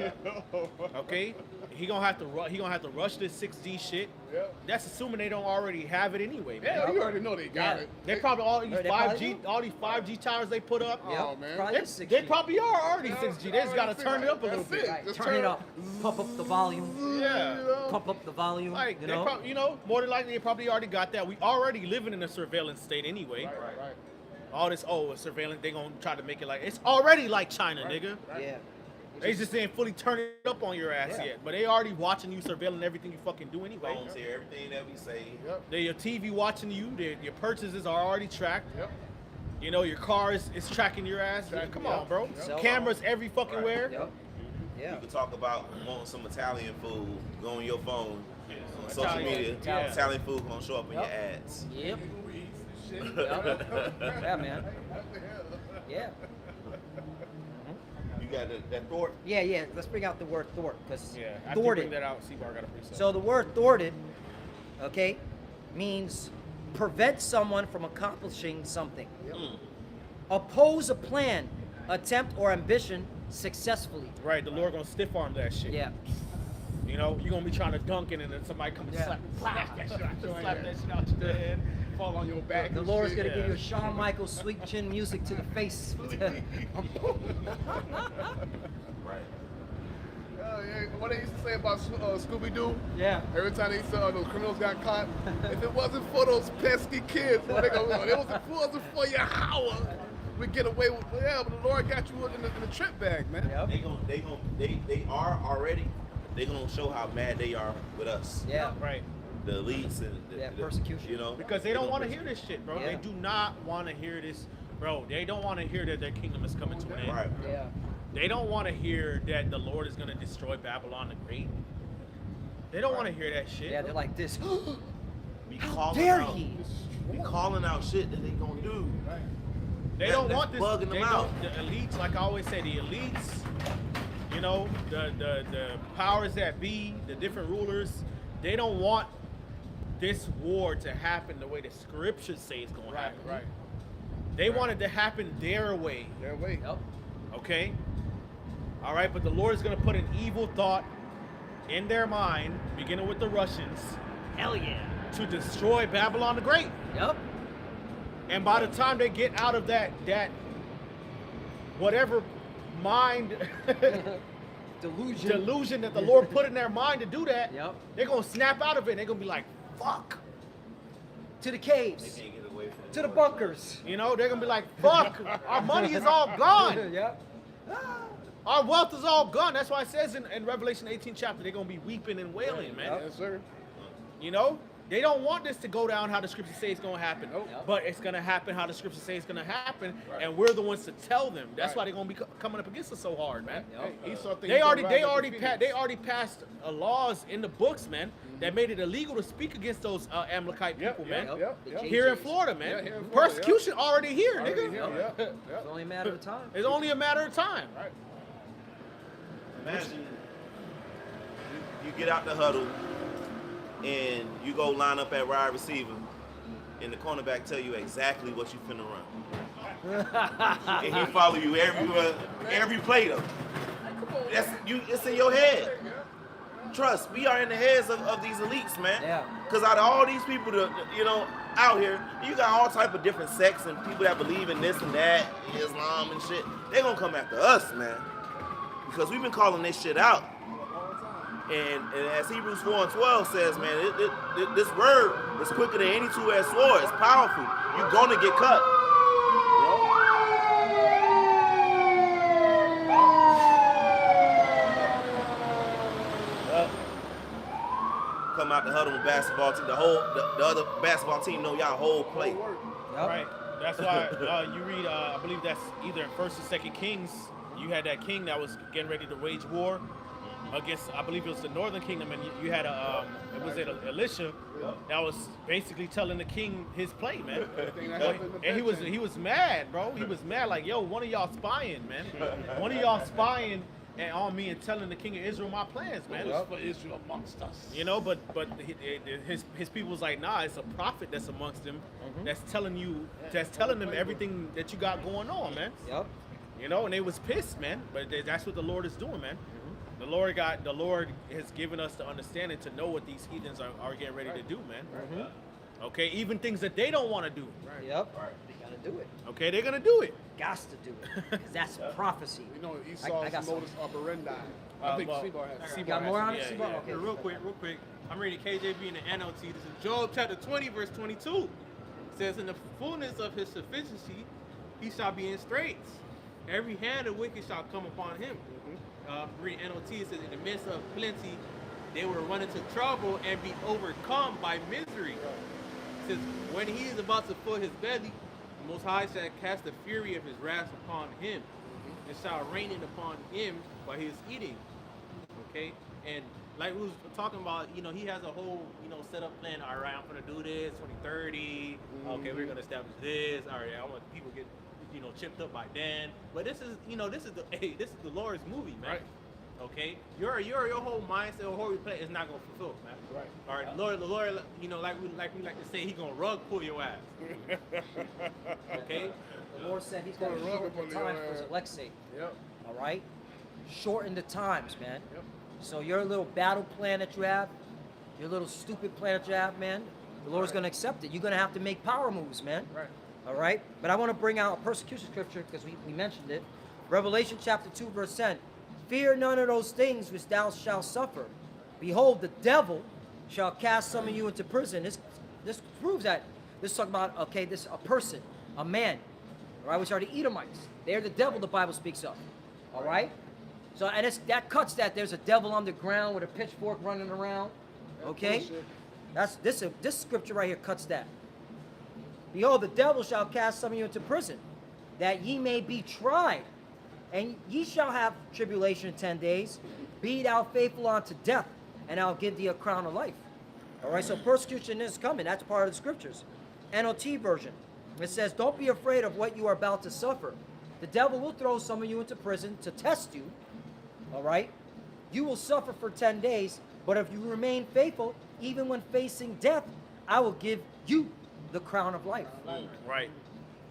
D: Okay, he gonna have to rush this 6G shit.
E: Yeah.
D: That's assuming they don't already have it anyway, man.
E: Yeah, you already know they got
B: Yeah.
E: it.
D: They probably all these
B: They probably
D: 5G,
B: do.
D: all these 5G towers they put up.
E: Oh,
B: Yep.
E: man.
B: Probably
D: They,
B: is 6G.
D: they probably are already 6G. They just gotta turn it up a little
E: That's it.
D: bit.
B: Right,
E: Just
B: turn it up. Pump up the volume.
D: Yeah.
B: Pump up the volume.
D: Like
B: you
D: they
B: know.
D: probably, more than likely they probably already got that. We already living in a surveillance state anyway.
E: Right.
D: All this surveillance, they gonna try to make it like it's already like China, nigga.
B: Yeah.
D: They just ain't fully turn it up on your ass
B: Yeah.
D: yet, but they already watching you, surveilling everything you fucking do anyway.
A: Phones hear everything that we say.
E: Yep.
D: Your TV watching you. Your purchases are already tracked.
E: Yep.
D: Your car is tracking your ass.
E: Tracking,
D: Come
E: yep.
D: on, bro.
B: Yep.
D: Cameras every fucking
A: Right.
D: where.
B: Yep. Yeah.
A: You can talk about wanting some Italian food, go on your phone, on social
D: Italian,
A: media.
D: yeah.
A: Italian food gonna show up in
B: Yep.
A: your ads.
B: Yep.
E: Shit.
B: Yeah, man. Yeah.
A: You got that thwart.
B: Yeah. Let's bring out the word thwart, because
D: Yeah. After you
B: thwarted.
D: bring that out, C-Bar got a free
B: So the word thwarted, okay, means prevent someone from accomplishing something. Oppose a plan, attempt, or ambition successfully.
D: Right, the Lord gonna stiff arm that shit.
B: Yeah.
D: You're gonna be trying to dunk it and then somebody come and
B: Yeah.
D: slap that shit out your head.
E: Fall on your back.
B: The
E: and
B: Lord's
E: shit.
B: gonna give you a Shawn Michaels sweet chin music to the face.
A: Right.
E: Yeah. What they used to say about Scooby Doo?
B: Yeah.
E: Every time they saw those criminals got caught, if it wasn't for those pesky kids, well, it wasn't for your Howard, we get away with. Yeah, but the Lord got you in the trip bag, man.
B: Yep.
A: They are already. They gonna show how mad they are with us,
B: Yeah.
D: Right.
A: the elites and
B: Yeah, persecution.
D: Because they don't want to hear this shit, bro.
B: Yeah.
D: They do not want to hear this, bro. They don't want to hear that their kingdom is coming to an end.
A: Right.
B: Yeah.
D: They don't want to hear that the Lord is going to destroy Babylon the Great. They don't want to hear that shit.
B: Yeah, they're like this.
A: Be
B: How
A: calling
B: dare
A: out,
B: he?
A: Be calling out shit that they gonna do.
D: They
A: That-
D: don't
A: that's
D: want this.
A: bugging
D: They
A: them out.
D: don't. The elites, like I always say, the elites. The powers that be, the different rulers. They don't want this war to happen the way the scriptures say it's going to
E: Right,
D: happen.
E: right.
D: They wanted to happen their way.
E: Their way.
B: Yep.
D: Okay? All right, but the Lord is going to put an evil thought in their mind, beginning with the Russians,
B: Hell yeah.
D: to destroy Babylon the Great.
B: Yep.
D: And by the time they get out of that whatever mind delusion that the Lord put in their mind to do that,
B: Yep.
D: they're going to snap out of it and they're going to be like, fuck.
B: To the
A: They
B: caves.
A: can't get away from
B: To the
A: it.
B: bunkers.
D: You know, they're going to be like, fuck, our money is all gone.
B: Yep.
D: Our wealth is all gone. That's why it says in Revelation 18 chapter, they're going to be weeping and wailing, man.
E: Yes, sir.
D: You know, they don't want this to go down how the scriptures say it's going to happen.
E: Nope.
B: Yep.
D: But it's going to happen how the scriptures say it's going to happen.
E: Right.
D: And we're the ones to tell them. That's
E: Right.
D: why they're going to be coming up against us so hard, man.
B: Yep.
E: Hey, Esau thinks
D: They
E: he's
D: already,
E: gonna
D: they
E: rise up
D: already,
E: the
D: pa-
E: Phoenix.
D: they already passed laws in the books, man, that made it illegal to speak against those Amalekite
E: Yep,
D: people,
E: yep,
D: man.
E: yep,
B: The
E: yep.
B: J-
D: Here in Florida, man.
E: Yeah, here in Florida,
D: Persecution already here,
E: Already
D: nigga.
E: here,
B: Yep.
E: yep, yep.
B: It's only a matter of time.
D: It's only a matter of time.
E: Right.
A: Imagine you get out the huddle and you go line up at wide receiver, and the cornerback tell you exactly what you finna run, and he follow you every play though. That's you. It's in your head. Trust, we are in the heads of these elites, man.
B: Yeah.
A: Because out of all these people, out here, you got all type of different sects and people that believe in this and that, Islam and shit. They gonna come after us, man. Because we've been calling this shit out. And as Hebrews 4:12 says, man, this word is quicker than any two-edged sword. It's powerful. You're gonna get cut. Come out the huddle with basketball team. The other basketball team know y'all whole play.
B: Yep.
D: Right. That's why you read, I believe that's either in First or Second Kings. You had that king that was getting ready to wage war against, I believe it was the Northern Kingdom, and you had Elisha that was basically telling the king his play, man.
E: Everything that happened in the
D: And
E: bedchamber.
D: he was mad, bro. He was mad, like, yo, one of y'all spying, man. One of y'all spying on me and telling the king of Israel my plans, man.
E: Yep. For Israel amongst us.
D: You know, but his people was like, nah, it's a prophet that's amongst them that's telling them everything that you got going on, man.
B: Yep.
D: You know, and they was pissed, man. But that's what the Lord is doing, man. The Lord has given us the understanding to know what these heathens are getting ready to do, man. Okay, even things that they don't want to do.
B: Yep. They gotta do it.
D: Okay, they're gonna do it.
B: Gots to do it. Because that's prophecy.
E: We know
B: I
E: Esau's
B: got some.
E: modus operendi. I think
D: well,
E: Seabar has.
B: You got more on it?
D: Yeah,
B: Seabar?
D: yeah.
B: Okay.
C: Real quick. I'm reading KJV in the NLT. This is Job chapter 20, verse 22. It says, in the fullness of his sufficiency, he shall be in straits. Every hand of wicked shall come upon him. Reading NLT, it says, in the midst of plenty, they will run into trouble and be overcome by misery. It says, when he is about to fill his belly, the Most High shall cast the fury of his wrath upon him, and shall rain it upon him while he is eating. Okay? And like we was talking about, he has a whole, setup plan. All right, I'm gonna do this 2030. Okay, we're gonna establish this. All right, I want people to get, chipped up by then. But this is the Lord's movie, man.
E: Right.
C: Okay, your whole mindset or whole plan is not gonna fulfill, man.
E: Right.
C: All right, the Lord, like we like to say, He gonna rug pull your ass. Okay.
B: The Lord said he's going to
E: Put a rug
B: shorten
E: up
B: the
E: on
B: time
E: your
B: for his
E: ass.
B: elect's sake.
E: Yep.
B: All right? Shorten the times, man.
E: Yep.
B: So your little battle plan that you have, your little stupid plan that you have, man, the Lord's going to accept it. You're going to have to make power moves, man.
E: Right.
B: All right? But I want to bring out a persecution scripture because we mentioned it. Revelation chapter 2, verse 10. Fear none of those things which thou shalt suffer. Behold, the devil shall cast some of you into prison. This proves that. This is talking about, okay, this a person, a man, all right, which are the Edomites. They're the devil the Bible speaks of. All right? So, and that cuts that. There's a devil on the ground with a pitchfork running around. Okay?
E: Bullshit.
B: This scripture right here cuts that. Behold, the devil shall cast some of you into prison, that ye may be tried. And ye shall have tribulation 10 days. Be thou faithful unto death, and I'll give thee a crown of life. All right, so persecution is coming. That's part of the scriptures. NLT version. It says, don't be afraid of what you are about to suffer. The devil will throw some of you into prison to test you. All right? You will suffer for 10 days, but if you remain faithful, even when facing death, I will give you the crown of life.
D: Right.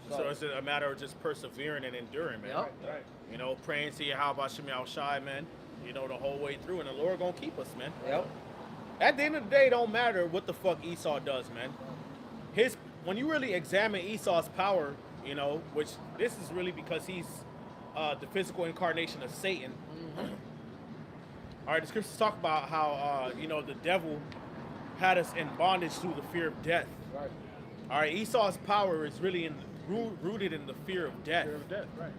D: So it's a matter of just persevering and enduring, man.
B: Yep.
E: Right.
D: You know, praying to Yahweh Shem Shai, man. You know, the whole way through, and the Lord gonna keep us, man.
B: Yep.
D: At the end of the day, it don't matter what the fuck Esau does, man. When you really examine Esau's power, you know, which this is really because he's the physical incarnation of Satan. All right, the scriptures talk about how you know, the devil had us in bondage through the fear of death.
E: Right.
D: All right, Esau's power is really rooted in the fear of death.
E: Fear of death. Right.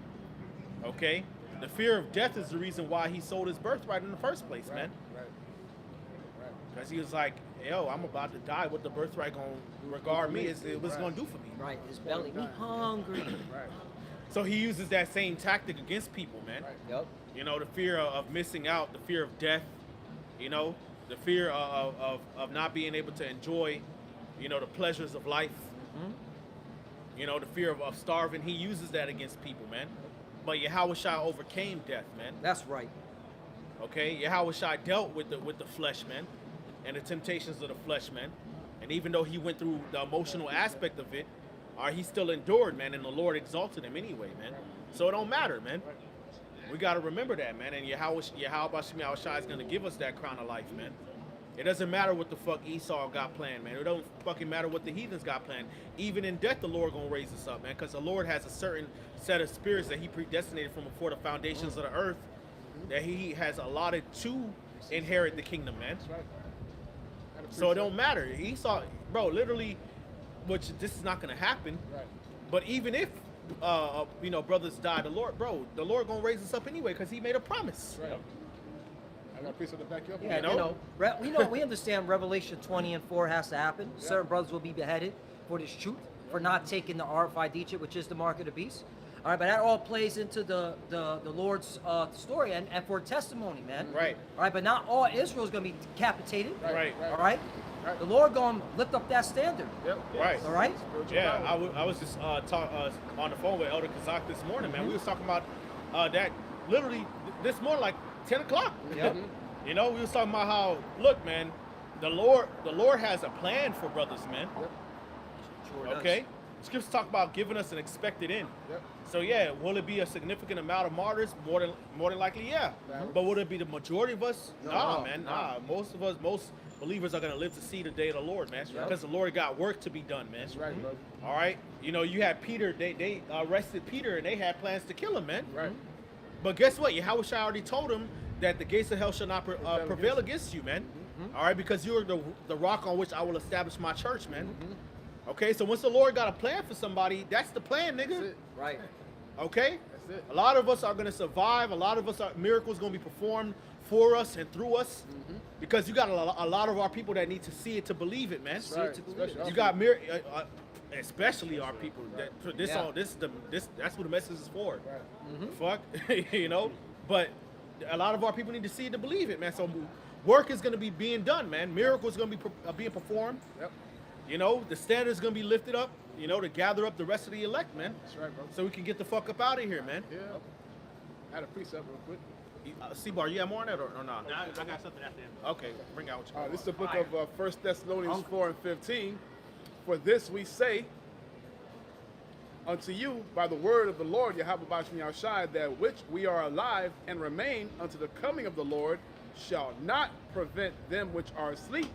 D: Okay, the fear of death is the reason why he sold his birthright in the first place, man.
E: Right. Right.
D: Because he was like, yo, I'm about to die. What the birthright gonna regard me is what's
E: Right.
D: gonna do for me.
B: Right. His belly. We hungry.
E: Right.
D: So he uses that same tactic against people, man.
E: Right.
B: Yep.
D: You know, the fear of missing out, the fear of death, you know, the fear of not being able to enjoy, you know, the pleasures of life. You know, the fear of starving. He uses that against people, man. But Yahweh Shai overcame death, man.
B: That's right.
D: Okay, Yahweh Shai dealt with the flesh, man, and the temptations of the flesh, man. And even though he went through the emotional aspect of it, he still endured, man, and the Lord exalted him anyway, man. So it don't matter, man. We got to remember that, man. And Yahweh Shai is going to give us that crown of life, man. It doesn't matter what the fuck Esau got planned, man. It don't fucking matter what the heathens got planned. Even in death, the Lord gonna raise us up, man. Because the Lord has a certain set of spirits that he predestinated from before the foundations of the earth that he has allotted to inherit the kingdom, man.
E: That's right.
D: So it don't matter. Esau, bro, literally, which this is not gonna happen.
E: Right.
D: But even if, you know, brothers die, the Lord gonna raise us up anyway because he made a promise.
E: Right. I got a piece of the back you up.
B: Yeah,
D: You know?
B: we understand Revelation 20:4 has to happen.
E: Yeah.
B: Certain brothers will be beheaded for this truth, for not taking the RFID chip, which is the mark of the beast. All right, but that all plays into the Lord's story and for testimony, man.
D: Right.
B: All right, but not all Israel is going to be decapitated.
D: Right.
B: All right.
E: Right.
B: The Lord going to lift up that standard.
E: Yep.
D: Right.
B: All right.
D: Yeah, I was just on the phone with Elder Kazak this morning, man. We was talking about that literally this morning, like 10 o'clock.
B: Yep.
D: You know, we was talking about how, look, man, the Lord has a plan for brothers, man.
E: Yep.
B: Sure does.
D: Okay? Scriptures talk about giving us an expected end.
E: Yep.
D: So yeah, will it be a significant amount of martyrs? More than likely, yeah.
E: Mhm.
D: But will it be the majority of us? Nah,
E: No,
D: man.
E: no.
D: Nah. Most believers are gonna live to see the day of the Lord, man.
B: Yep.
D: Because the Lord got work to be done, man.
E: That's right, brother.
D: All right. You know, you had Peter. They arrested Peter and they had plans to kill him, man.
E: Right.
D: But guess what? Yahweh Shai already told him that the gates of hell shall not prevail against you, man. All right, because you're the rock on which I will establish my church, man. Okay, so once the Lord got a plan for somebody, that's the plan,
E: That's
D: nigga.
E: it.
B: Right.
D: Okay?
E: That's it.
D: A lot of us are gonna survive. A lot of us miracles gonna be performed for us and through us, because you got a lot of our people that need to see it to believe it, man.
E: Right.
B: to believe it.
E: Especially
D: You got especially our people.
B: Yeah.
D: That's what the message is for.
E: Right.
D: Fuck, you know. But a lot of our people need to see it to believe it, man. So work is gonna be being done, man. Miracles gonna be being performed.
E: Yep.
D: You know, the standard is gonna be lifted up. You know, to gather up the rest of the elect, man.
E: That's right, bro.
D: So we can get the fuck up out of here, man.
E: Yeah. I had a precept real quick.
D: C-Bar, you have more on that or not?
F: Now I got something after him.
D: Okay, bring out what you got.
E: This is the book of 1 Thessalonians 4:15. For this we say unto you by the word of the Lord, Yahweh Bashmi Shai, that which we are alive and remain unto the coming of the Lord shall not prevent them which are asleep.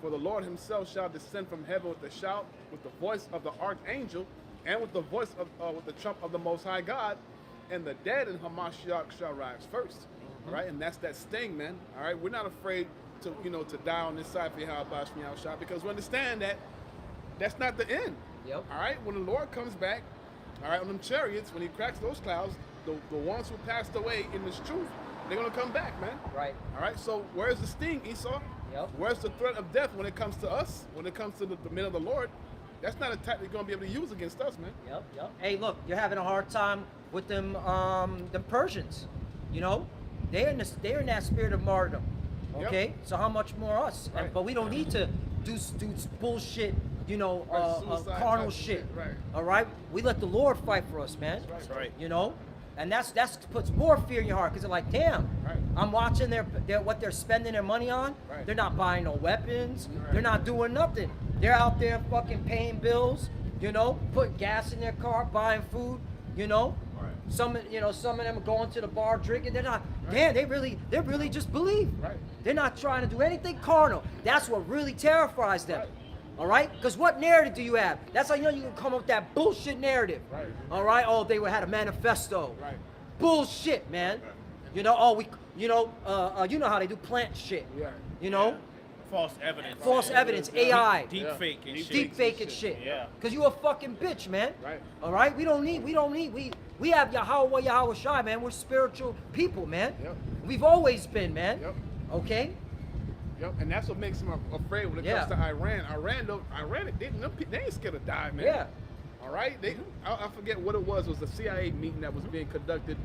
E: For the Lord himself shall descend from heaven with a shout, with the voice of the archangel, and with the voice of with the trump of the Most High God, and the dead in Hamashiach shall rise first. All right, and that's that sting, man. All right, we're not afraid to to die on this side for Yahweh Bashmi Shai, because we understand that that's not the end.
B: Yep.
E: All right, when the Lord comes back, all right, on them chariots, when he cracks those clouds, the ones who passed away in this truth, they're gonna come back, man.
B: Right.
E: All right, so where's the sting, Esau?
B: Yep.
E: Where's the threat of death when it comes to us? When it comes to the men of the Lord, that's not a tactic you're gonna be able to use against us, man.
B: Yep, yep. Hey, look, you're having a hard time with them Persians. You know, they're in that spirit of martyrdom.
E: Yep.
B: Okay, so how much more us?
E: Right.
B: But we don't need to do bullshit.
E: Right, suicide
B: Carnal
E: type
B: shit.
E: shit, right.
B: All right, we let the Lord fight for us, man.
E: That's
D: right.
B: You know, and that's puts more fear in your heart because they're like, damn,
E: Right.
B: I'm watching what they're spending their money on.
E: Right.
B: They're not buying no weapons.
E: Right.
B: They're not doing nothing. They're out there fucking paying bills, you know, putting gas in their car, buying food, you know.
A: Right.
B: Some of them are going to the bar drinking. They're not. Damn, they really just believe.
E: Right.
B: They're not trying to do anything carnal. That's what really terrifies them.
E: Right.
B: All right? Because what narrative do you have? That's how you know you can come up with that bullshit narrative.
E: Right.
B: All right? Oh, they had a manifesto.
E: Right.
B: Bullshit, man. You know, you know how they do plant shit.
E: Yeah.
B: You know?
D: False evidence.
B: False evidence, AI.
D: Deep
E: Yeah.
D: fake and shit.
B: Deep fake and shit.
D: Yeah.
B: Cause you a fucking bitch, man.
E: Right.
B: All right. We have Yahweh Shai, man. We're spiritual people, man.
E: Yep.
B: We've always been, man.
E: Yep.
B: Okay.
E: Yep. And that's what makes them afraid when it
B: Yeah.
E: comes to Iran. Iran, they ain't scared to die, man.
B: Yeah.
E: All right. I forget what it was. It was a CIA meeting that was being conducted,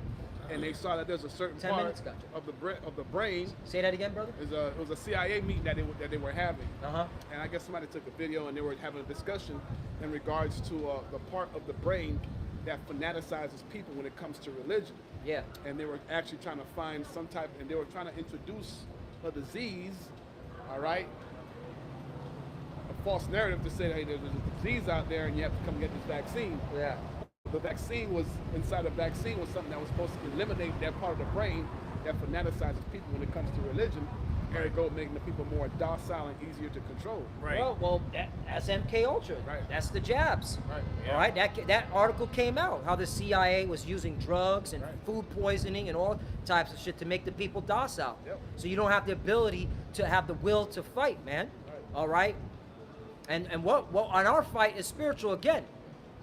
E: and they saw that there's a certain
B: 10
E: part
B: minutes, gotcha.
E: of the brain.
B: Say that again, brother.
E: It was a CIA meeting that they were having.
B: Uh-huh.
E: And I guess somebody took a video and they were having a discussion in regards to the part of the brain that fanaticizes people when it comes to religion.
B: Yeah.
E: And they were actually trying to find some type, and they were trying to introduce a disease, all right? A false narrative to say, hey, there's a disease out there and you have to come get this vaccine.
B: Yeah.
E: The vaccine was, inside the vaccine was something that was supposed to eliminate that part of the brain that fanaticizes people when it comes to religion. Ergo, making the people more docile and easier to control.
D: Right.
B: Well, that's MK Ultra.
E: Right.
B: That's the jabs.
E: Right.
D: Yeah.
B: All right. That article came out how the CIA was using drugs and
E: Right.
B: food poisoning and all types of shit to make the people docile.
E: Yep.
B: So you don't have the ability to have the will to fight, man.
E: Right.
B: All right. And what on our fight is spiritual again.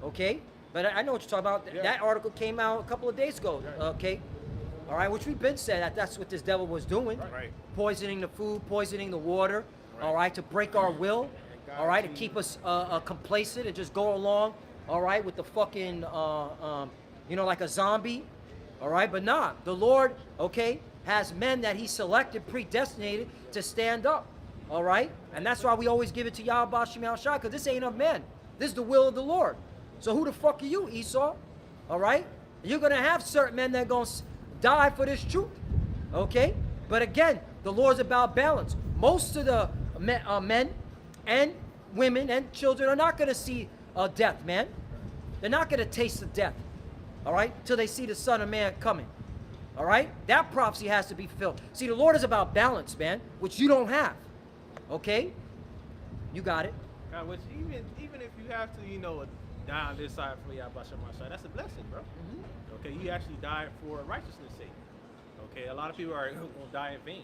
B: Okay. But I know what you're talking about.
E: Yeah.
B: That article came out a couple of days ago.
E: Right.
B: Okay. All right, which we've been said that's what this devil was doing.
D: Right.
B: Poisoning the food, poisoning the water,
D: Right.
B: all right, to break our will,
E: God
B: all right, to
E: keep-
B: keep us complacent and just go along, all right, with the fucking, like a zombie, all right. But nah, the Lord, okay, has men that He selected, predestinated to stand up, all right. And that's why we always give it to Yahweh Shem Shai, because this ain't of men. This is the will of the Lord. So who the fuck are you, Esau? All right. You're gonna have certain men that are gonna die for this truth, okay? But again, the Lord's about balance. Most of the men and women and children are not going to see death, man. They're not going to taste the death, all right, till they see the Son of Man coming, all right? That prophecy has to be fulfilled. See, the Lord is about balance, man, which you don't have, okay? You got it.
F: God, which even if you have to, die on this side for Yahweh Shem Shai, that's a blessing, bro. Okay, you actually died for righteousness' sake. Okay, a lot of people are going to die in vain.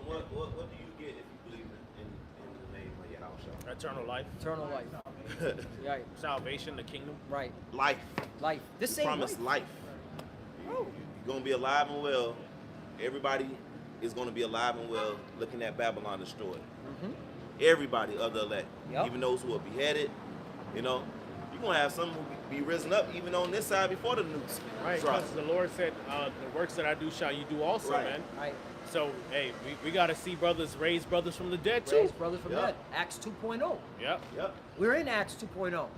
A: What do you get if you believe in the name of Yahweh?
D: Eternal life,
B: Eternal life. Right,
D: salvation, the kingdom.
B: right.
A: Life.
B: Life. This
A: You
B: ain't
A: promised
B: life.
A: life. You're gonna be alive and well. Everybody is gonna be alive and well looking at Babylon destroyed. Everybody of the elect.
B: Yep.
A: Even those who are beheaded, you're gonna have some who be risen up even on this side before the nukes
D: Right,
A: drop.
D: because the Lord said, the works that I do shall you do also,
A: Right.
D: man.
B: Right.
D: So, hey, we got to see raise brothers from the dead, too.
B: Raise brothers from
A: Yeah.
B: dead. Acts 2.0.
D: Yep.
A: Yep.
B: We're in Acts 2.0,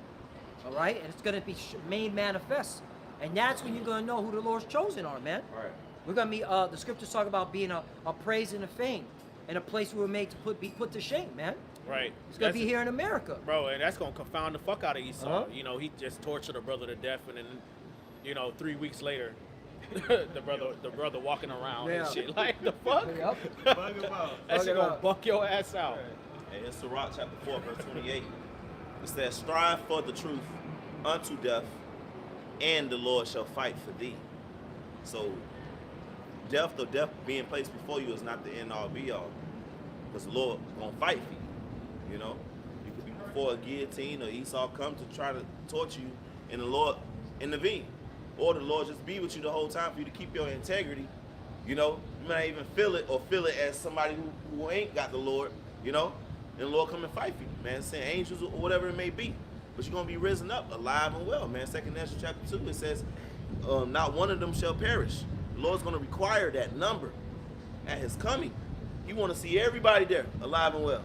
B: all right? And it's going to be made manifest. And that's when you're going to know who the Lord's chosen are, man.
A: All right.
B: We're going to be, the scriptures talk about being a praise and a fame and a place we were made to be put to shame, man.
D: Right.
B: It's going to be
D: That's-
B: here in America.
D: Bro, and that's going to confound the fuck out of Esau.
B: Uh-huh.
D: He just tortured a brother to death, and then, 3 weeks later, the brother walking around
B: Yeah.
D: and shit. Like, the fuck?
B: Yep.
F: Bug him out.
D: That
B: Bug
D: shit
B: him
D: gonna
B: out.
D: buck your ass out.
A: And in Sirach chapter 4, verse 28, it says, "Strive for the truth unto death, and the Lord shall fight for thee." So, death being placed before you is not the end all be all, because the Lord gonna fight for you. You could be before a guillotine or Esau come to try to torture you, and the Lord intervene, or the Lord just be with you the whole time for you to keep your integrity. You may not even feel it as somebody who ain't got the Lord. And the Lord come and fight for you, man. Send angels or whatever it may be, but you're gonna be risen up alive and well, man. 2 Ezra chapter 2, it says, "Not one of them shall perish." The Lord's gonna require that number at His coming. You want to see everybody there alive and well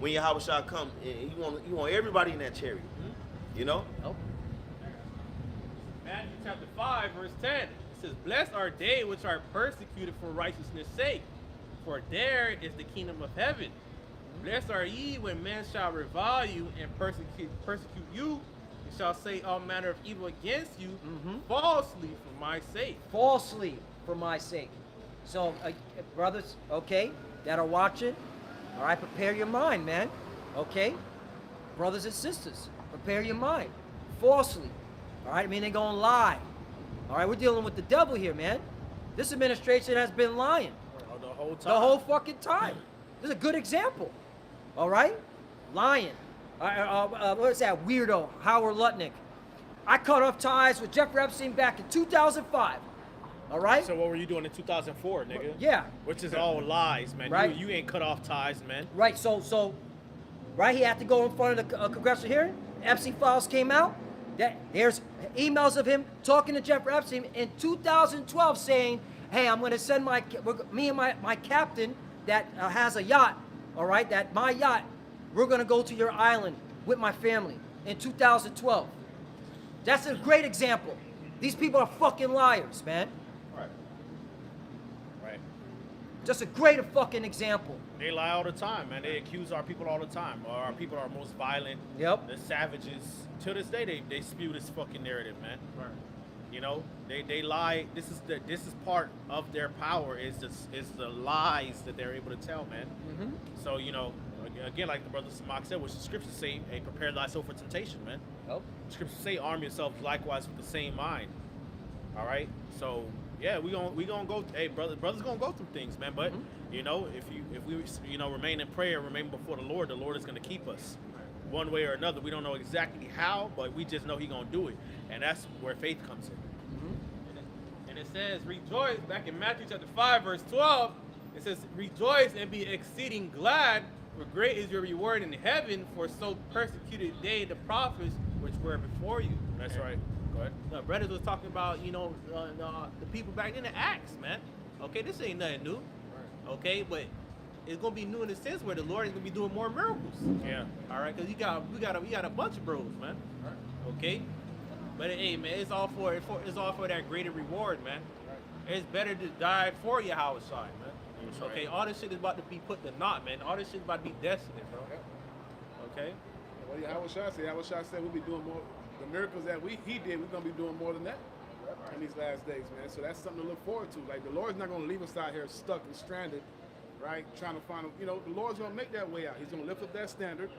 A: when Yahweh shall come. And you want everybody in that chariot.
B: Nope.
F: Matthew chapter 5, verse 10. It says, "Blessed are they which are persecuted for righteousness' sake, for there is the kingdom of heaven. Blessed are ye when men shall revile you and persecute you, and shall say all manner of evil against you falsely for my sake.
B: Falsely for my sake. So, brothers, okay, that are watching, all right, prepare your mind, man. Okay? Brothers and sisters, prepare your mind. Falsely. All right? I mean, they're going to lie. All right? We're dealing with the devil here, man. This administration has been lying
D: The whole time.
B: the whole fucking time. This is a good example. All right? Lying. What's that weirdo, Howard Lutnick? I cut off ties with Jeffrey Epstein back in 2005. All right?
D: So what were you doing in 2004, nigga?
B: Yeah.
D: Which is all lies, man.
B: Right.
D: You ain't cut off ties, man.
B: Right, so, right, he had to go in front of the congressional hearing. Epstein files came out. There's emails of him talking to Jeffrey Epstein in 2012 saying, hey, I'm going to send me and my captain that has a yacht, all right, my yacht, we're going to go to your island with my family in 2012. That's a great example. These people are fucking liars, man.
D: Right.
B: Just a great fucking example.
D: They lie all the time, man. They accuse our people all the time. Our people are most violent.
B: Yep.
D: The savages. To this day, they spew this fucking narrative, man.
C: Right.
D: You know, they lie. This is part of their power. Is the lies that they're able to tell, man.
B: Mm-hmm.
D: So you know, again, like the brother Samak said, which the scriptures say, "Hey, prepare thyself for temptation, man."
B: Yep.
D: Scriptures say, "Arm yourselves likewise with the same mind." All right. So yeah, we gonna go. Hey, brothers gonna go through things, man. But you know, if we remain in prayer, remain before the Lord is gonna keep us. One way or another, we don't know exactly how, but we just know He gonna do it, and that's where faith comes in.
F: And it says, rejoice, back in Matthew chapter 5, verse 12, it says, rejoice and be exceeding glad, for great is your reward in heaven, for so persecuted they the prophets which were before you.
D: That's right. Go ahead.
F: The brothers was talking about, the people back in the Acts, man. Okay, this ain't nothing new. Okay, but it's gonna be new in the sense where the Lord is gonna be doing more miracles.
D: Yeah.
F: All right, because we got a bunch of bros, man. Okay, but hey, man, it's all for that greater reward, man. It's better to die for Yahweh Shai, man.
D: That's
F: Okay,
D: right.
F: all this shit is about to be put to naught, man. All this shit is about to be destined, bro. Okay.
E: Well, yeah, Howard Shah said we'll be doing more. The miracles that he did, we're gonna be doing more than that in these last days, man. So that's something to look forward to. Like the Lord's not gonna leave us out here stuck and stranded, right? Trying to find, the Lord's gonna make that way out. He's gonna lift up that standard,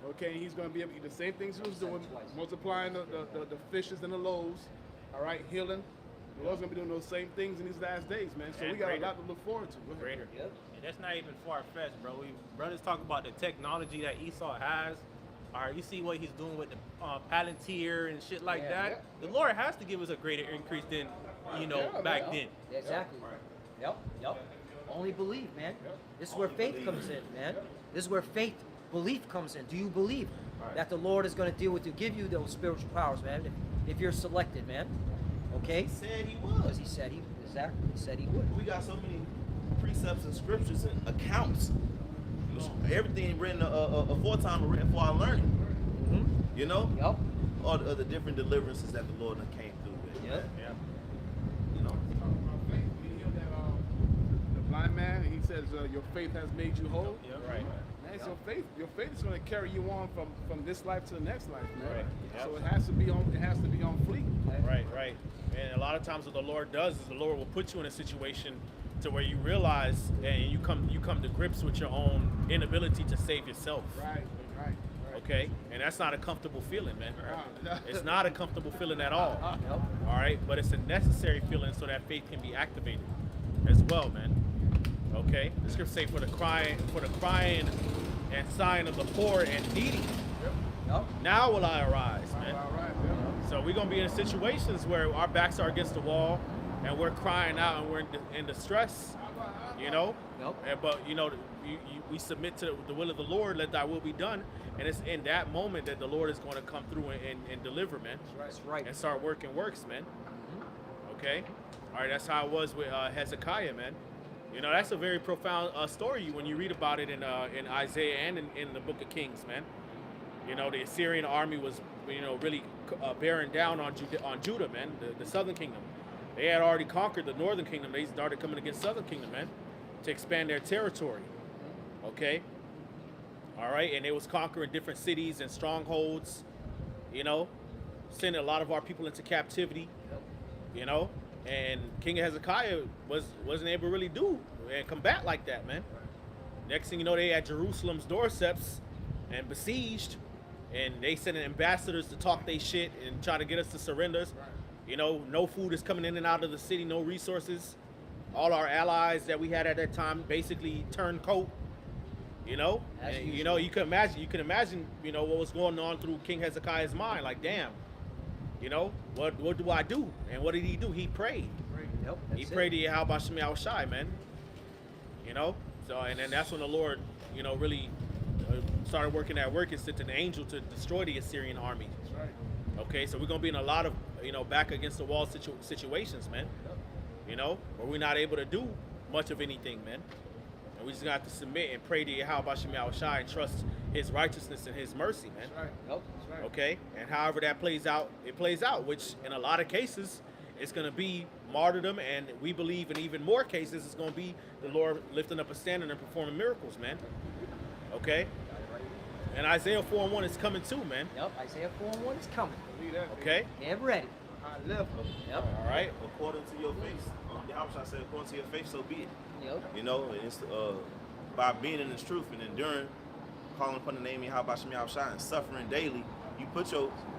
E: okay? And He's gonna be able to do the same things He was doing, multiplying the fishes and the loaves, all right, healing. The Lord's gonna be doing those same things in these last days, man. So
F: And
E: we got
F: greater.
E: a lot to look forward to. Go ahead.
F: Greater. And that's not even far-fetched, bro. Brothers talk about the technology that Esau has. All right, you see what he's doing with the Palantir and shit like that. The Lord has to give us a greater increase than, back then.
B: Exactly. Yep. Only believe, man. This is where faith comes in, man. This is where belief comes in. Do you believe that the Lord is going to deal with you, give you those spiritual powers, man? If you're selected, man. Okay?
A: He said he
B: Because
A: was.
B: He said he said he would.
A: We got so many precepts and scriptures and accounts. Everything written aforetime and written for our learning.
B: Mm-hmm.
A: You know?
B: Yep.
A: All the different deliverances that the Lord done came through with.
B: Yep.
D: Yeah.
A: You know.
E: You hear that, the blind man, and he says, your faith has made you whole.
D: Right.
E: Man, it's your faith is going to carry you on from this life to the next life, man.
D: Right. Yep.
E: So it has to be on fleek.
D: Right. And a lot of times what the Lord does is the Lord will put you in a situation to where you realize and you come to grips with your own inability to save yourself.
E: Right.
D: Okay? And that's not a comfortable feeling, man.
E: Right.
D: It's not a comfortable feeling at all.
B: Yep.
D: All right? But it's a necessary feeling so that faith can be activated as well, man. Okay? The scripture say for the crying and sighing of the poor and needy.
B: Yep.
D: Now will I arise, man.
E: All right, yeah.
D: So we're gonna be in situations where our backs are against the wall, and we're crying out and we're in distress,
B: Yep.
D: But we submit to the will of the Lord. Let Thy will be done, and it's in that moment that the Lord is going to come through and deliver, man,
B: That's right.
D: and start working works, man. Okay, all right. That's how it was with Hezekiah, man. That's a very profound story when you read about it in Isaiah and in the Book of Kings, man. The Assyrian army was, really bearing down on Judah, man, the southern kingdom. They had already conquered the northern kingdom. They started coming against southern kingdom, man, to expand their territory. Okay? all right, and they was conquering different cities and strongholds, you know, sending a lot of our people into captivity, you know, and King Hezekiah wasn't able to really do and combat like that, man. Next thing you know, they had Jerusalem's doorsteps and besieged, and they sending ambassadors to talk they shit and try to get us to surrender. You know, no food is coming in and out of the city, no resources. All our allies that we had at that time basically turned coat. You know, and, you know, you can imagine, you know, what was going on through King Hezekiah's mind. Like, damn, you know, what do I do? And what did he do? He prayed.
B: Yep,
D: He prayed to Yahweh Shem Shai, man. You know, so and then that's when the Lord, you know, really started working that work and sent an angel to destroy the Assyrian army.
E: That's right.
D: Okay, so we're gonna be in a lot of, you know, back against the wall situations, man. You know, where we're not able to do much of anything, man. And we just got to submit and pray to Yahweh Shem Shai and trust His righteousness and His mercy, man.
E: That's right.
B: Yep.
E: That's right.
D: Okay, and however that plays out, it plays out. Which in a lot of cases, it's gonna be martyrdom, and we believe in even more cases, it's gonna be the Lord lifting up a standard and performing miracles, man. Okay, and Isaiah 4:1 is coming too, man.
B: Yep, Isaiah 4:1 is coming.
E: Believe that,
D: Okay,
B: Get ready.
E: high level.
B: Yep.
D: all right.
A: According to your faith. Yahweh said, according to your faith, so be it.
B: Yep.
A: You know, and it's by being in this truth and enduring, calling upon the name of Yahweh Shem Shai and suffering daily, you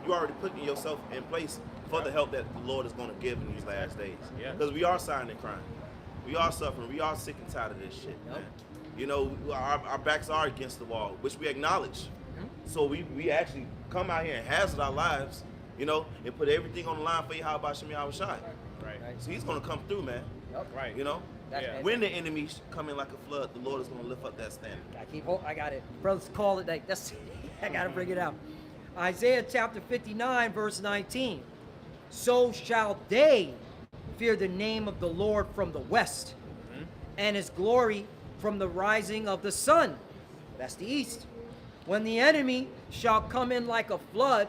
A: already putting yourself in place for the help that the Lord is going to give in these last days.
D: Yeah.
A: Because we are signing and crying. We are suffering. We are sick and tired of this shit,
B: Yep.
A: man. You know, our backs are against the wall, which we acknowledge. So we actually come out here and hazard our lives, you know, and put everything on the line for Yahweh Shem Shai.
D: Right.
B: Right.
A: So he's going to come through, man.
B: Yep.
D: Right.
A: You know?
B: That's
D: Yeah.
B: right.
A: When the enemies come in like a flood, the Lord is going to lift up that standard.
B: I got it. Brothers call it like that's I gotta bring it out. Isaiah chapter 59, verse 19. So shall they fear the name of the Lord from the west, and his glory from the rising of the sun. That's the east. When the enemy shall come in like a flood,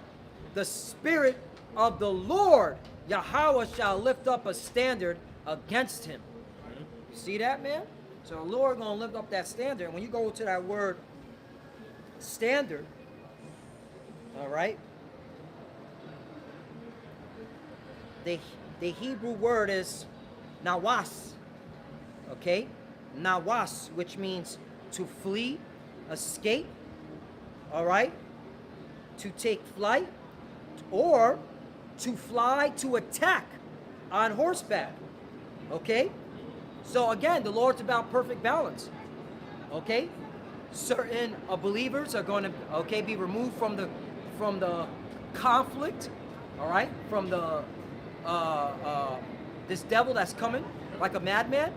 B: the spirit of the Lord Yahweh shall lift up a standard against him. You see that, man? So the Lord gonna lift up that standard. And when you go to that word standard, all right, the Hebrew word is nawas, okay? Nawas, which means to flee, escape, all right? To take flight, or to fly, to attack on horseback, okay? So again, the Lord's about perfect balance, okay? Certain believers are going to, okay, be removed from the conflict, all right, from the this devil that's coming like a madman.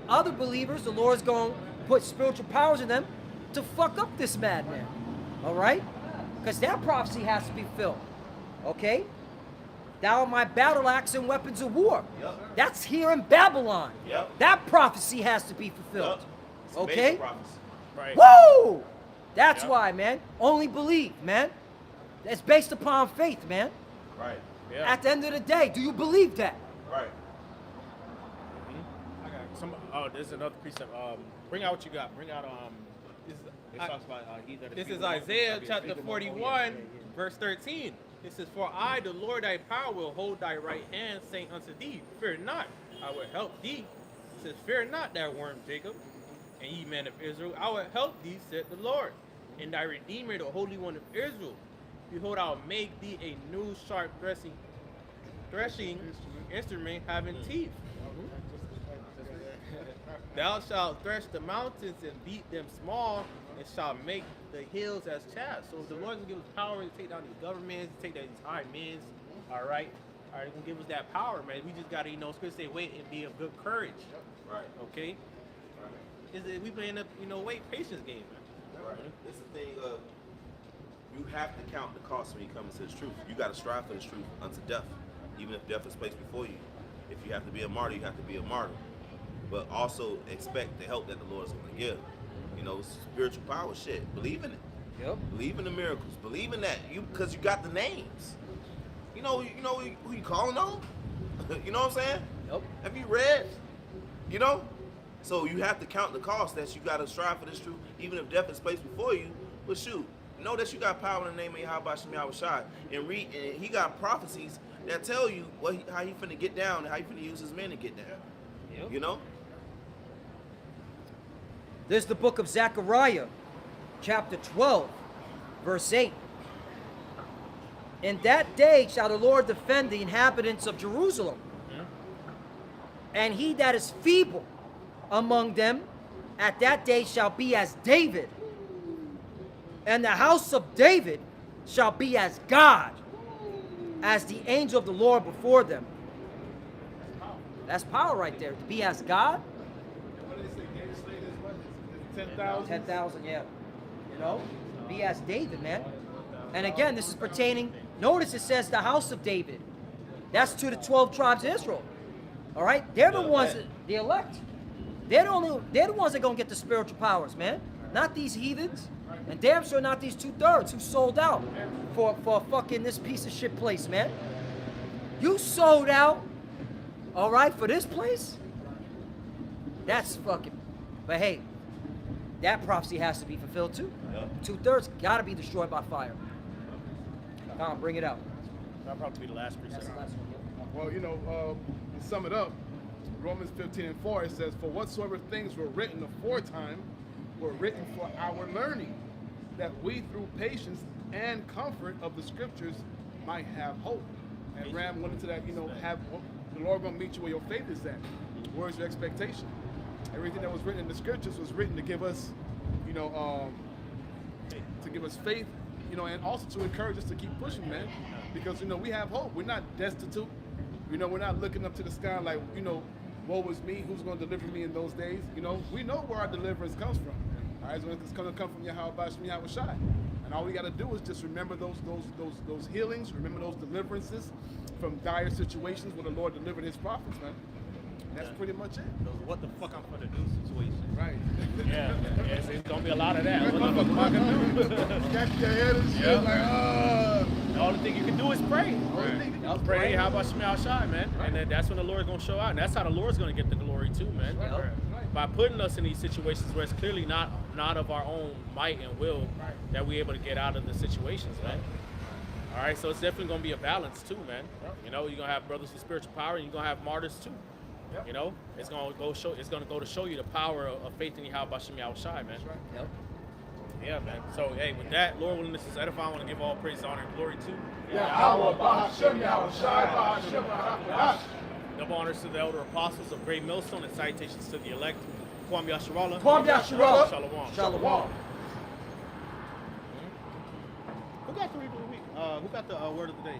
B: Other believers, the Lord's going to put spiritual powers in them to fuck up this madman, all right? Because that prophecy has to be filled, okay? Thou art my battle axe and weapons of war.
A: Yep.
B: That's here in Babylon.
A: Yep.
B: That prophecy has to be fulfilled,
A: Yup. It's a major
B: okay?
A: prophecy.
D: Right.
B: Woo! That's
D: Yep.
B: why, man. Only believe, man. It's based upon faith, man.
A: Right.
D: Yeah.
B: At the end of the day, do you believe that?
A: Right.
D: I got some. Oh, there's another precept. Bring out what you got. Bring out
F: This
D: It
F: is,
D: talks about he that
F: this
D: speaketh
F: is
D: among them
F: Isaiah
D: shall be a
F: chapter
D: speaker among
F: 41,
D: them.
F: verse 13. It says, For I, the Lord thy power, will hold thy right hand, saying unto thee, Fear not, I will help thee. It says, Fear not, thou worm Jacob, and ye men of Israel, I will help thee, said the Lord, and thy Redeemer, the Holy One of Israel. Behold, I will make thee a new sharp threshing instrument having teeth. Thou shalt thresh the mountains and beat them small, and shalt make the hills as chaff. So the Lord's gonna give us power to take down these governments, to take down these high men. All right, He's gonna give us that power, man. We just gotta, Scripture say, wait and be of good courage.
A: Right.
F: Okay. We playing a, wait, patience game, man.
A: Right. It's the thing of you have to count the cost when you come into this truth. You got to strive for this truth unto death, even if death is placed before you. If you have to be a martyr, you have to be a martyr. But also expect the help that the Lord is going to give. Spiritual power, shit. Believe in it.
B: Yep.
A: Believe in the miracles. Believe in that. Because you got the names. You know who you calling on? You know what I'm saying?
B: Yep.
A: Have you read? So you have to count the cost that you got to strive for this truth, even if death is placed before you. But shoot, know that you got power in the name of Yahweh Shem Yahweh Shai, and read. And he got prophecies that tell you how he finna get down and how he finna use his men to get down.
B: Yep.
A: You know.
B: There's the book of Zechariah, chapter 12, verse 8. In that day shall the Lord defend the inhabitants of Jerusalem, and he that is feeble among them at that day shall be as David, and the house of David shall be as God, as the angel of the Lord before them. That's power right there. To be as God.
E: What did they say? David slayed his what? His 10,000?
B: 10,000, yeah. You know? Be as David, man. And again, this is pertaining, notice it says the house of David. That's to the 12 tribes of Israel. All right? They're the ones, the elect. They're the ones that are going to get the spiritual powers, man. Not these heathens. And damn sure not these 2/3 who sold out for fucking this piece of shit place, man. You sold out, all right, for this place? That's fucking, but hey, that prophecy has to be fulfilled too.
A: Yeah.
B: 2/3 got to be destroyed by fire. Come on, bring it out.
D: That'll probably be the last
B: That's
D: precept.
B: the last one.
E: Well, you know, to sum it up, Romans 15:4, it says, "For whatsoever things were written aforetime were written for our learning, that we through patience and comfort of the scriptures might have hope." And Ram went into that, you know, have the Lord gonna meet you where your faith is at. Where's your expectation? Everything that was written in the scriptures was written to give us, you know, to give us faith, you know, and also to encourage us to keep pushing, man. Because, you know, we have hope. We're not destitute. You know, we're not looking up to the sky like, you know, woe is me, who's going to deliver me in those days? You know, we know where our deliverance comes from. All right, so it's going to come from Yahweh Shem Yahweh Shai. And all we got to do is just remember those healings, remember those deliverances from dire situations where the Lord delivered his prophets, man. That's pretty much it.
F: What the fuck I'm gonna do situation.
E: Right.
D: Yeah, it's gonna be a lot of that. What the
E: What
D: fuck am I gonna do?
E: Got your head and shit,
D: Yeah.
E: like,
D: The only thing you can do is pray.
E: Right.
D: Pray, how about Shema Shai, man? And then that's when the Lord's gonna show out. And that's how the Lord's gonna get the glory too, man.
B: Yep.
E: Right.
D: By putting us in these situations where it's clearly not of our own might and will that we're able to get out of the situations, man. All right, so it's definitely gonna be a balance too, man. You know, you're gonna have brothers with spiritual power, and you're gonna have martyrs too. You know, it's gonna go to show you the power of faith in Yahweh Shem Yahweh Shai, man.
B: Yep.
D: Yeah, man. So hey, with that, Lord willing, this is edifying. I want to give all praise, honor, and glory to. Double honors to the elder apostles of Great Millstone and salutations to the elect. Kwam Yasharallah.
B: Kwam Yasharallah.
D: Shalom.
B: Shalom.
D: Who got the read of the week? Who got the word of the day?